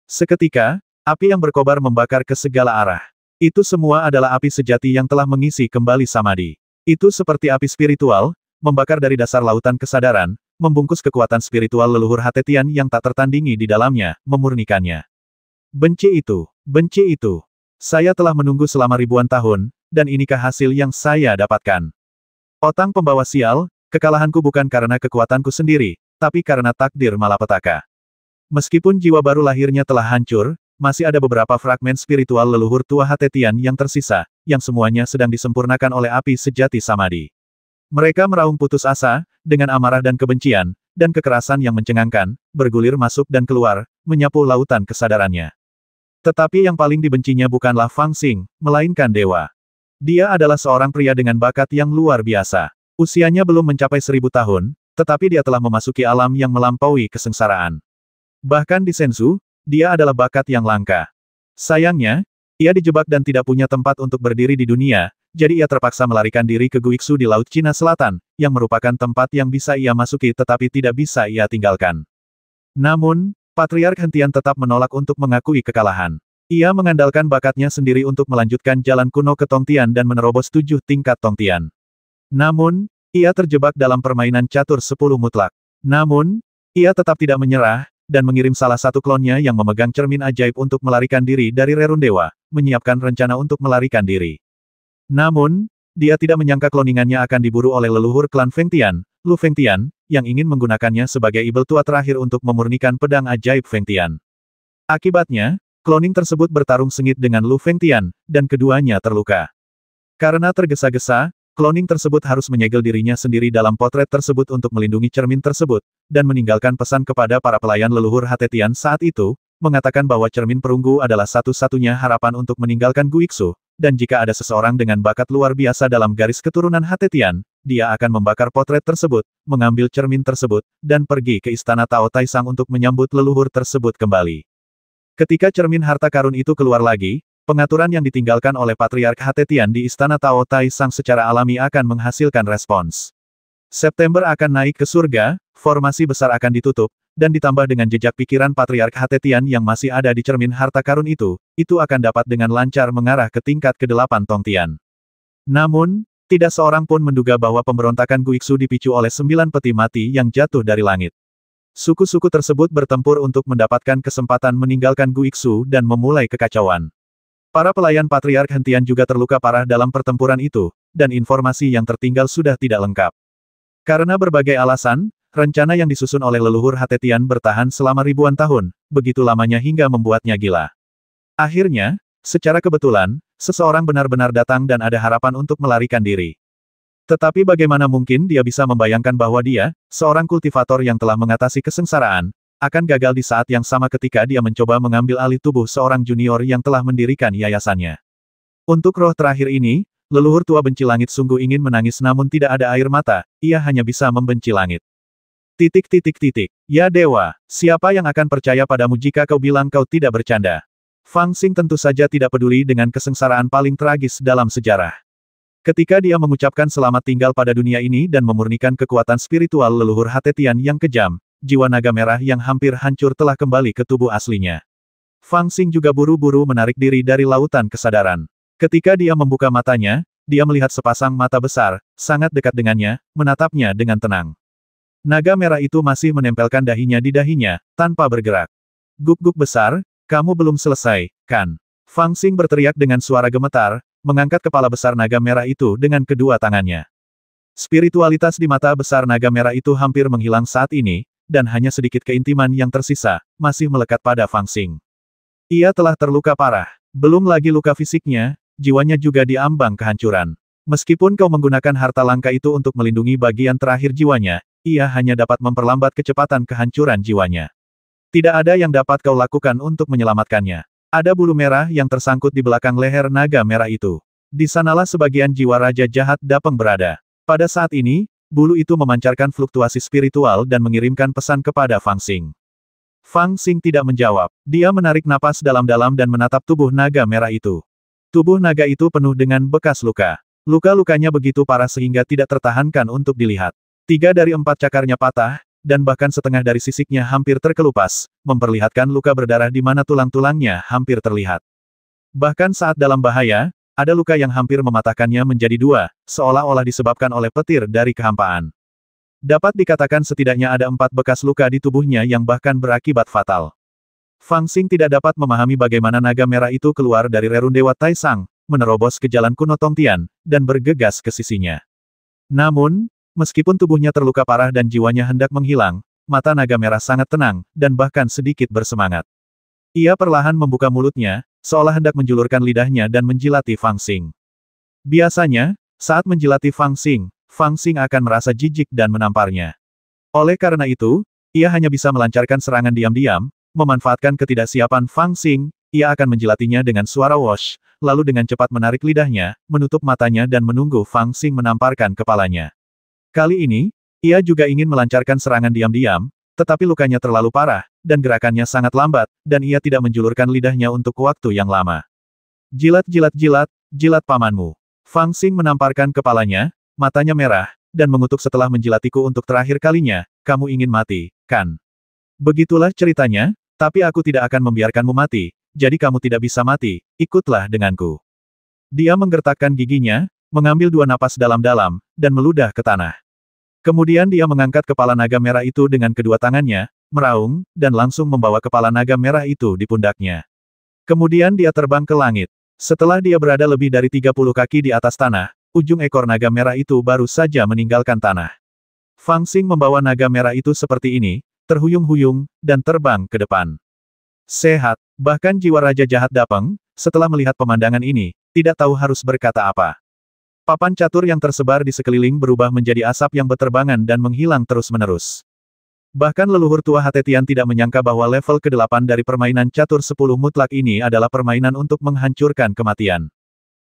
Seketika, Api yang berkobar membakar ke segala arah. Itu semua adalah api sejati yang telah mengisi kembali samadhi. Itu seperti api spiritual, membakar dari dasar lautan kesadaran, membungkus kekuatan spiritual leluhur Hatetian yang tak tertandingi di dalamnya, memurnikannya. Benci itu. Benci itu. Saya telah menunggu selama ribuan tahun, dan inikah hasil yang saya dapatkan. Otang pembawa sial, kekalahanku bukan karena kekuatanku sendiri, tapi karena takdir malapetaka. Meskipun jiwa baru lahirnya telah hancur, masih ada beberapa fragmen spiritual leluhur tua Hatetian yang tersisa, yang semuanya sedang disempurnakan oleh api sejati samadhi. Mereka meraung putus asa, dengan amarah dan kebencian, dan kekerasan yang mencengangkan, bergulir masuk dan keluar, menyapu lautan kesadarannya. Tetapi yang paling dibencinya bukanlah Fang Xing, melainkan dewa. Dia adalah seorang pria dengan bakat yang luar biasa. Usianya belum mencapai 1000 tahun, tetapi dia telah memasuki alam yang melampaui kesengsaraan. Bahkan di Senzu, dia adalah bakat yang langka. Sayangnya, ia dijebak dan tidak punya tempat untuk berdiri di dunia, jadi ia terpaksa melarikan diri ke Guixu di Laut Cina Selatan, yang merupakan tempat yang bisa ia masuki tetapi tidak bisa ia tinggalkan. Namun, Patriark Hentian tetap menolak untuk mengakui kekalahan. Ia mengandalkan bakatnya sendiri untuk melanjutkan jalan kuno ke Tongtian dan menerobos 7 tingkat Tongtian. Namun, ia terjebak dalam permainan catur 10 mutlak. Namun, ia tetap tidak menyerah, dan mengirim salah satu klonnya yang memegang cermin ajaib untuk melarikan diri dari Rerun Dewa, menyiapkan rencana untuk melarikan diri. Namun, dia tidak menyangka kloningannya akan diburu oleh leluhur klan Fengtian, Lu Fengtian, yang ingin menggunakannya sebagai ibel tua terakhir untuk memurnikan pedang ajaib Fengtian. Akibatnya, kloning tersebut bertarung sengit dengan Lu Fengtian, dan keduanya terluka. Karena tergesa-gesa, kloning tersebut harus menyegel dirinya sendiri dalam potret tersebut untuk melindungi cermin tersebut, dan meninggalkan pesan kepada para pelayan leluhur Hatetian saat itu, mengatakan bahwa cermin perunggu adalah satu-satunya harapan untuk meninggalkan Guixu, dan jika ada seseorang dengan bakat luar biasa dalam garis keturunan Hatetian, dia akan membakar potret tersebut, mengambil cermin tersebut, dan pergi ke istana Tao Taisang untuk menyambut leluhur tersebut kembali. Ketika cermin harta karun itu keluar lagi, pengaturan yang ditinggalkan oleh Patriark Hatetian di Istana Tao Taisang secara alami akan menghasilkan respons. September akan naik ke surga, formasi besar akan ditutup, dan ditambah dengan jejak pikiran Patriark Hatetian yang masih ada di cermin harta karun itu akan dapat dengan lancar mengarah ke tingkat ke-8 Tongtian. Namun, tidak seorang pun menduga bahwa pemberontakan Guixu dipicu oleh 9 peti mati yang jatuh dari langit. Suku-suku tersebut bertempur untuk mendapatkan kesempatan meninggalkan Guixu dan memulai kekacauan. Para pelayan Patriark Hentian juga terluka parah dalam pertempuran itu, dan informasi yang tertinggal sudah tidak lengkap. Karena berbagai alasan, rencana yang disusun oleh leluhur Hatetian bertahan selama ribuan tahun, begitu lamanya hingga membuatnya gila. Akhirnya, secara kebetulan, seseorang benar-benar datang dan ada harapan untuk melarikan diri. Tetapi bagaimana mungkin dia bisa membayangkan bahwa dia, seorang kultivator yang telah mengatasi kesengsaraan, akan gagal di saat yang sama ketika dia mencoba mengambil alih tubuh seorang junior yang telah mendirikan yayasannya. Untuk roh terakhir ini, leluhur tua benci langit sungguh ingin menangis namun tidak ada air mata, ia hanya bisa membenci langit. Ya dewa, siapa yang akan percaya padamu jika kau bilang kau tidak bercanda? Fang Xing tentu saja tidak peduli dengan kesengsaraan paling tragis dalam sejarah. Ketika dia mengucapkan selamat tinggal pada dunia ini dan memurnikan kekuatan spiritual leluhur Hatetian yang kejam, jiwa naga merah yang hampir hancur telah kembali ke tubuh aslinya. Fang Xing juga buru-buru menarik diri dari lautan kesadaran. Ketika dia membuka matanya, dia melihat sepasang mata besar, sangat dekat dengannya, menatapnya dengan tenang. Naga merah itu masih menempelkan dahinya di dahinya, tanpa bergerak. Guk-guk besar, kamu belum selesai, kan? Fang Xing berteriak dengan suara gemetar, mengangkat kepala besar naga merah itu dengan kedua tangannya. Spiritualitas di mata besar naga merah itu hampir menghilang saat ini, dan hanya sedikit keintiman yang tersisa, masih melekat pada Fang Xing. Ia telah terluka parah. Belum lagi luka fisiknya, jiwanya juga diambang kehancuran. Meskipun kau menggunakan harta langka itu untuk melindungi bagian terakhir jiwanya, ia hanya dapat memperlambat kecepatan kehancuran jiwanya. Tidak ada yang dapat kau lakukan untuk menyelamatkannya. Ada bulu merah yang tersangkut di belakang leher naga merah itu. Di sanalah sebagian jiwa Raja Jahat Dapeng berada. Pada saat ini, bulu itu memancarkan fluktuasi spiritual dan mengirimkan pesan kepada Fang Xing. Fang Xing tidak menjawab. Dia menarik napas dalam-dalam dan menatap tubuh naga merah itu. Tubuh naga itu penuh dengan bekas luka. Luka-lukanya begitu parah sehingga tidak tertahankan untuk dilihat. 3 dari 4 cakarnya patah, dan bahkan setengah dari sisiknya hampir terkelupas, memperlihatkan luka berdarah di mana tulang-tulangnya hampir terlihat. Bahkan saat dalam bahaya, ada luka yang hampir mematahkannya menjadi dua, seolah-olah disebabkan oleh petir dari kehampaan. Dapat dikatakan setidaknya ada 4 bekas luka di tubuhnya yang bahkan berakibat fatal. Fang Xing tidak dapat memahami bagaimana naga merah itu keluar dari rerun Dewa Taisang, menerobos ke jalan kuno Tongtian, dan bergegas ke sisinya. Namun, meskipun tubuhnya terluka parah dan jiwanya hendak menghilang, mata naga merah sangat tenang, dan bahkan sedikit bersemangat. Ia perlahan membuka mulutnya, seolah hendak menjulurkan lidahnya dan menjilati Fang Xing. Biasanya, saat menjilati Fang Xing akan merasa jijik dan menamparnya. Oleh karena itu, ia hanya bisa melancarkan serangan diam-diam, memanfaatkan ketidaksiapan Fang Xing, ia akan menjilatinya dengan suara wosh, lalu dengan cepat menarik lidahnya, menutup matanya dan menunggu Fang Xing menamparkan kepalanya. Kali ini, ia juga ingin melancarkan serangan diam-diam, tetapi lukanya terlalu parah, dan gerakannya sangat lambat, dan ia tidak menjulurkan lidahnya untuk waktu yang lama. Jilat jilat jilat, jilat pamanmu. Fang Xing menamparkan kepalanya, matanya merah, dan mengutuk setelah menjilatiku untuk terakhir kalinya, kamu ingin mati, kan? Begitulah ceritanya, tapi aku tidak akan membiarkanmu mati, jadi kamu tidak bisa mati, ikutlah denganku. Dia menggertakkan giginya, mengambil 2 napas dalam-dalam, dan meludah ke tanah. Kemudian dia mengangkat kepala naga merah itu dengan kedua tangannya, meraung, dan langsung membawa kepala naga merah itu di pundaknya. Kemudian dia terbang ke langit. Setelah dia berada lebih dari 30 kaki di atas tanah, ujung ekor naga merah itu baru saja meninggalkan tanah. Fang Xing membawa naga merah itu seperti ini, terhuyung-huyung, dan terbang ke depan. Sehat, bahkan jiwa Raja Jahat Dapeng, setelah melihat pemandangan ini, tidak tahu harus berkata apa. Papan catur yang tersebar di sekeliling berubah menjadi asap yang beterbangan dan menghilang terus-menerus. Bahkan leluhur tua Hatetian tidak menyangka bahwa level ke-8 dari permainan catur 10 mutlak ini adalah permainan untuk menghancurkan kematian.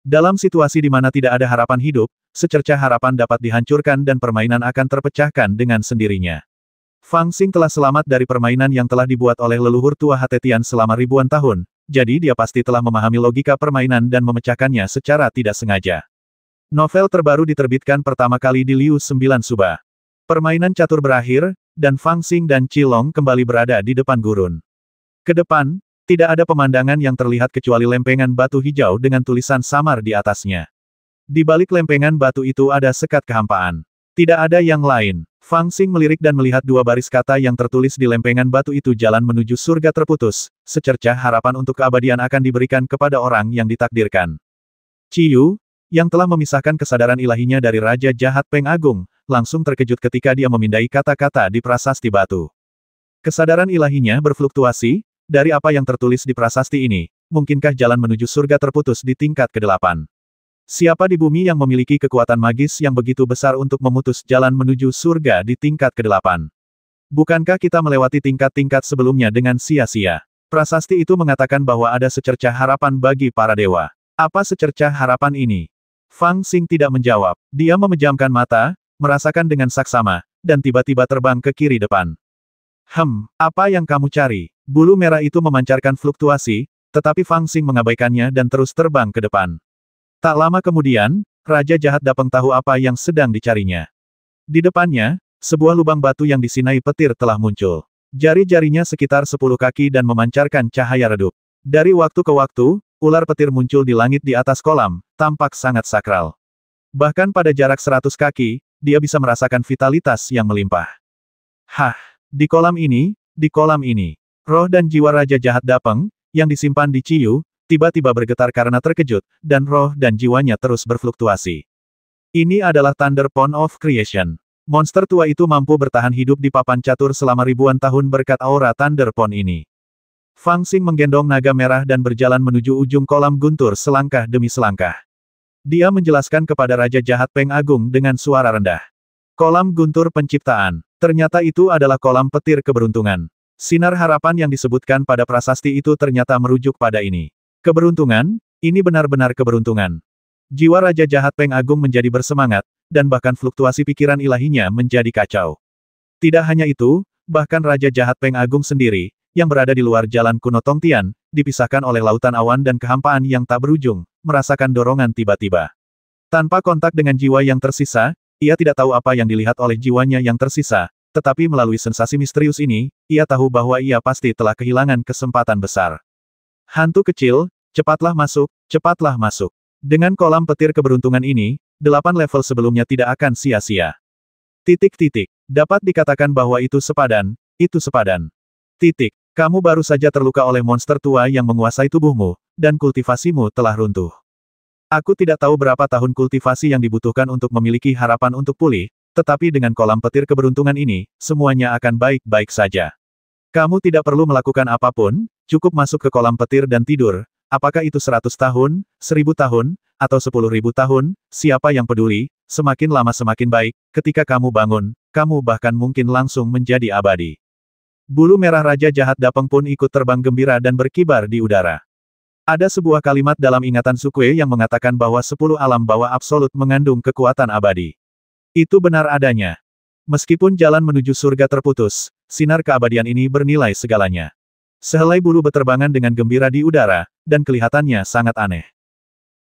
Dalam situasi di mana tidak ada harapan hidup, secercah harapan dapat dihancurkan dan permainan akan terpecahkan dengan sendirinya. Fang Xing telah selamat dari permainan yang telah dibuat oleh leluhur tua Hatetian selama ribuan tahun, jadi dia pasti telah memahami logika permainan dan memecahkannya secara tidak sengaja. Novel terbaru diterbitkan pertama kali di Liu 9 Suba. Permainan catur berakhir, dan Fang Xing dan Qilong kembali berada di depan gurun. Ke depan, tidak ada pemandangan yang terlihat kecuali lempengan batu hijau dengan tulisan samar di atasnya. Di balik lempengan batu itu ada sekat kehampaan. Tidak ada yang lain. Fang Xing melirik dan melihat 2 baris kata yang tertulis di lempengan batu itu, jalan menuju surga terputus, secercah harapan untuk keabadian akan diberikan kepada orang yang ditakdirkan. Ciyu, yang telah memisahkan kesadaran ilahinya dari Raja Jahat Peng Agung, langsung terkejut ketika dia memindai kata-kata di prasasti batu. Kesadaran ilahinya berfluktuasi. Dari apa yang tertulis di prasasti ini, mungkinkah jalan menuju surga terputus di tingkat ke-8? Siapa di bumi yang memiliki kekuatan magis yang begitu besar untuk memutus jalan menuju surga di tingkat ke-8? Bukankah kita melewati tingkat-tingkat sebelumnya dengan sia-sia? Prasasti itu mengatakan bahwa ada secercah harapan bagi para dewa. Apa secercah harapan ini? Fang Xing tidak menjawab. Dia memejamkan mata, merasakan dengan saksama, dan tiba-tiba terbang ke kiri depan. Apa yang kamu cari? Bulu merah itu memancarkan fluktuasi, tetapi Fang Xing mengabaikannya dan terus terbang ke depan. Tak lama kemudian, Raja Jahat Dapeng tahu apa yang sedang dicarinya. Di depannya, sebuah lubang batu yang disinai petir telah muncul. Jari-jarinya sekitar 10 kaki dan memancarkan cahaya redup. Dari waktu ke waktu, ular petir muncul di langit di atas kolam, tampak sangat sakral. Bahkan pada jarak 100 kaki, dia bisa merasakan vitalitas yang melimpah. Di kolam ini, roh dan jiwa Raja Jahat Dapeng, yang disimpan di Ciyu, tiba-tiba bergetar karena terkejut, dan roh dan jiwanya terus berfluktuasi. Ini adalah Thunder Pond of Creation. Monster tua itu mampu bertahan hidup di papan catur selama ribuan tahun berkat aura Thunder Pond ini. Fang Xing menggendong naga merah dan berjalan menuju ujung kolam guntur selangkah demi selangkah. Dia menjelaskan kepada Raja Jahat Peng Agung dengan suara rendah. Kolam guntur penciptaan. Ternyata itu adalah kolam petir keberuntungan. Sinar harapan yang disebutkan pada prasasti itu ternyata merujuk pada ini. Keberuntungan, ini benar-benar keberuntungan. Jiwa Raja Jahat Peng Agung menjadi bersemangat, dan bahkan fluktuasi pikiran ilahinya menjadi kacau. Tidak hanya itu, bahkan Raja Jahat Peng Agung sendiri, yang berada di luar jalan kuno Tongtian, dipisahkan oleh lautan awan dan kehampaan yang tak berujung, merasakan dorongan tiba-tiba. Tanpa kontak dengan jiwa yang tersisa, ia tidak tahu apa yang dilihat oleh jiwanya yang tersisa, tetapi melalui sensasi misterius ini, ia tahu bahwa ia pasti telah kehilangan kesempatan besar. Hantu kecil, cepatlah masuk, cepatlah masuk. Dengan kolam petir keberuntungan ini, 8 level sebelumnya tidak akan sia-sia. Dapat dikatakan bahwa itu sepadan, itu sepadan. Kamu baru saja terluka oleh monster tua yang menguasai tubuhmu, dan kultivasimu telah runtuh. Aku tidak tahu berapa tahun kultivasi yang dibutuhkan untuk memiliki harapan untuk pulih, tetapi dengan kolam petir keberuntungan ini, semuanya akan baik-baik saja. Kamu tidak perlu melakukan apapun, cukup masuk ke kolam petir dan tidur, apakah itu 100 tahun, 1000 tahun, atau 10.000 tahun, siapa yang peduli, semakin lama semakin baik, ketika kamu bangun, kamu bahkan mungkin langsung menjadi abadi. Bulu merah Raja Jahat Dapeng pun ikut terbang gembira dan berkibar di udara. Ada sebuah kalimat dalam ingatan Sukue yang mengatakan bahwa 10 alam bawah absolut mengandung kekuatan abadi. Itu benar adanya. Meskipun jalan menuju surga terputus, sinar keabadian ini bernilai segalanya. Sehelai bulu beterbangan dengan gembira di udara, dan kelihatannya sangat aneh.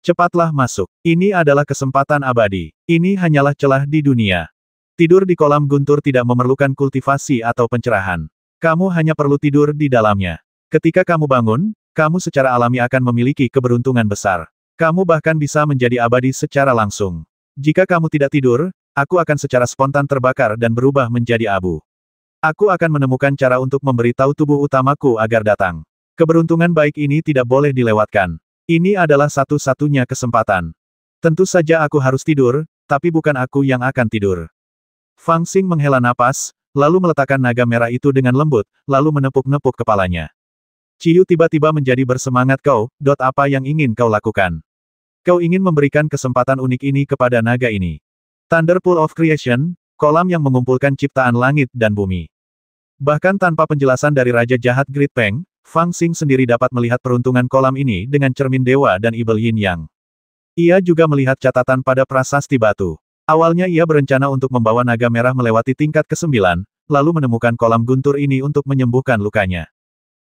Cepatlah masuk. Ini adalah kesempatan abadi. Ini hanyalah celah di dunia. Tidur di kolam guntur tidak memerlukan kultivasi atau pencerahan. Kamu hanya perlu tidur di dalamnya. Ketika kamu bangun, kamu secara alami akan memiliki keberuntungan besar. Kamu bahkan bisa menjadi abadi secara langsung. Jika kamu tidak tidur, aku akan secara spontan terbakar dan berubah menjadi abu. Aku akan menemukan cara untuk memberitahu tubuh utamaku agar datang. Keberuntungan baik ini tidak boleh dilewatkan. Ini adalah satu-satunya kesempatan. Tentu saja aku harus tidur, tapi bukan aku yang akan tidur. Fang Xing menghela napas, lalu meletakkan naga merah itu dengan lembut, lalu menepuk-nepuk kepalanya. Ciyu tiba-tiba menjadi bersemangat kau, apa yang ingin kau lakukan? Kau ingin memberikan kesempatan unik ini kepada naga ini. Thunder Pool of Creation, kolam yang mengumpulkan ciptaan langit dan bumi. Bahkan tanpa penjelasan dari Raja Jahat Great Peng, Fang Xing sendiri dapat melihat peruntungan kolam ini dengan cermin dewa dan ibel yin yang. Ia juga melihat catatan pada prasasti batu. Awalnya ia berencana untuk membawa naga merah melewati tingkat ke-9, lalu menemukan kolam guntur ini untuk menyembuhkan lukanya.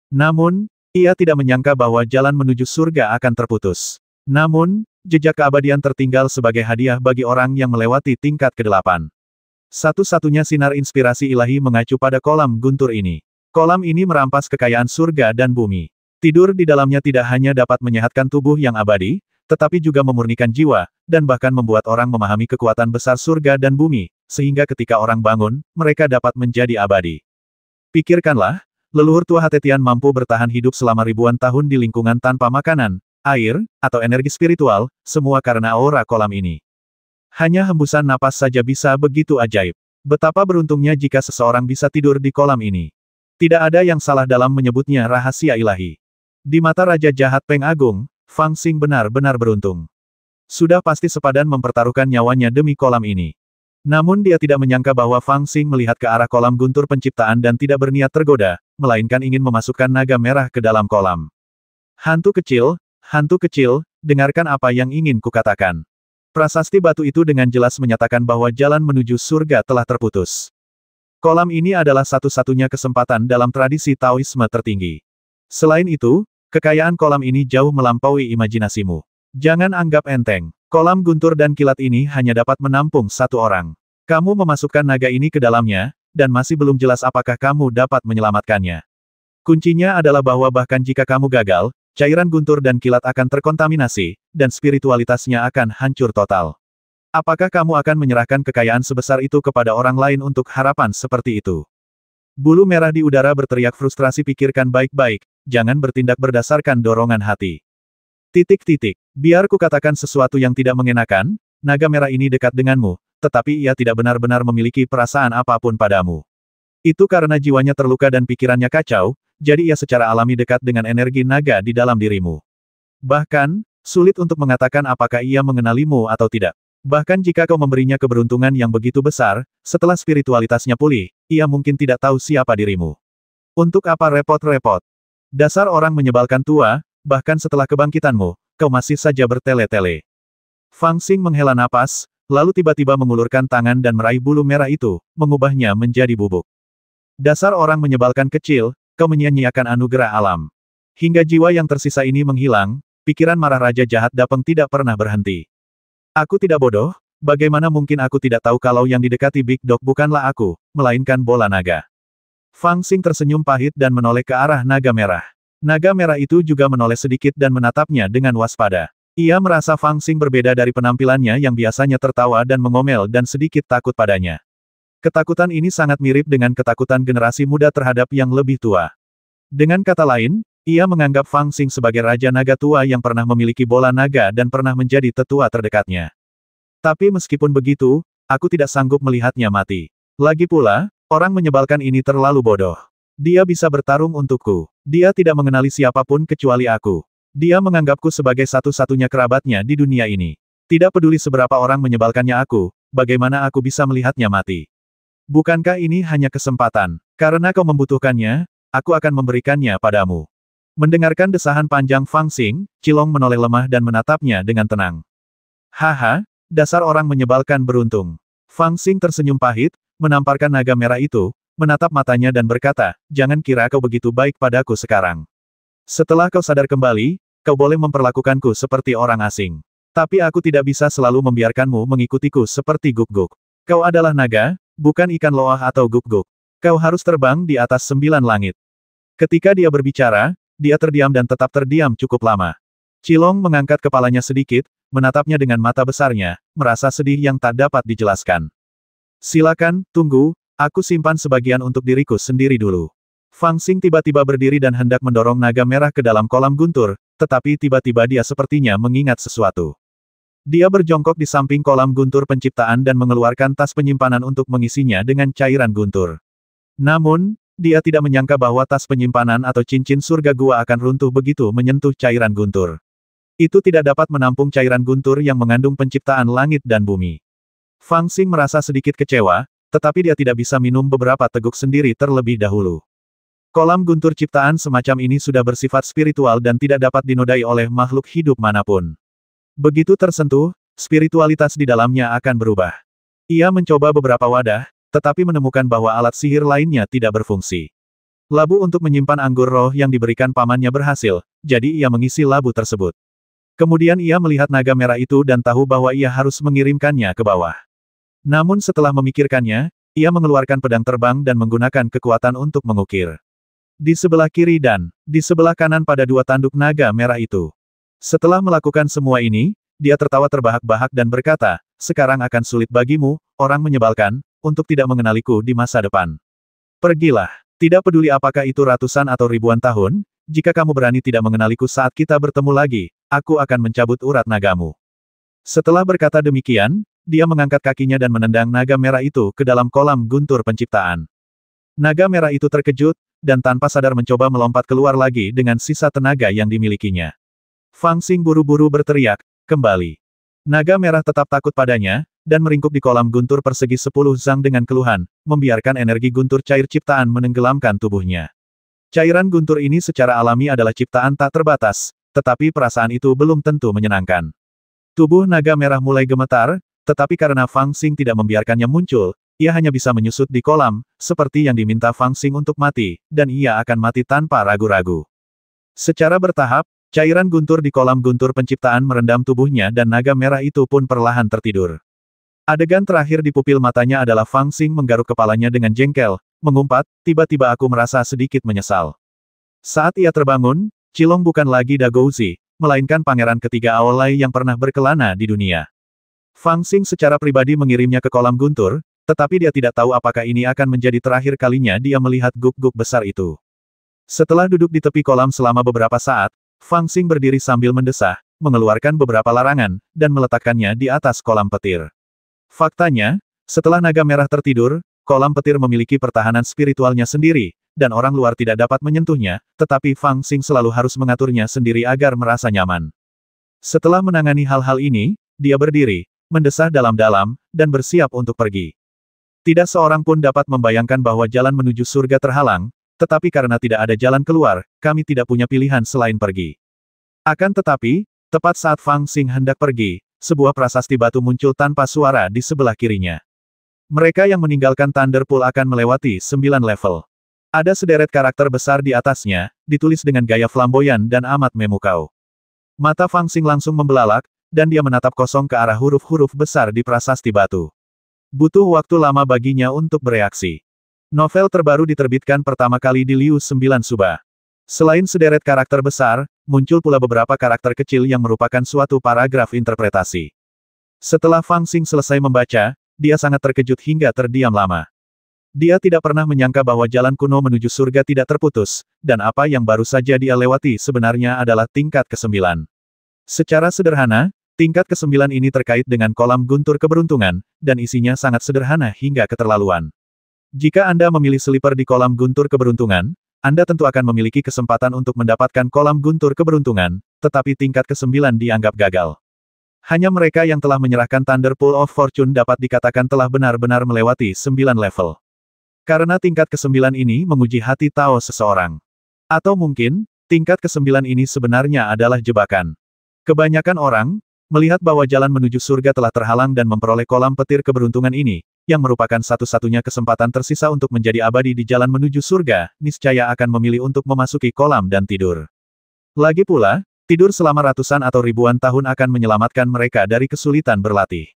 Namun, ia tidak menyangka bahwa jalan menuju surga akan terputus. Namun, jejak keabadian tertinggal sebagai hadiah bagi orang yang melewati tingkat ke-8. Satu-satunya sinar inspirasi ilahi mengacu pada kolam guntur ini. Kolam ini merampas kekayaan surga dan bumi. Tidur di dalamnya tidak hanya dapat menyehatkan tubuh yang abadi, tetapi juga memurnikan jiwa, dan bahkan membuat orang memahami kekuatan besar surga dan bumi, sehingga ketika orang bangun, mereka dapat menjadi abadi. Pikirkanlah, leluhur tua Hatetian mampu bertahan hidup selama ribuan tahun di lingkungan tanpa makanan, air, atau energi spiritual, semua karena aura kolam ini. Hanya hembusan napas saja bisa begitu ajaib. Betapa beruntungnya jika seseorang bisa tidur di kolam ini. Tidak ada yang salah dalam menyebutnya rahasia ilahi. Di mata Raja Jahat Peng Agung, Fang Xing benar-benar beruntung. Sudah pasti sepadan mempertaruhkan nyawanya demi kolam ini. Namun dia tidak menyangka bahwa Fang Xing melihat ke arah kolam guntur penciptaan dan tidak berniat tergoda, melainkan ingin memasukkan naga merah ke dalam kolam. Hantu kecil, dengarkan apa yang ingin kukatakan. Prasasti batu itu dengan jelas menyatakan bahwa jalan menuju surga telah terputus. Kolam ini adalah satu-satunya kesempatan dalam tradisi Taoisme tertinggi. Selain itu, kekayaan kolam ini jauh melampaui imajinasimu. Jangan anggap enteng. Kolam guntur dan kilat ini hanya dapat menampung satu orang. Kamu memasukkan naga ini ke dalamnya, dan masih belum jelas apakah kamu dapat menyelamatkannya. Kuncinya adalah bahwa bahkan jika kamu gagal, cairan guntur dan kilat akan terkontaminasi, dan spiritualitasnya akan hancur total. Apakah kamu akan menyerahkan kekayaan sebesar itu kepada orang lain untuk harapan seperti itu? Bulu merah di udara berteriak frustrasi. Pikirkan baik-baik, jangan bertindak berdasarkan dorongan hati. Biar kukatakan sesuatu yang tidak mengenakan, naga merah ini dekat denganmu, tetapi ia tidak benar-benar memiliki perasaan apapun padamu. Itu karena jiwanya terluka dan pikirannya kacau, jadi ia secara alami dekat dengan energi naga di dalam dirimu. Bahkan, sulit untuk mengatakan apakah ia mengenalimu atau tidak. Bahkan jika kau memberinya keberuntungan yang begitu besar, setelah spiritualitasnya pulih, ia mungkin tidak tahu siapa dirimu. Untuk apa repot-repot? Dasar orang menyebalkan tua, bahkan setelah kebangkitanmu, kau masih saja bertele-tele. Fang Xing menghela napas, lalu tiba-tiba mengulurkan tangan dan meraih bulu merah itu, mengubahnya menjadi bubuk. Dasar orang menyebalkan kecil, kau menyia-nyiakan anugerah alam. Hingga jiwa yang tersisa ini menghilang, pikiran marah Raja Jahat Dapeng tidak pernah berhenti. Aku tidak bodoh, Bagaimana mungkin aku tidak tahu kalau yang didekati Big Dog bukanlah aku, melainkan bola naga. Fang Xing tersenyum pahit dan menoleh ke arah naga merah. Naga merah itu juga menoleh sedikit dan menatapnya dengan waspada. Ia merasa Fang Xing berbeda dari penampilannya yang biasanya tertawa dan mengomel dan sedikit takut padanya. Ketakutan ini sangat mirip dengan ketakutan generasi muda terhadap yang lebih tua. Dengan kata lain, ia menganggap Fang Xing sebagai Raja Naga tua yang pernah memiliki bola naga dan pernah menjadi tetua terdekatnya. Tapi meskipun begitu, aku tidak sanggup melihatnya mati. Lagi pula, orang menyebalkan ini terlalu bodoh. Dia bisa bertarung untukku. Dia tidak mengenali siapapun kecuali aku. Dia menganggapku sebagai satu-satunya kerabatnya di dunia ini. Tidak peduli seberapa orang menyebalkannya aku, bagaimana aku bisa melihatnya mati. Bukankah ini hanya kesempatan? Karena kau membutuhkannya, aku akan memberikannya padamu. Mendengarkan desahan panjang Fang Xing, Qilong menoleh lemah dan menatapnya dengan tenang. Haha, dasar orang menyebalkan beruntung. Fang Xing tersenyum pahit, menamparkan naga merah itu, menatap matanya dan berkata, jangan kira kau begitu baik padaku sekarang. Setelah kau sadar kembali, kau boleh memperlakukanku seperti orang asing. Tapi aku tidak bisa selalu membiarkanmu mengikutiku seperti guk-guk. Kau adalah naga, bukan ikan loah atau guk-guk. Kau harus terbang di atas 9 langit. Ketika dia berbicara, dia terdiam dan tetap terdiam cukup lama. Qilong mengangkat kepalanya sedikit, menatapnya dengan mata besarnya, merasa sedih yang tak dapat dijelaskan. Silakan, tunggu, aku simpan sebagian untuk diriku sendiri dulu. Fang Xing tiba-tiba berdiri dan hendak mendorong naga merah ke dalam kolam guntur, tetapi tiba-tiba dia sepertinya mengingat sesuatu. Dia berjongkok di samping kolam guntur penciptaan dan mengeluarkan tas penyimpanan untuk mengisinya dengan cairan guntur. Namun, dia tidak menyangka bahwa tas penyimpanan atau cincin surga gua akan runtuh begitu menyentuh cairan guntur. Itu tidak dapat menampung cairan guntur yang mengandung penciptaan langit dan bumi. Fang Xing merasa sedikit kecewa, tetapi dia tidak bisa minum beberapa teguk sendiri terlebih dahulu. Kolam guntur ciptaan semacam ini sudah bersifat spiritual dan tidak dapat dinodai oleh makhluk hidup manapun. Begitu tersentuh, spiritualitas di dalamnya akan berubah. Ia mencoba beberapa wadah, tetapi menemukan bahwa alat sihir lainnya tidak berfungsi. Labu untuk menyimpan anggur roh yang diberikan pamannya berhasil, jadi ia mengisi labu tersebut. Kemudian ia melihat naga merah itu dan tahu bahwa ia harus mengirimkannya ke bawah. Namun setelah memikirkannya, ia mengeluarkan pedang terbang dan menggunakan kekuatan untuk mengukir. Di sebelah kiri dan di sebelah kanan pada dua tanduk naga merah itu. Setelah melakukan semua ini, dia tertawa terbahak-bahak dan berkata, sekarang akan sulit bagimu, orang menyebalkan, untuk tidak mengenaliku di masa depan. Pergilah. Tidak peduli apakah itu ratusan atau ribuan tahun, jika kamu berani tidak mengenaliku saat kita bertemu lagi, aku akan mencabut urat nagamu. Setelah berkata demikian, dia mengangkat kakinya dan menendang naga merah itu ke dalam kolam guntur penciptaan. Naga merah itu terkejut, dan tanpa sadar mencoba melompat keluar lagi dengan sisa tenaga yang dimilikinya. Fang Xing buru-buru berteriak, kembali. Naga merah tetap takut padanya, dan meringkuk di kolam guntur persegi 10 zang dengan keluhan, membiarkan energi guntur cair ciptaan menenggelamkan tubuhnya. Cairan guntur ini secara alami adalah ciptaan tak terbatas, tetapi perasaan itu belum tentu menyenangkan. Tubuh naga merah mulai gemetar, tetapi karena Fang Xing tidak membiarkannya muncul, ia hanya bisa menyusut di kolam, seperti yang diminta Fang Xing untuk mati, dan ia akan mati tanpa ragu-ragu. Secara bertahap, cairan guntur di kolam guntur penciptaan merendam tubuhnya dan naga merah itu pun perlahan tertidur. Adegan terakhir di pupil matanya adalah Fang Xing menggaruk kepalanya dengan jengkel, mengumpat, tiba-tiba aku merasa sedikit menyesal. Saat ia terbangun, Qilong bukan lagi Dagouzi, melainkan pangeran ketiga Aolai yang pernah berkelana di dunia. Fang Xing secara pribadi mengirimnya ke kolam guntur, tetapi dia tidak tahu apakah ini akan menjadi terakhir kalinya dia melihat guk-guk besar itu. Setelah duduk di tepi kolam selama beberapa saat, Fang Xing berdiri sambil mendesah, mengeluarkan beberapa larangan, dan meletakkannya di atas kolam petir. Faktanya, setelah naga merah tertidur, kolam petir memiliki pertahanan spiritualnya sendiri, dan orang luar tidak dapat menyentuhnya, tetapi Fang Xing selalu harus mengaturnya sendiri agar merasa nyaman. Setelah menangani hal-hal ini, dia berdiri, mendesah dalam-dalam, dan bersiap untuk pergi. Tidak seorang pun dapat membayangkan bahwa jalan menuju surga terhalang, tetapi karena tidak ada jalan keluar, kami tidak punya pilihan selain pergi. Akan tetapi, tepat saat Fang Xing hendak pergi, sebuah prasasti batu muncul tanpa suara di sebelah kirinya. Mereka yang meninggalkan Thunder Pool akan melewati 9 level. Ada sederet karakter besar di atasnya, ditulis dengan gaya flamboyan dan amat memukau. Mata Fang Xing langsung membelalak, dan dia menatap kosong ke arah huruf-huruf besar di prasasti batu. Butuh waktu lama baginya untuk bereaksi. Novel terbaru diterbitkan pertama kali di Liu 9 Suba. Selain sederet karakter besar, muncul pula beberapa karakter kecil yang merupakan suatu paragraf interpretasi. Setelah Fang Xing selesai membaca, dia sangat terkejut hingga terdiam lama. Dia tidak pernah menyangka bahwa jalan kuno menuju surga tidak terputus, dan apa yang baru saja dia lewati sebenarnya adalah tingkat ke-9. Secara sederhana, tingkat ke-9 ini terkait dengan kolam guntur keberuntungan, dan isinya sangat sederhana hingga keterlaluan. Jika Anda memilih sliper di kolam guntur keberuntungan, Anda tentu akan memiliki kesempatan untuk mendapatkan kolam guntur keberuntungan, tetapi tingkat ke-9 dianggap gagal. Hanya mereka yang telah menyerahkan Thunder Pool of Fortune dapat dikatakan telah benar-benar melewati 9 level. Karena tingkat ke-9 ini menguji hati Tao seseorang. Atau mungkin, tingkat ke-9 ini sebenarnya adalah jebakan. Kebanyakan orang, melihat bahwa jalan menuju surga telah terhalang dan memperoleh kolam petir keberuntungan ini, yang merupakan satu-satunya kesempatan tersisa untuk menjadi abadi di jalan menuju surga, niscaya akan memilih untuk memasuki kolam dan tidur. Lagi pula, tidur selama ratusan atau ribuan tahun akan menyelamatkan mereka dari kesulitan berlatih.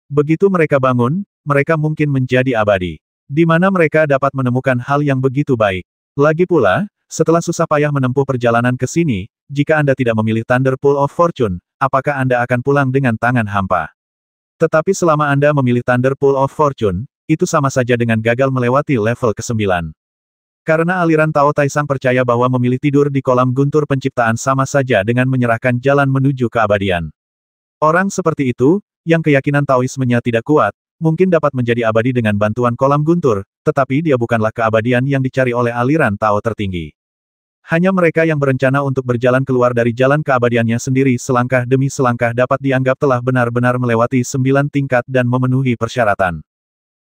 Begitu mereka bangun, mereka mungkin menjadi abadi. Di mana mereka dapat menemukan hal yang begitu baik. Lagi pula, setelah susah payah menempuh perjalanan ke sini, jika Anda tidak memilih Thunder Pool of Fortune, apakah Anda akan pulang dengan tangan hampa? Tetapi selama Anda memilih Thunder Pool of Fortune, itu sama saja dengan gagal melewati level ke-9. Karena aliran Tao Taisang percaya bahwa memilih tidur di kolam guntur penciptaan sama saja dengan menyerahkan jalan menuju keabadian. Orang seperti itu, yang keyakinan Taoismenya tidak kuat, mungkin dapat menjadi abadi dengan bantuan kolam guntur, tetapi dia bukanlah keabadian yang dicari oleh aliran Tao tertinggi. Hanya mereka yang berencana untuk berjalan keluar dari jalan keabadiannya sendiri selangkah demi selangkah dapat dianggap telah benar-benar melewati 9 tingkat dan memenuhi persyaratan.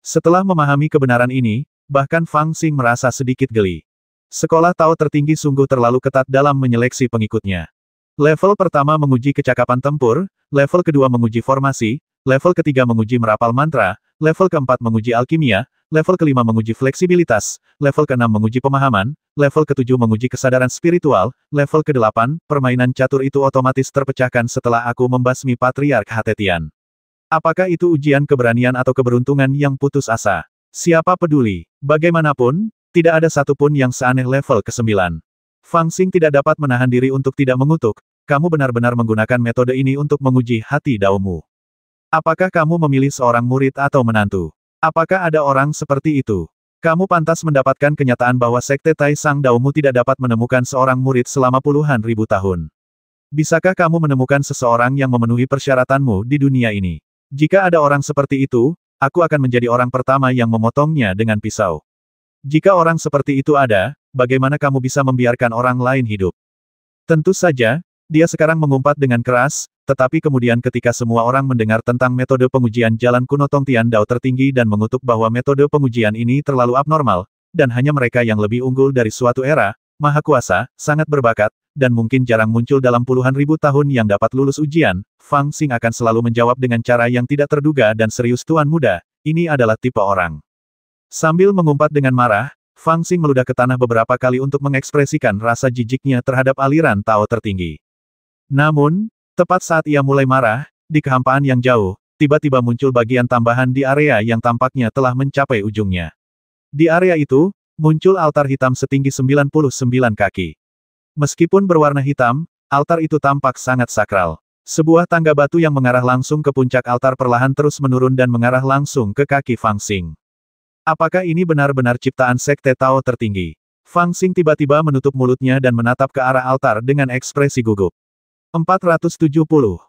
Setelah memahami kebenaran ini, bahkan Fang Xing merasa sedikit geli. Sekolah Tao tertinggi sungguh terlalu ketat dalam menyeleksi pengikutnya. Level pertama menguji kecakapan tempur, level kedua menguji formasi, level ketiga menguji merapal mantra, level keempat menguji alkimia, level kelima menguji fleksibilitas, level keenam menguji pemahaman, level ketujuh menguji kesadaran spiritual, level kedelapan, permainan catur itu otomatis terpecahkan setelah aku membasmi Patriark Hatetian. Apakah itu ujian keberanian atau keberuntungan yang putus asa? Siapa peduli? Bagaimanapun, tidak ada satupun yang seaneh level ke-9. Fang Xing tidak dapat menahan diri untuk tidak mengutuk, kamu benar-benar menggunakan metode ini untuk menguji hati Daomu. Apakah kamu memilih seorang murid atau menantu? Apakah ada orang seperti itu? Kamu pantas mendapatkan kenyataan bahwa Sekte Taisang Daomu tidak dapat menemukan seorang murid selama puluhan ribu tahun. Bisakah kamu menemukan seseorang yang memenuhi persyaratanmu di dunia ini? Jika ada orang seperti itu, aku akan menjadi orang pertama yang memotongnya dengan pisau. Jika orang seperti itu ada, bagaimana kamu bisa membiarkan orang lain hidup? Tentu saja, dia sekarang mengumpat dengan keras, tetapi kemudian ketika semua orang mendengar tentang metode pengujian jalan kuno Tongtian Dao tertinggi dan mengutuk bahwa metode pengujian ini terlalu abnormal, dan hanya mereka yang lebih unggul dari suatu era, maha kuasa, sangat berbakat, dan mungkin jarang muncul dalam puluhan ribu tahun yang dapat lulus ujian, Fang Xing akan selalu menjawab dengan cara yang tidak terduga dan serius, Tuan Muda, ini adalah tipe orang. Sambil mengumpat dengan marah, Fang Xing meludah ke tanah beberapa kali untuk mengekspresikan rasa jijiknya terhadap aliran Tao tertinggi. Namun, tepat saat ia mulai marah, di kehampaan yang jauh, tiba-tiba muncul bagian tambahan di area yang tampaknya telah mencapai ujungnya. Di area itu, muncul altar hitam setinggi 99 kaki. Meskipun berwarna hitam, altar itu tampak sangat sakral. Sebuah tangga batu yang mengarah langsung ke puncak altar perlahan terus menurun dan mengarah langsung ke kaki Fang Xing. Apakah ini benar-benar ciptaan Sekte Tao tertinggi? Fang Xing tiba-tiba menutup mulutnya dan menatap ke arah altar dengan ekspresi gugup. 470.